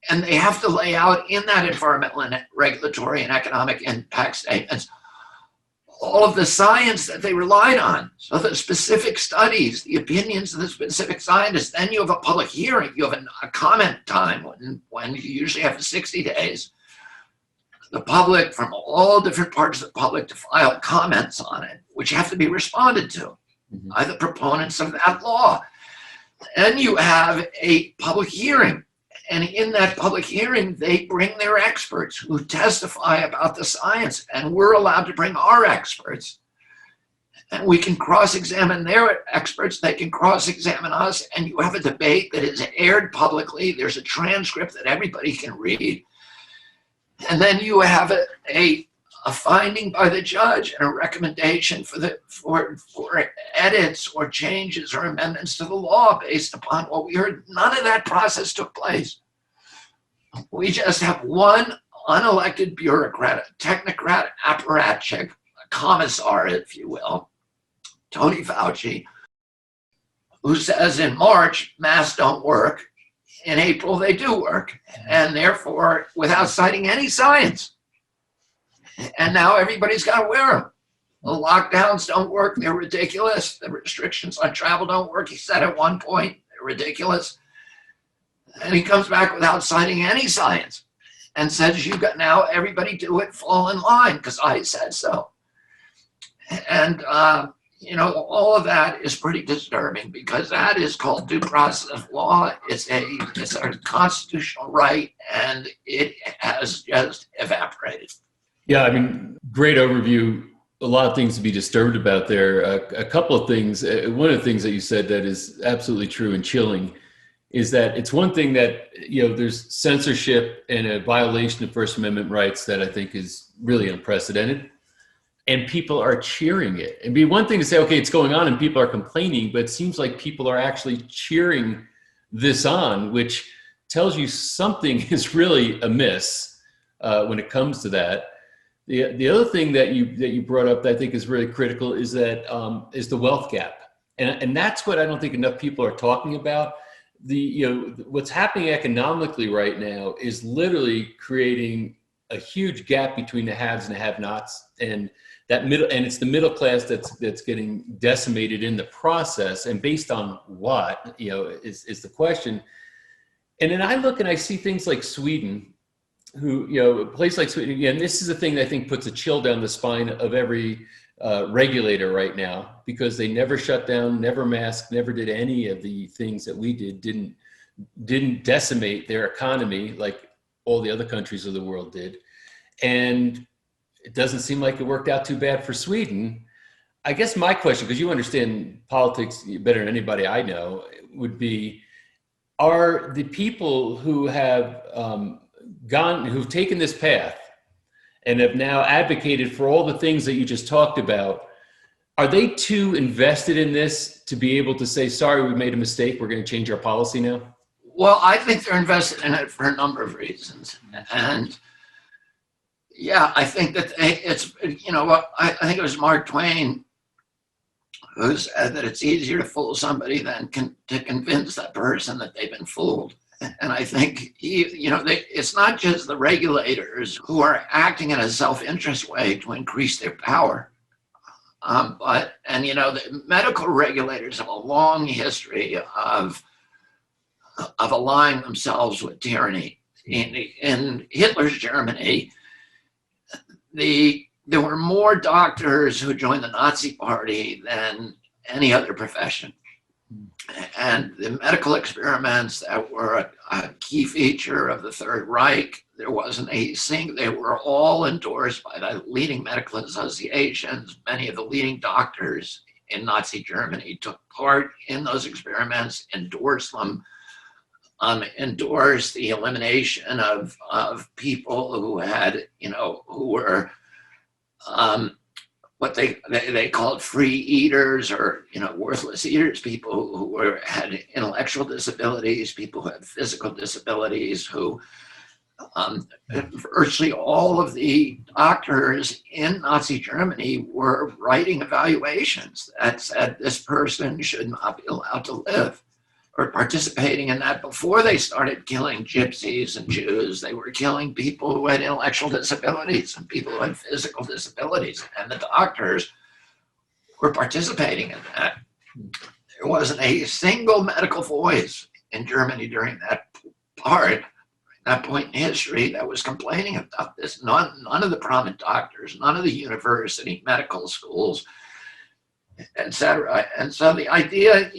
And they have to lay out in that environmental and regulatory and economic impact statements all of the science that they relied on. So the specific studies, the opinions of the specific scientists. Then you have a public hearing. You have a comment time when you usually have 60 days. The public, from all different parts of the public, to file comments on it, which have to be responded to by the proponents of that law. Then you have a public hearing. And in that public hearing, they bring their experts who testify about the science. And we're allowed to bring our experts. And we can cross-examine their experts. They can cross-examine us. And you have a debate that is aired publicly. There's a transcript that everybody can read. And then you have a finding by the judge and a recommendation for edits or changes or amendments to the law based upon what we heard. None of that process took place. We just have one unelected bureaucrat, technocrat, apparatchik, a commissar, if you will, Tony Fauci, who says in March, masks don't work. In April, they do work, and therefore, without citing any science. And now everybody's got to wear them. The lockdowns don't work. They're ridiculous. The restrictions on travel don't work. He said at one point, they're ridiculous. And he comes back without citing any science and says, now everybody do it, fall in line, because I said so. And, all of that is pretty disturbing, because that is called due process of law. It's a constitutional right, and it has just evaporated. Yeah, great overview. A lot of things to be disturbed about there. A couple of things. One of the things that you said that is absolutely true and chilling is that it's one thing that, there's censorship and a violation of First Amendment rights that I think is really unprecedented. And people are cheering it. It'd be one thing to say, okay, it's going on and people are complaining, but it seems like people are actually cheering this on, which tells you something is really amiss when it comes to that. The other thing that you brought up that I think is really critical is that is the wealth gap, and that's what I don't think enough people are talking about. What's happening economically right now is literally creating a huge gap between the haves and the have-nots, and it's the middle class that's getting decimated in the process. And based on what, is the question. And then I look and I see things like Sweden, a place like Sweden, and this is a thing that I think puts a chill down the spine of every regulator right now, because they never shut down, never masked, never did any of the things that we did, didn't decimate their economy like all the other countries of the world did. And it doesn't seem like it worked out too bad for Sweden. I guess my question, because you understand politics better than anybody I know, would be, are the people who have who've taken this path and have now advocated for all the things that you just talked about, are they too invested in this to be able to say, sorry, we made a mistake, we're going to change our policy now? Well, I think they're invested in it for a number of reasons. And yeah, I think that it's, you know, I think it was Mark Twain who said that it's easier to fool somebody than to convince that person that they've been fooled. And I think, it's not just the regulators who are acting in a self-interest way to increase their power. The medical regulators have a long history of aligning themselves with tyranny. In Hitler's Germany, there were more doctors who joined the Nazi Party than any other profession. And the medical experiments that were a key feature of the Third Reich, there wasn't a single, they were all endorsed by the leading medical associations. Many of the leading doctors in Nazi Germany took part in those experiments, endorsed them, endorsed the elimination of people who had, who were what they called free eaters, or worthless eaters, people who had intellectual disabilities, people who had physical disabilities, who virtually all of the doctors in Nazi Germany were writing evaluations that said this person should not be allowed to live, or participating in that. Before they started killing gypsies and Jews, they were killing people who had intellectual disabilities and people who had physical disabilities, and the doctors were participating in that. There wasn't a single medical voice in Germany during that point in history that was complaining about this. None of the prominent doctors, none of the university medical schools, etc. And so the idea,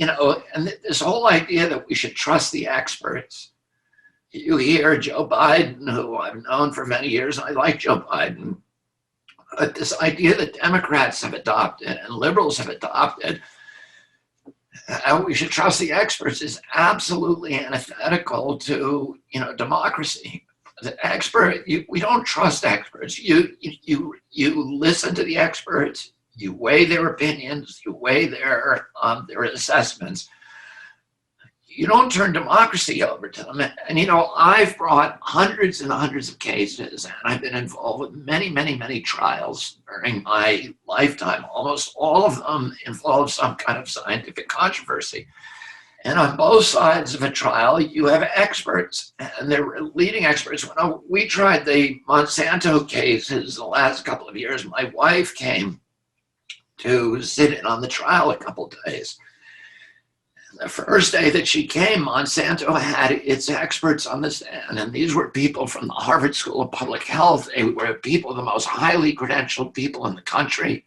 and this whole idea that we should trust the experts. You hear Joe Biden, who I've known for many years, and I like Joe Biden, but this idea that Democrats have adopted and liberals have adopted, how we should trust the experts, is absolutely antithetical to, democracy. We don't trust experts. You listen to the experts. You weigh their opinions, you weigh their assessments. You don't turn democracy over to them. And, I've brought hundreds and hundreds of cases, and I've been involved with many, many, many trials during my lifetime. Almost all of them involve some kind of scientific controversy. And on both sides of a trial, you have experts, and they're leading experts. When we tried the Monsanto cases the last couple of years, my wife came to sit in on the trial a couple of days. The first day that she came, Monsanto had its experts on the stand, and these were people from the Harvard School of Public Health. They were people, the most highly credentialed people in the country,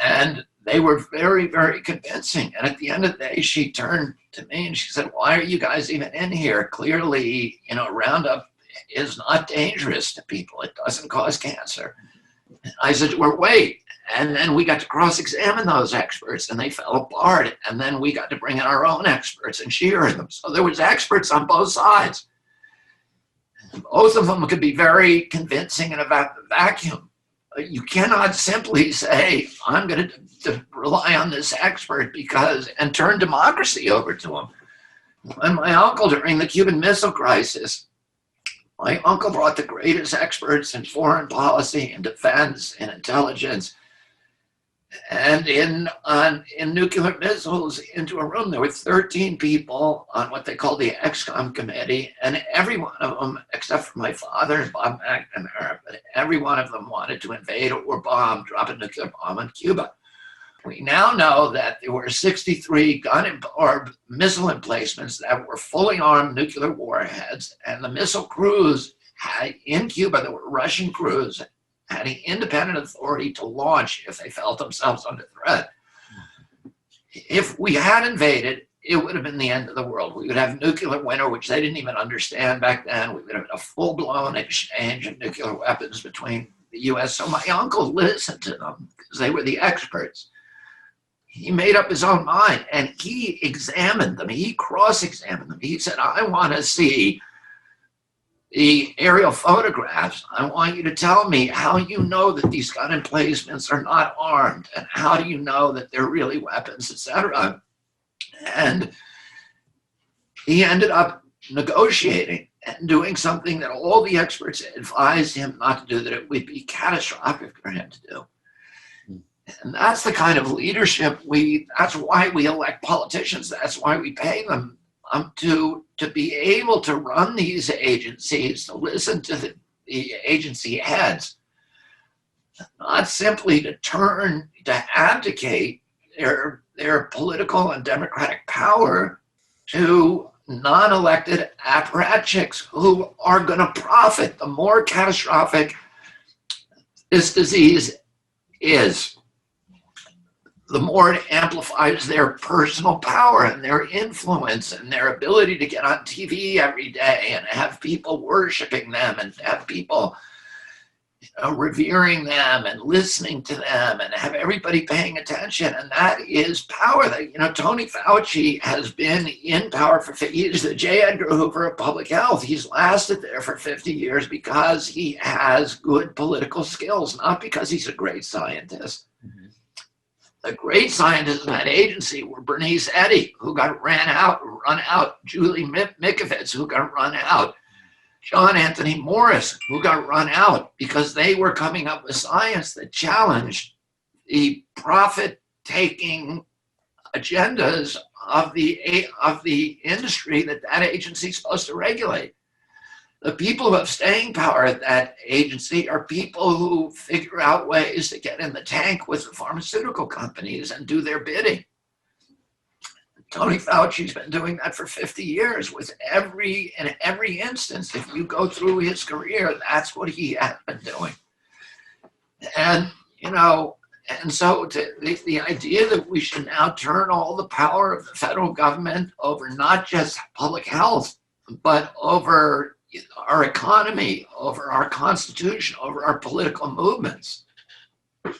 and they were very, very convincing. And at the end of the day, she turned to me and she said, "Why are you guys even in here? Clearly, Roundup is not dangerous to people. It doesn't cause cancer." And I said, "Well, wait." And then we got to cross-examine those experts, and they fell apart. And then we got to bring in our own experts and shear them. So there was experts on both sides. Both of them could be very convincing in a vacuum. You cannot simply say, I'm going to rely on this expert and turn democracy over to him. And my uncle, during the Cuban Missile Crisis, my uncle brought the greatest experts in foreign policy and defense and intelligence and in nuclear missiles into a room. There were 13 people on what they call the XCOM committee, and every one of them, except for my father and Bob McNamara, but every one of them wanted to invade or drop a nuclear bomb on Cuba. We now know that there were 63 or missile emplacements that were fully armed nuclear warheads, and the missile crews in Cuba, there were Russian crews, had an independent authority to launch if they felt themselves under threat. If we had invaded, it would have been the end of the world. We would have nuclear winter, which they didn't even understand back then. We would have a full-blown exchange of nuclear weapons between the U.S. So my uncle listened to them because they were the experts. He made up his own mind and he examined them. He cross-examined them. He said, I want to see the aerial photographs. I want you to tell me how you know that these gun emplacements are not armed, and how do you know that they're really weapons, etc. And he ended up negotiating and doing something that all the experts advised him not to do, that it would be catastrophic for him to do. And that's the kind of leadership that's why we elect politicians. That's why we pay them to be able to run these agencies, to listen to the agency heads, not simply to abdicate their political and democratic power to non-elected apparatchiks who are going to profit. The more catastrophic this disease is, the more it amplifies their personal power and their influence and their ability to get on TV every day and have people worshiping them and have people revering them and listening to them and have everybody paying attention. And that is power. That, Tony Fauci has been in power for 50 years. The J. Edgar Hoover of public health. He's lasted there for 50 years because he has good political skills, not because he's a great scientist. The great scientists in that agency were Bernice Eddy, who got run out, Julie Mikovits, who got run out, John Anthony Morris, who got run out because they were coming up with science that challenged the profit-taking agendas of the industry that agency is supposed to regulate. The people who have staying power at that agency are people who figure out ways to get in the tank with the pharmaceutical companies and do their bidding. Tony Fauci's been doing that for 50 years in every instance. If you go through his career, that's what he has been doing. And, so the idea that we should now turn all the power of the federal government over not just public health, but over our economy, over our constitution, over our political movements.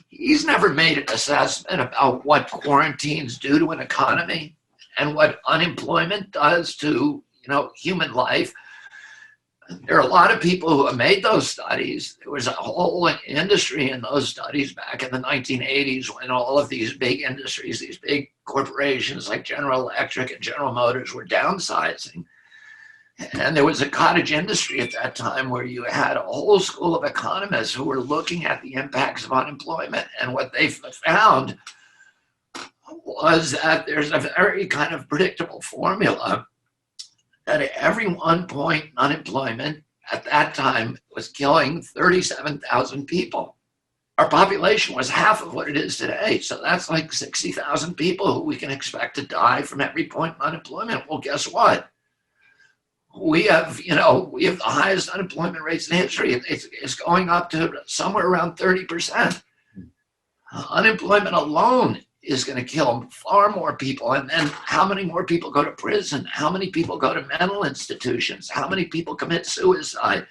He's never made an assessment about what quarantines do to an economy and what unemployment does to, human life. There are a lot of people who have made those studies. There was a whole industry in those studies back in the 1980s when all of these big industries, these big corporations like General Electric and General Motors were downsizing. And there was a cottage industry at that time where you had a whole school of economists who were looking at the impacts of unemployment. And what they found was that there's a very kind of predictable formula that at every 1 point unemployment at that time was killing 37,000 people. Our population was half of what it is today. So that's like 60,000 people who we can expect to die from every point in unemployment. Well, guess what? We have the highest unemployment rates in history. It's going up to somewhere around 30%. Unemployment alone is going to kill far more people. And then how many more people go to prison? How many people go to mental institutions? How many people commit suicide?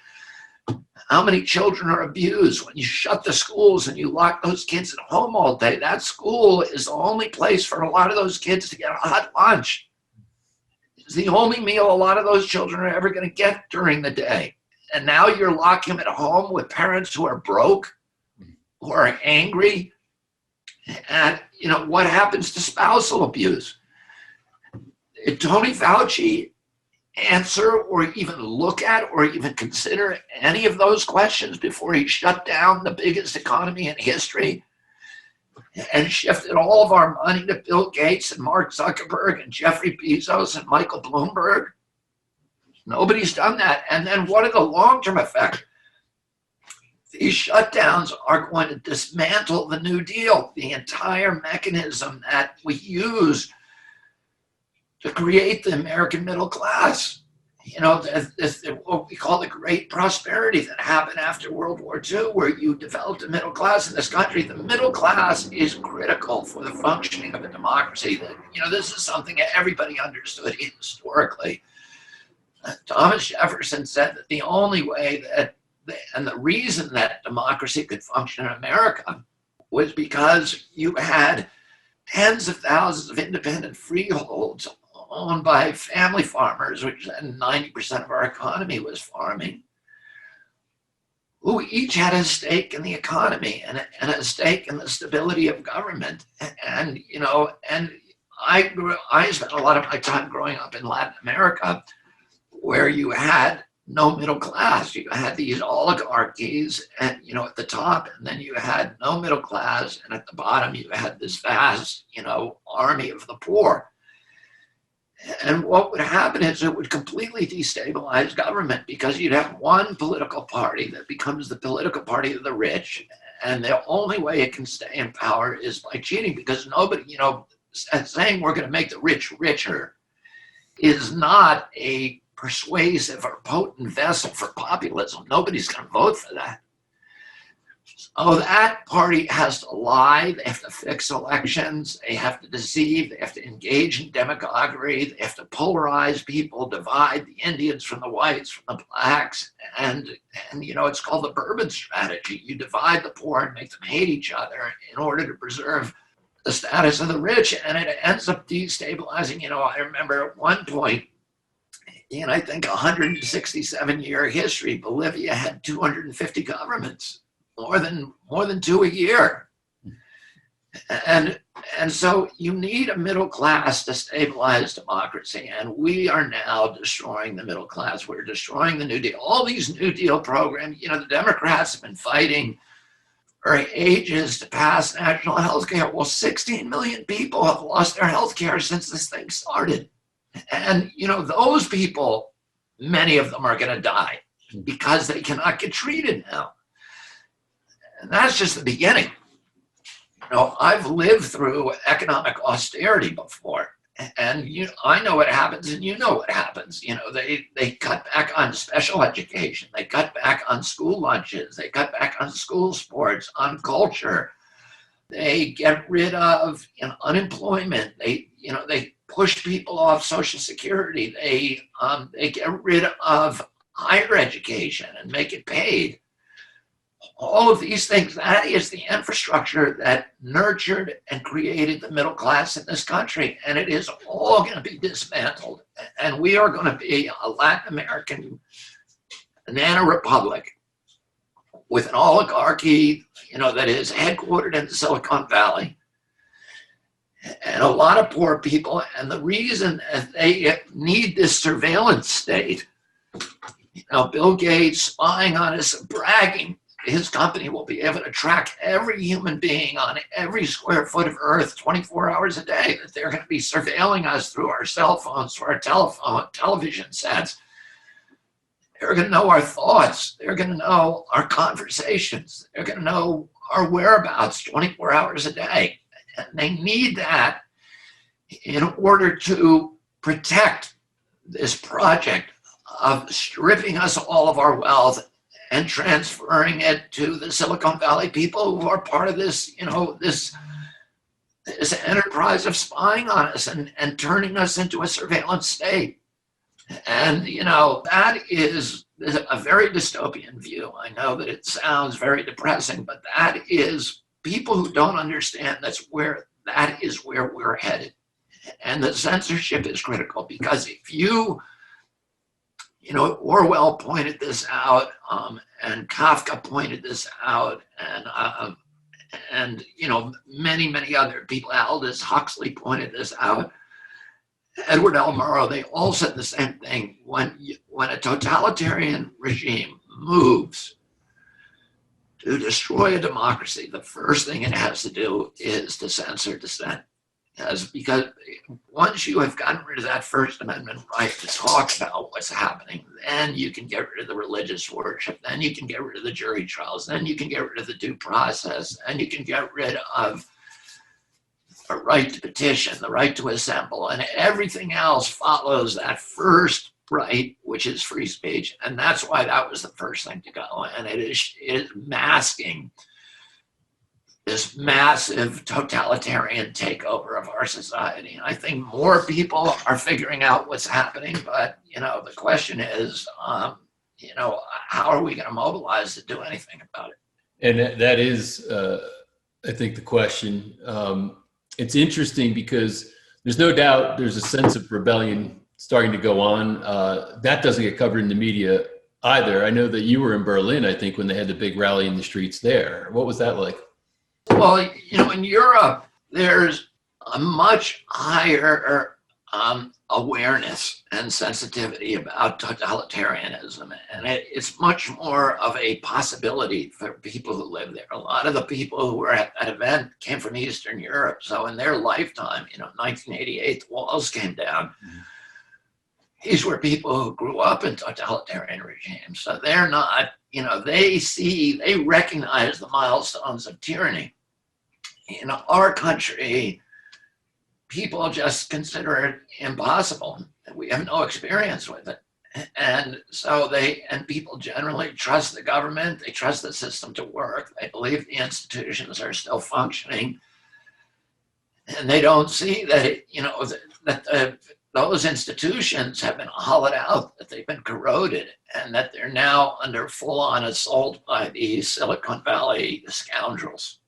How many children are abused? When you shut the schools and you lock those kids at home all day, that school is the only place for a lot of those kids to get a hot lunch. It's the only meal a lot of those children are ever going to get during the day. And now you're locking them at home with parents who are broke, who are angry. And, what happens to spousal abuse? Did Tony Fauci answer or even look at or even consider any of those questions before he shut down the biggest economy in history and shifted all of our money to Bill Gates and Mark Zuckerberg and Jeffrey Bezos and Michael Bloomberg? Nobody's done that. And then what are the long-term effects? These shutdowns are going to dismantle the New Deal, the entire mechanism that we use to create the American middle class. what we call the Great Prosperity that happened after World War II, where you developed a middle class in this country. The middle class is critical for the functioning of a democracy. That, this is something that everybody understood historically. Thomas Jefferson said that the only way and the reason that democracy could function in America was because you had tens of thousands of independent freeholds owned by family farmers, which then 90% of our economy was farming, who each had a stake in the economy and a stake in the stability of government. And I spent a lot of my time growing up in Latin America, where you had no middle class. You had these oligarchies and, at the top, and then you had no middle class. And at the bottom, you had this vast, army of the poor. And what would happen is it would completely destabilize government, because you'd have one political party that becomes the political party of the rich. And the only way it can stay in power is by cheating, because nobody, saying we're going to make the rich richer is not a persuasive or potent vessel for populism. Nobody's going to vote for that. So that party has to lie. They have to fix elections. They have to deceive. They have to engage in demagoguery. They have to polarize people, divide the Indians from the whites, from the blacks. And it's called the Bourbon strategy. You divide the poor and make them hate each other in order to preserve the status of the rich. And it ends up destabilizing. I remember at one point, in I think 167-year history, Bolivia had 250 governments, more than two a year. And so you need a middle class to stabilize democracy. And we are now destroying the middle class. We're destroying the New Deal. All these New Deal programs, the Democrats have been fighting for ages to pass national health care. Well, 16 million people have lost their health care since this thing started. And, those people, many of them are going to die because they cannot get treated now. And that's just the beginning. I've lived through economic austerity before, and I know what happens, and what happens. They cut back on special education. They cut back on school lunches. They cut back on school sports, on culture. They get rid of unemployment. They push people off Social Security. They get rid of higher education and make it paid. All of these things, that is the infrastructure that nurtured and created the middle class in this country. And it is all going to be dismantled. And we are going to be a Latin American banana republic with an oligarchy, that is headquartered in Silicon Valley, and a lot of poor people. And the reason that they need this surveillance state, Bill Gates spying on us, bragging, his company will be able to track every human being on every square foot of Earth 24 hours a day, that they're going to be surveilling us through our cell phones, through our television sets. They're going to know our thoughts. They're going to know our conversations. They're going to know our whereabouts 24 hours a day. And they need that in order to protect this project of stripping us all of our wealth and transferring it to the Silicon Valley people who are part of this, this enterprise of spying on us and turning us into a surveillance state. And, that is a very dystopian view. I know that it sounds very depressing, but that is, people who don't understand that is where we're headed. And the censorship is critical, because if Orwell pointed this out, and Kafka pointed this out, and many other people, Aldous Huxley pointed this out, Edward L. Murrow, they all said the same thing. When a totalitarian regime moves to destroy a democracy, the first thing it has to do is to censor dissent. Because once you have gotten rid of that First Amendment right to talk about what's happening, then you can get rid of the religious worship, then you can get rid of the jury trials, then you can get rid of the due process, and you can get rid of the right to petition, the right to assemble, and everything else follows that first right, which is free speech. And that's why that was the first thing to go. And it is masking this massive totalitarian takeover of our society. And I think more people are figuring out what's happening, but the question is, how are we going to mobilize to do anything about it? And that is, I think, the question. It's interesting because there's no doubt there's a sense of rebellion starting to go on. That doesn't get covered in the media either. I know that you were in Berlin, I think, when they had the big rally in the streets there. What was that like? Well, in Europe, there's a much higher awareness and sensitivity about totalitarianism. And it's much more of a possibility for people who live there. A lot of the people who were at that event came from Eastern Europe. So in their lifetime, 1988, the walls came down. These were people who grew up in totalitarian regimes. So they're not, they recognize the milestones of tyranny. In our country, people just consider it impossible. We have no experience with it. And so people generally trust the government. They trust the system to work. They believe the institutions are still functioning. And they don't see that, those institutions have been hollowed out, that they've been corroded, and that they're now under full-on assault by the Silicon Valley scoundrels.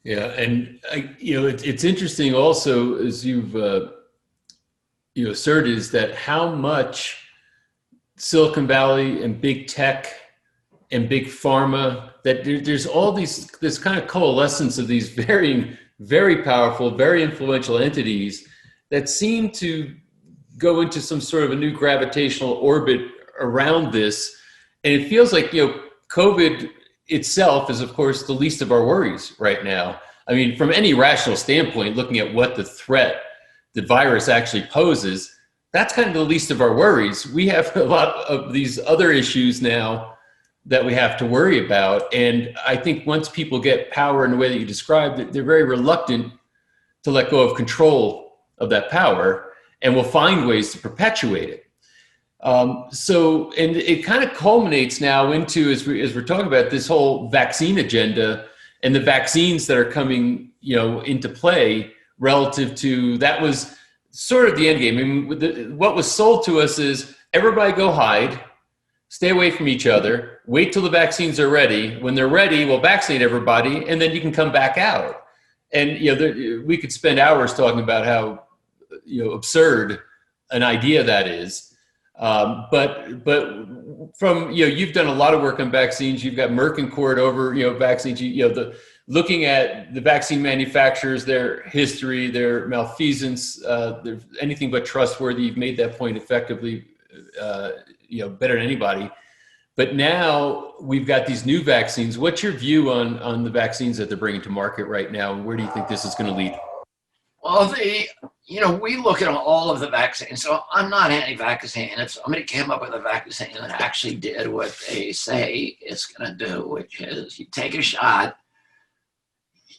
Yeah, and it's interesting also, as you've asserted, is that how much Silicon Valley and big tech and big pharma, that there's all this kind of coalescence of these varying, very powerful, very influential entities that seem to go into some sort of a new gravitational orbit around this. And it feels like, COVID itself is, of course, the least of our worries right now. I mean, from any rational standpoint, looking at what the threat the virus actually poses, that's kind of the least of our worries. We have a lot of these other issues now that we have to worry about. And I think once people get power in the way that you described, they're very reluctant to let go of control of that power, and will find ways to perpetuate it. And it kind of culminates now into, as we're talking about this whole vaccine agenda and the vaccines that are coming, into play relative to, that was sort of the end game. I mean, what was sold to us is everybody go hide, stay away from each other, wait till the vaccines are ready. When they're ready, we'll vaccinate everybody, and then you can come back out. And, we could spend hours talking about how, absurd an idea that is. But from, you've done a lot of work on vaccines. You've got Merck and Court over, vaccines, looking at the vaccine manufacturers, their history, their malfeasance, they're anything but trustworthy. You've made that point effectively, better than anybody. But now we've got these new vaccines. What's your view on the vaccines that they're bringing to market right now? And where do you think this is going to lead? Well, we look at all of the vaccines. So I'm not anti-vaccine. If somebody came up with a vaccine that actually did what they say it's going to do, which is you take a shot,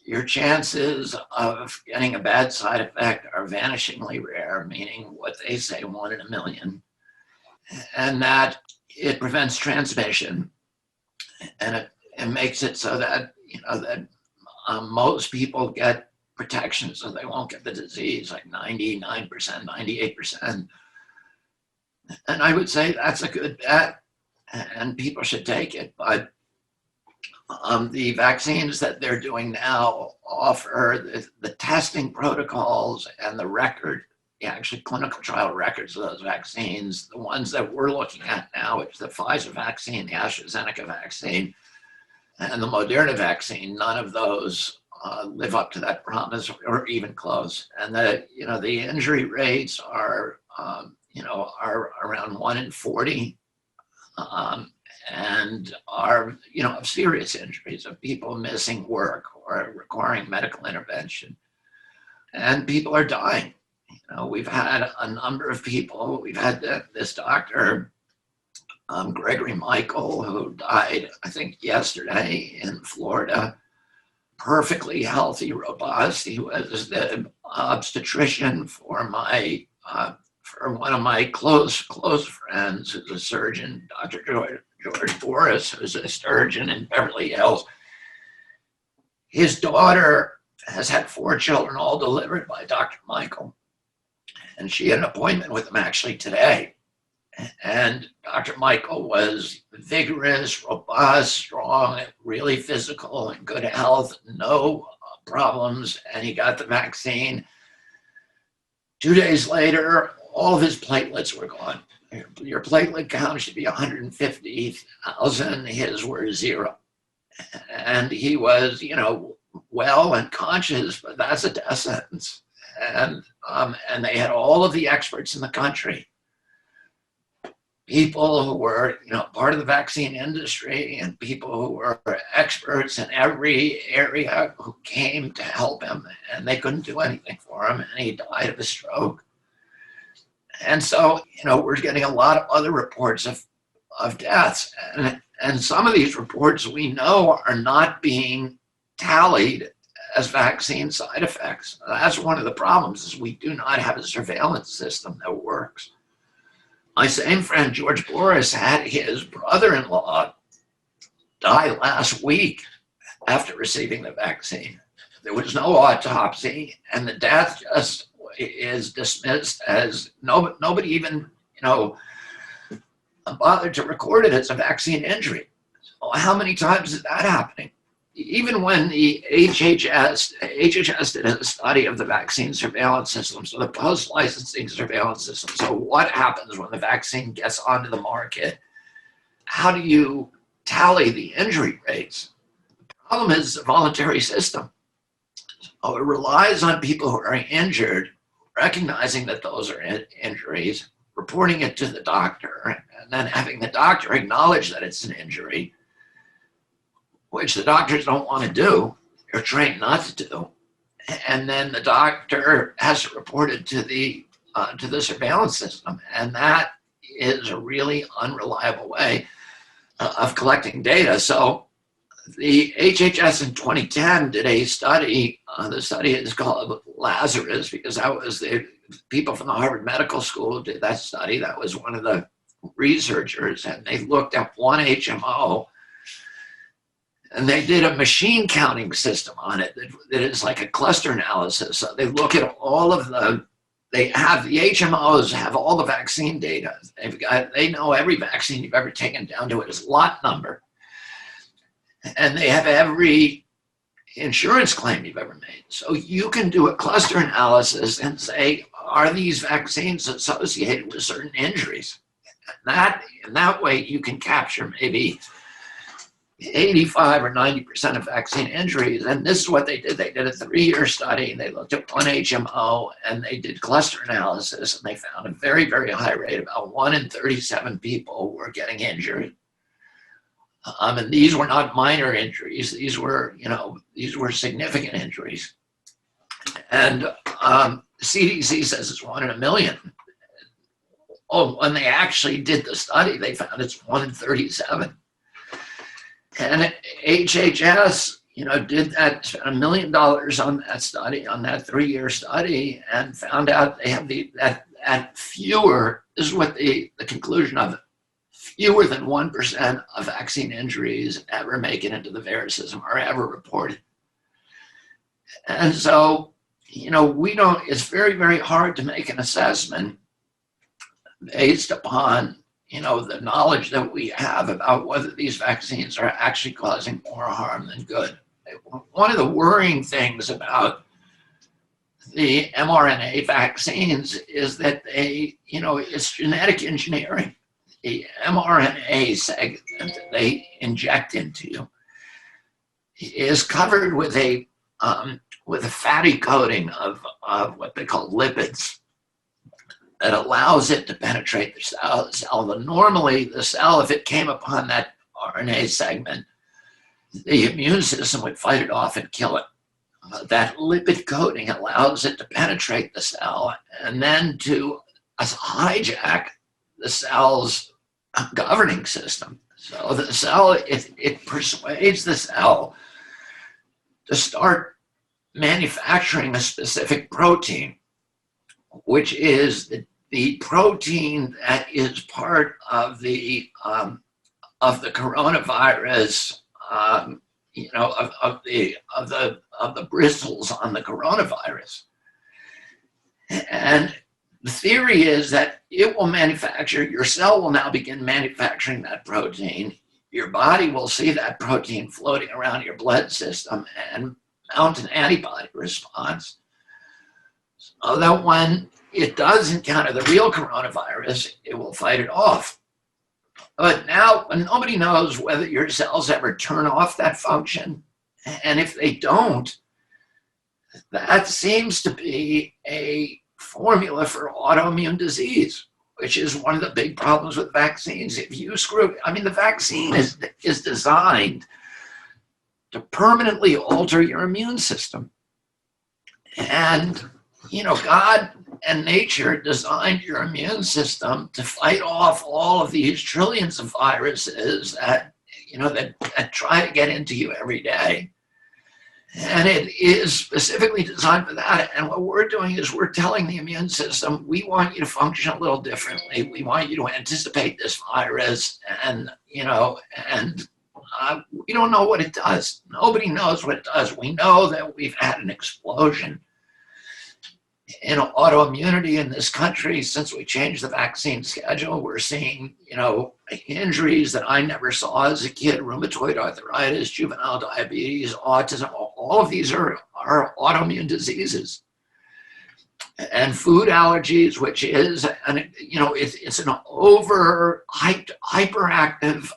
your chances of getting a bad side effect are vanishingly rare, meaning what they say 1 in a million, and that it prevents transmission, and it makes it so that most people get protection, so they won't get the disease, like 99%, 98%. And I would say that's a good bet, and people should take it. But the vaccines that they're doing now offer the testing protocols and the record, actually clinical trial records of those vaccines. The ones that we're looking at now, which is the Pfizer vaccine, the AstraZeneca vaccine, and the Moderna vaccine, none of those live up to that promise or even close. And the injury rates are around 1 in 40, and are of serious injuries, of people missing work or requiring medical intervention, and people are dying. We've had a number of people. We've had this doctor, Gregory Michael, who died, I think, yesterday in Florida. Perfectly healthy, robust. He was the obstetrician for for one of my close friends, who's a surgeon, Dr. George Boris, who's a surgeon in Beverly Hills. His daughter has had 4 children, all delivered by Dr. Michael. And she had an appointment with him actually today. And Dr. Michael was vigorous, robust, strong, really physical, in good health, no problems. And he got the vaccine. 2 days later, all of his platelets were gone. Your platelet count should be 150,000. His were 0. And he was, well and conscious, but that's a death sentence. And they had all of the experts in the country, people who were, part of the vaccine industry and people who were experts in every area who came to help him, and they couldn't do anything for him, and he died of a stroke. And so, we're getting a lot of other reports of deaths, and some of these reports we know are not being tallied as vaccine side effects. That's one of the problems, is we do not have a surveillance system that works. My same friend, George Boris, had his brother-in-law die last week after receiving the vaccine. There was no autopsy, and the death just is dismissed as nobody even, bothered to record it as a vaccine injury. So how many times is that happening? Even when the HHS did a study of the vaccine surveillance system, so the post-licensing surveillance system, so what happens when the vaccine gets onto the market? How do you tally the injury rates? The problem is the voluntary system. So it relies on people who are injured, recognizing that those are injuries, reporting it to the doctor, and then having the doctor acknowledge that it's an injury, which the doctors don't want to do, they're trained not to do. And then the doctor has to report it to the surveillance system. And that is a really unreliable way of collecting data. So the HHS in 2010 did a study. The study is called Lazarus, because that was the people from the Harvard Medical School who did that study. That was one of the researchers, and they looked at one HMO, and they did a machine counting system on it that is like a cluster analysis. So they look at all of the HMOs have all the vaccine data. They know every vaccine you've ever taken down to its lot number. And they have every insurance claim you've ever made. So you can do a cluster analysis and say, are these vaccines associated with certain injuries? And in that way, you can capture maybe 85 or 90% of vaccine injuries. And this is what they did. They did a 3-year study. They looked at one HMO, and they did cluster analysis, and they found a very, very high rate. About 1 in 37 people were getting injured. And these were not minor injuries. These were significant injuries. And CDC says it's 1 in a million. Oh, when they actually did the study, they found it's 1 in 37. And HHS, did that, spent $1 million on that study, on that 3-year study, and found out they have that fewer. This is what the conclusion of it. Fewer than 1% of vaccine injuries ever make it into the VAERS system or ever reported. And so, it's very, very hard to make an assessment based upon, the knowledge that we have about whether these vaccines are actually causing more harm than good. One of the worrying things about the mRNA vaccines is that it's genetic engineering. The mRNA segment that they inject into you is covered with a fatty coating of what they call lipids that allows it to penetrate the cell. Normally, the cell, if it came upon that RNA segment, the immune system would fight it off and kill it. That lipid coating allows it to penetrate the cell and then to hijack the cell's governing system. So the cell, it persuades the cell to start manufacturing a specific protein, which is the protein that is part of the coronavirus, of the bristles on the coronavirus. And the theory is that it will manufacture, your cell will now begin manufacturing that protein. Your body will see that protein floating around your blood system and mount an antibody response, so that when it does encounter the real coronavirus, it will fight it off. But now nobody knows whether your cells ever turn off that function. And if they don't, that seems to be a formula for autoimmune disease, which is one of the big problems with vaccines. If you the vaccine is designed to permanently alter your immune system. And, God and nature designed your immune system to fight off all of these trillions of viruses that try to get into you every day. And it is specifically designed for that. And what we're doing is we're telling the immune system, we want you to function a little differently. We want you to anticipate this virus. And, we don't know what it does. Nobody knows what it does. We know that we've had an explosion in autoimmunity in this country since we changed the vaccine schedule. We're seeing, injuries that I never saw as a kid: rheumatoid arthritis, juvenile diabetes, autism. All of these are autoimmune diseases. And food allergies, which is, it's an hyperactive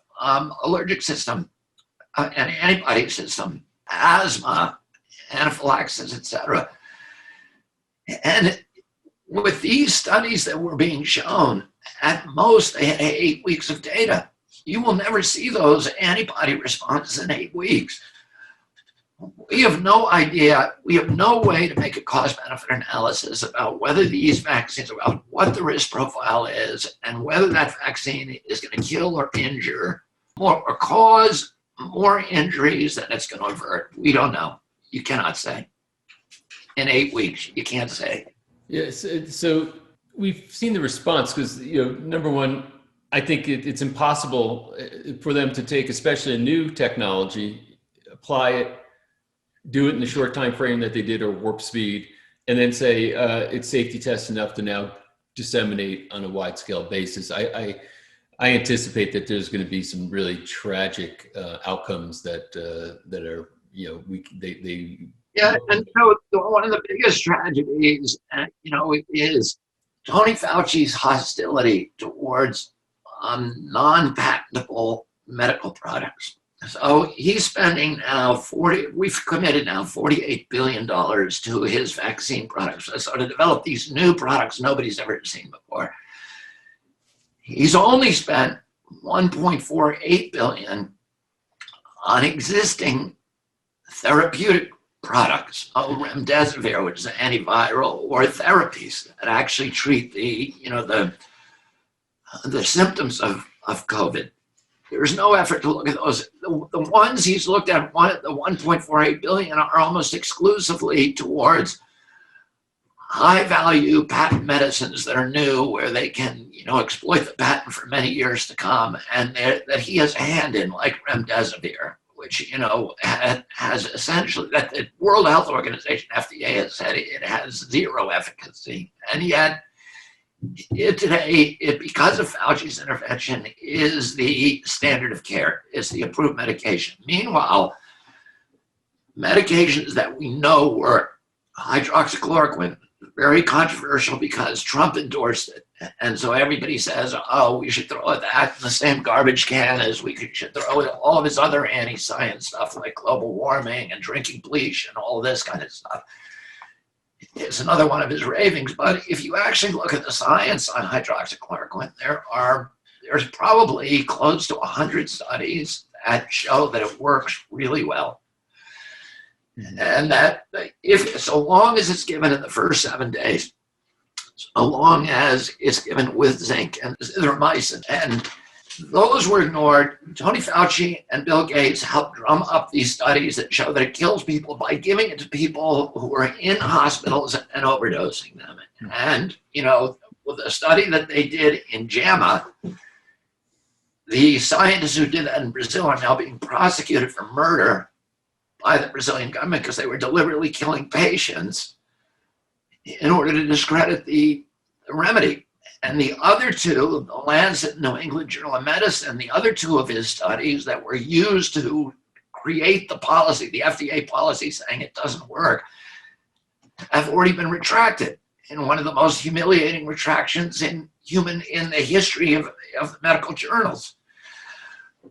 allergic system, an antibody system, asthma, anaphylaxis, etc. And with these studies that were being shown, at most they had 8 weeks of data. You will never see those antibody responses in 8 weeks. We have no idea. We have no way to make a cost-benefit analysis about whether these vaccines, about what the risk profile is, and whether that vaccine is going to kill or injure or cause more injuries than it's going to avert. We don't know. You cannot say. In 8 weeks, you can't say. Yes. So we've seen the response because, number one, I think it's impossible for them to take, especially a new technology, apply it, do it in the short time frame that they did, or warp speed, and then say it's safety test enough to now disseminate on a wide scale basis. I anticipate that there's going to be some really tragic outcomes that are, Yeah, and one of the biggest tragedies, is Tony Fauci's hostility towards non-patentable medical products. So he's spending now we've committed now $48 billion to his vaccine products. So to develop these new products nobody's ever seen before. He's only spent $1.48 billion on existing therapeutic products, remdesivir, which is an antiviral, or therapies that actually treat the symptoms of COVID. There's no effort to look at those. The ones he's looked at, the 1.48 billion, are almost exclusively towards high-value patent medicines that are new, where they can, exploit the patent for many years to come, and that he has a hand in, like remdesivir, which, has essentially, that the World Health Organization, FDA, has said it has zero efficacy. And yet, today, because of Fauci's intervention, is the standard of care. It's the approved medication. Meanwhile, medications that we know work, hydroxychloroquine, very controversial because Trump endorsed it. And so everybody says, we should throw that in the same garbage can as should throw all of his other anti-science stuff like global warming and drinking bleach and all this kind of stuff. It's another one of his ravings. But if you actually look at the science on hydroxychloroquine, there's probably close to 100 studies that show that it works really well. And that so long as it's given in the first 7 days, so long as it's given with zinc and azithromycin, and those were ignored. Tony Fauci and Bill Gates helped drum up these studies that show that it kills people by giving it to people who are in hospitals and overdosing them. And, with a study that they did in JAMA, the scientists who did that in Brazil are now being prosecuted for murder by the Brazilian government because they were deliberately killing patients in order to discredit the remedy. And the other two, the Lancet, New England Journal of Medicine, the other two of his studies that were used to create the policy, the FDA policy saying it doesn't work, have already been retracted in one of the most humiliating retractions in the history of the medical journals.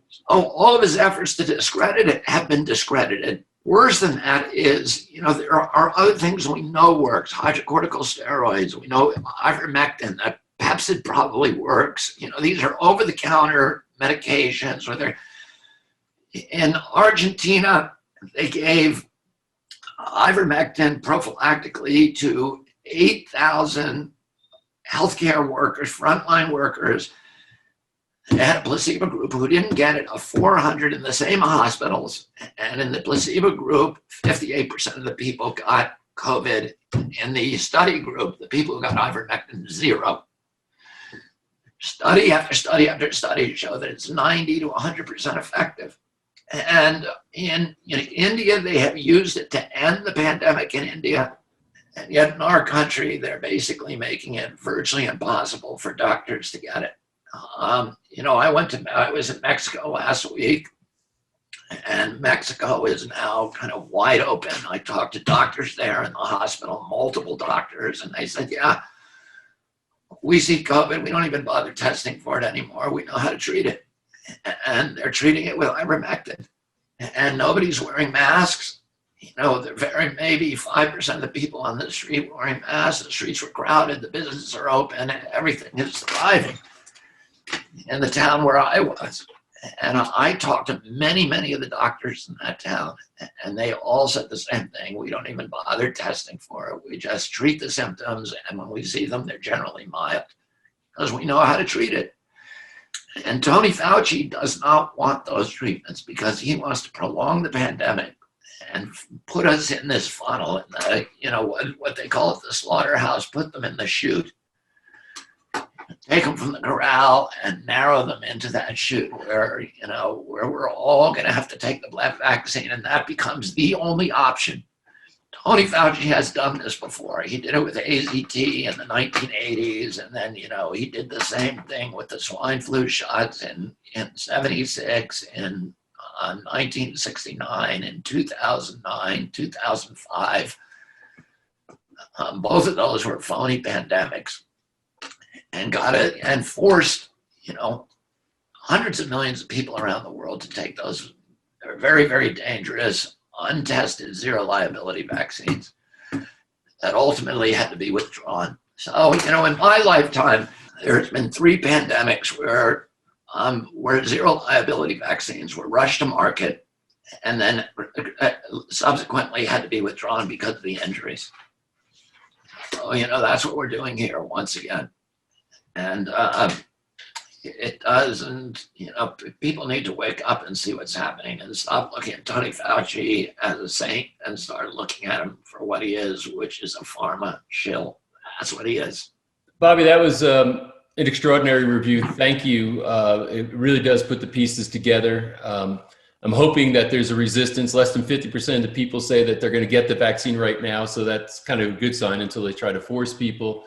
So all of his efforts to discredit it have been discredited. Worse than that is, there are other things we know works. Hydrocorticosteroids, we know ivermectin, that Pepsid probably works. These are over-the-counter medications. In Argentina, they gave ivermectin prophylactically to 8,000 healthcare workers, frontline workers. They had a placebo group who didn't get it of 400 in the same hospitals. And in the placebo group, 58% of the people got COVID. In the study group, the people who got ivermectin, 0. Study after study after study show that it's 90 to 100% effective. And in India, they have used it to end the pandemic in India. And yet in our country, they're basically making it virtually impossible for doctors to get it. I was in Mexico last week, and Mexico is now kind of wide open. I talked to doctors there in the hospital, multiple doctors, and they said, yeah, we see COVID. We don't even bother testing for it anymore. We know how to treat it. And they're treating it with ivermectin. And nobody's wearing masks. Maybe 5% of the people on the street were wearing masks. The streets were crowded. The businesses are open. And everything is thriving in the town where I was. And I talked to many, many of the doctors in that town, and they all said the same thing. We don't even bother testing for it. We just treat the symptoms, and when we see them, they're generally mild because we know how to treat it. And Tony Fauci does not want those treatments because he wants to prolong the pandemic and put us in this funnel, what they call it, the slaughterhouse, put them in the chute. Take them from the corral and narrow them into that chute where we're all going to have to take the black vaccine, and that becomes the only option. Tony Fauci has done this before. He did it with AZT in the 1980s, and then, he did the same thing with the swine flu shots in 76, in 1969, in 2009, 2005. Both of those were phony pandemics. And got it and forced, hundreds of millions of people around the world to take those very, very dangerous, untested, zero liability vaccines that ultimately had to be withdrawn. So, in my lifetime, there's been 3 pandemics where zero liability vaccines were rushed to market and then subsequently had to be withdrawn because of the injuries. So, that's what we're doing here once again. And it does, and people need to wake up and see what's happening and stop looking at Tony Fauci as a saint and start looking at him for what he is, which is a pharma shill. That's what he is. Bobby, that was an extraordinary review. Thank you. It really does put the pieces together. I'm hoping that there's a resistance. Less than 50% of the people say that they're going to get the vaccine right now, so that's kind of a good sign until they try to force people.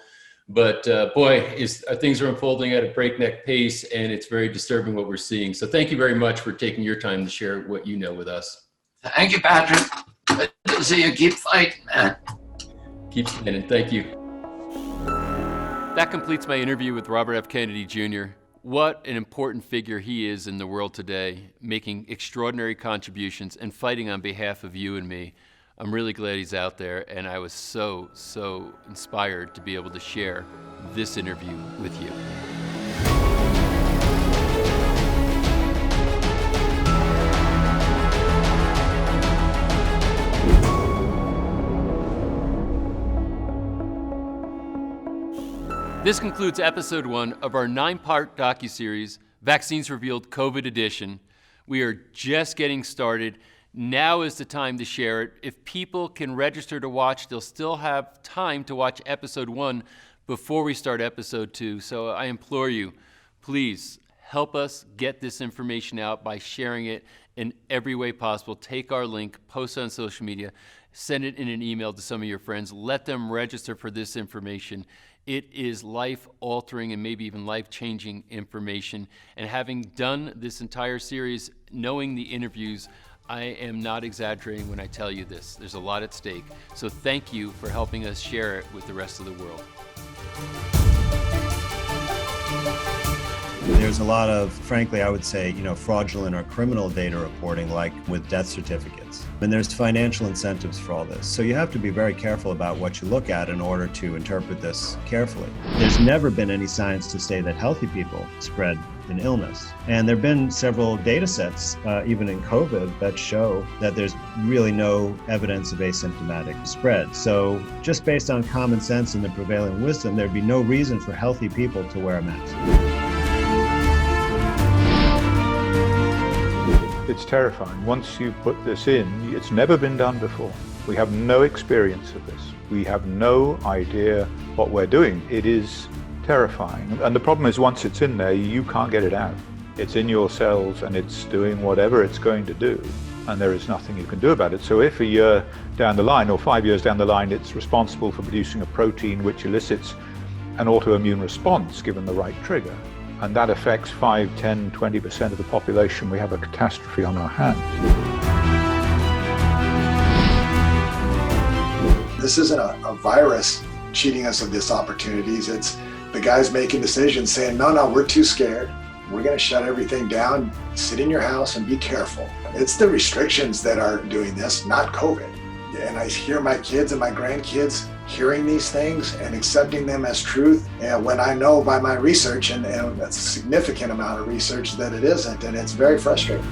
But things are unfolding at a breakneck pace, and it's very disturbing what we're seeing. So thank you very much for taking your time to share what you know with us. Thank you, Patrick. Good to see you. Keep fighting, man. Keep standing. Thank you. That completes my interview with Robert F. Kennedy Jr. What an important figure he is in the world today, making extraordinary contributions and fighting on behalf of you and me. I'm really glad he's out there, and I was so inspired to be able to share this interview with you. This concludes episode 1 of our 9-part docuseries, Vaccines Revealed COVID Edition. We are just getting started. Now is the time to share it. If people can register to watch, they'll still have time to watch episode 1, before we start episode 2. So I implore you, please help us get this information out by sharing it in every way possible. Take our link, post it on social media, send it in an email to some of your friends. Let them register for this information. It is life-altering and maybe even life-changing information. And having done this entire series, knowing the interviews, I am not exaggerating when I tell you this. There's a lot at stake. So thank you for helping us share it with the rest of the world. There's a lot of, frankly, I would say, fraudulent or criminal data reporting, like with death certificates. And there's financial incentives for all this. So you have to be very careful about what you look at in order to interpret this carefully. There's never been any science to say that healthy people spread an illness. And there have been several data sets, even in COVID, that show that there's really no evidence of asymptomatic spread. So just based on common sense and the prevailing wisdom, there'd be no reason for healthy people to wear a mask. It's terrifying. Once you put this in, it's never been done before. We have no experience of this. We have no idea what we're doing. It is terrifying. And the problem is, once it's in there, you can't get it out. It's in your cells and it's doing whatever it's going to do, and there is nothing you can do about it. So if a year down the line or 5 years down the line, it's responsible for producing a protein which elicits an autoimmune response given the right trigger, and that affects 5, 10, 20% of the population, we have a catastrophe on our hands. This isn't a virus cheating us of these opportunities. It's the guys making decisions saying, no, we're too scared. We're going to shut everything down, sit in your house and be careful. It's the restrictions that are doing this, not COVID. And I hear my kids and my grandkids hearing these things and accepting them as truth. And when I know by my research, and that's a significant amount of research, that it isn't, and it's very frustrating.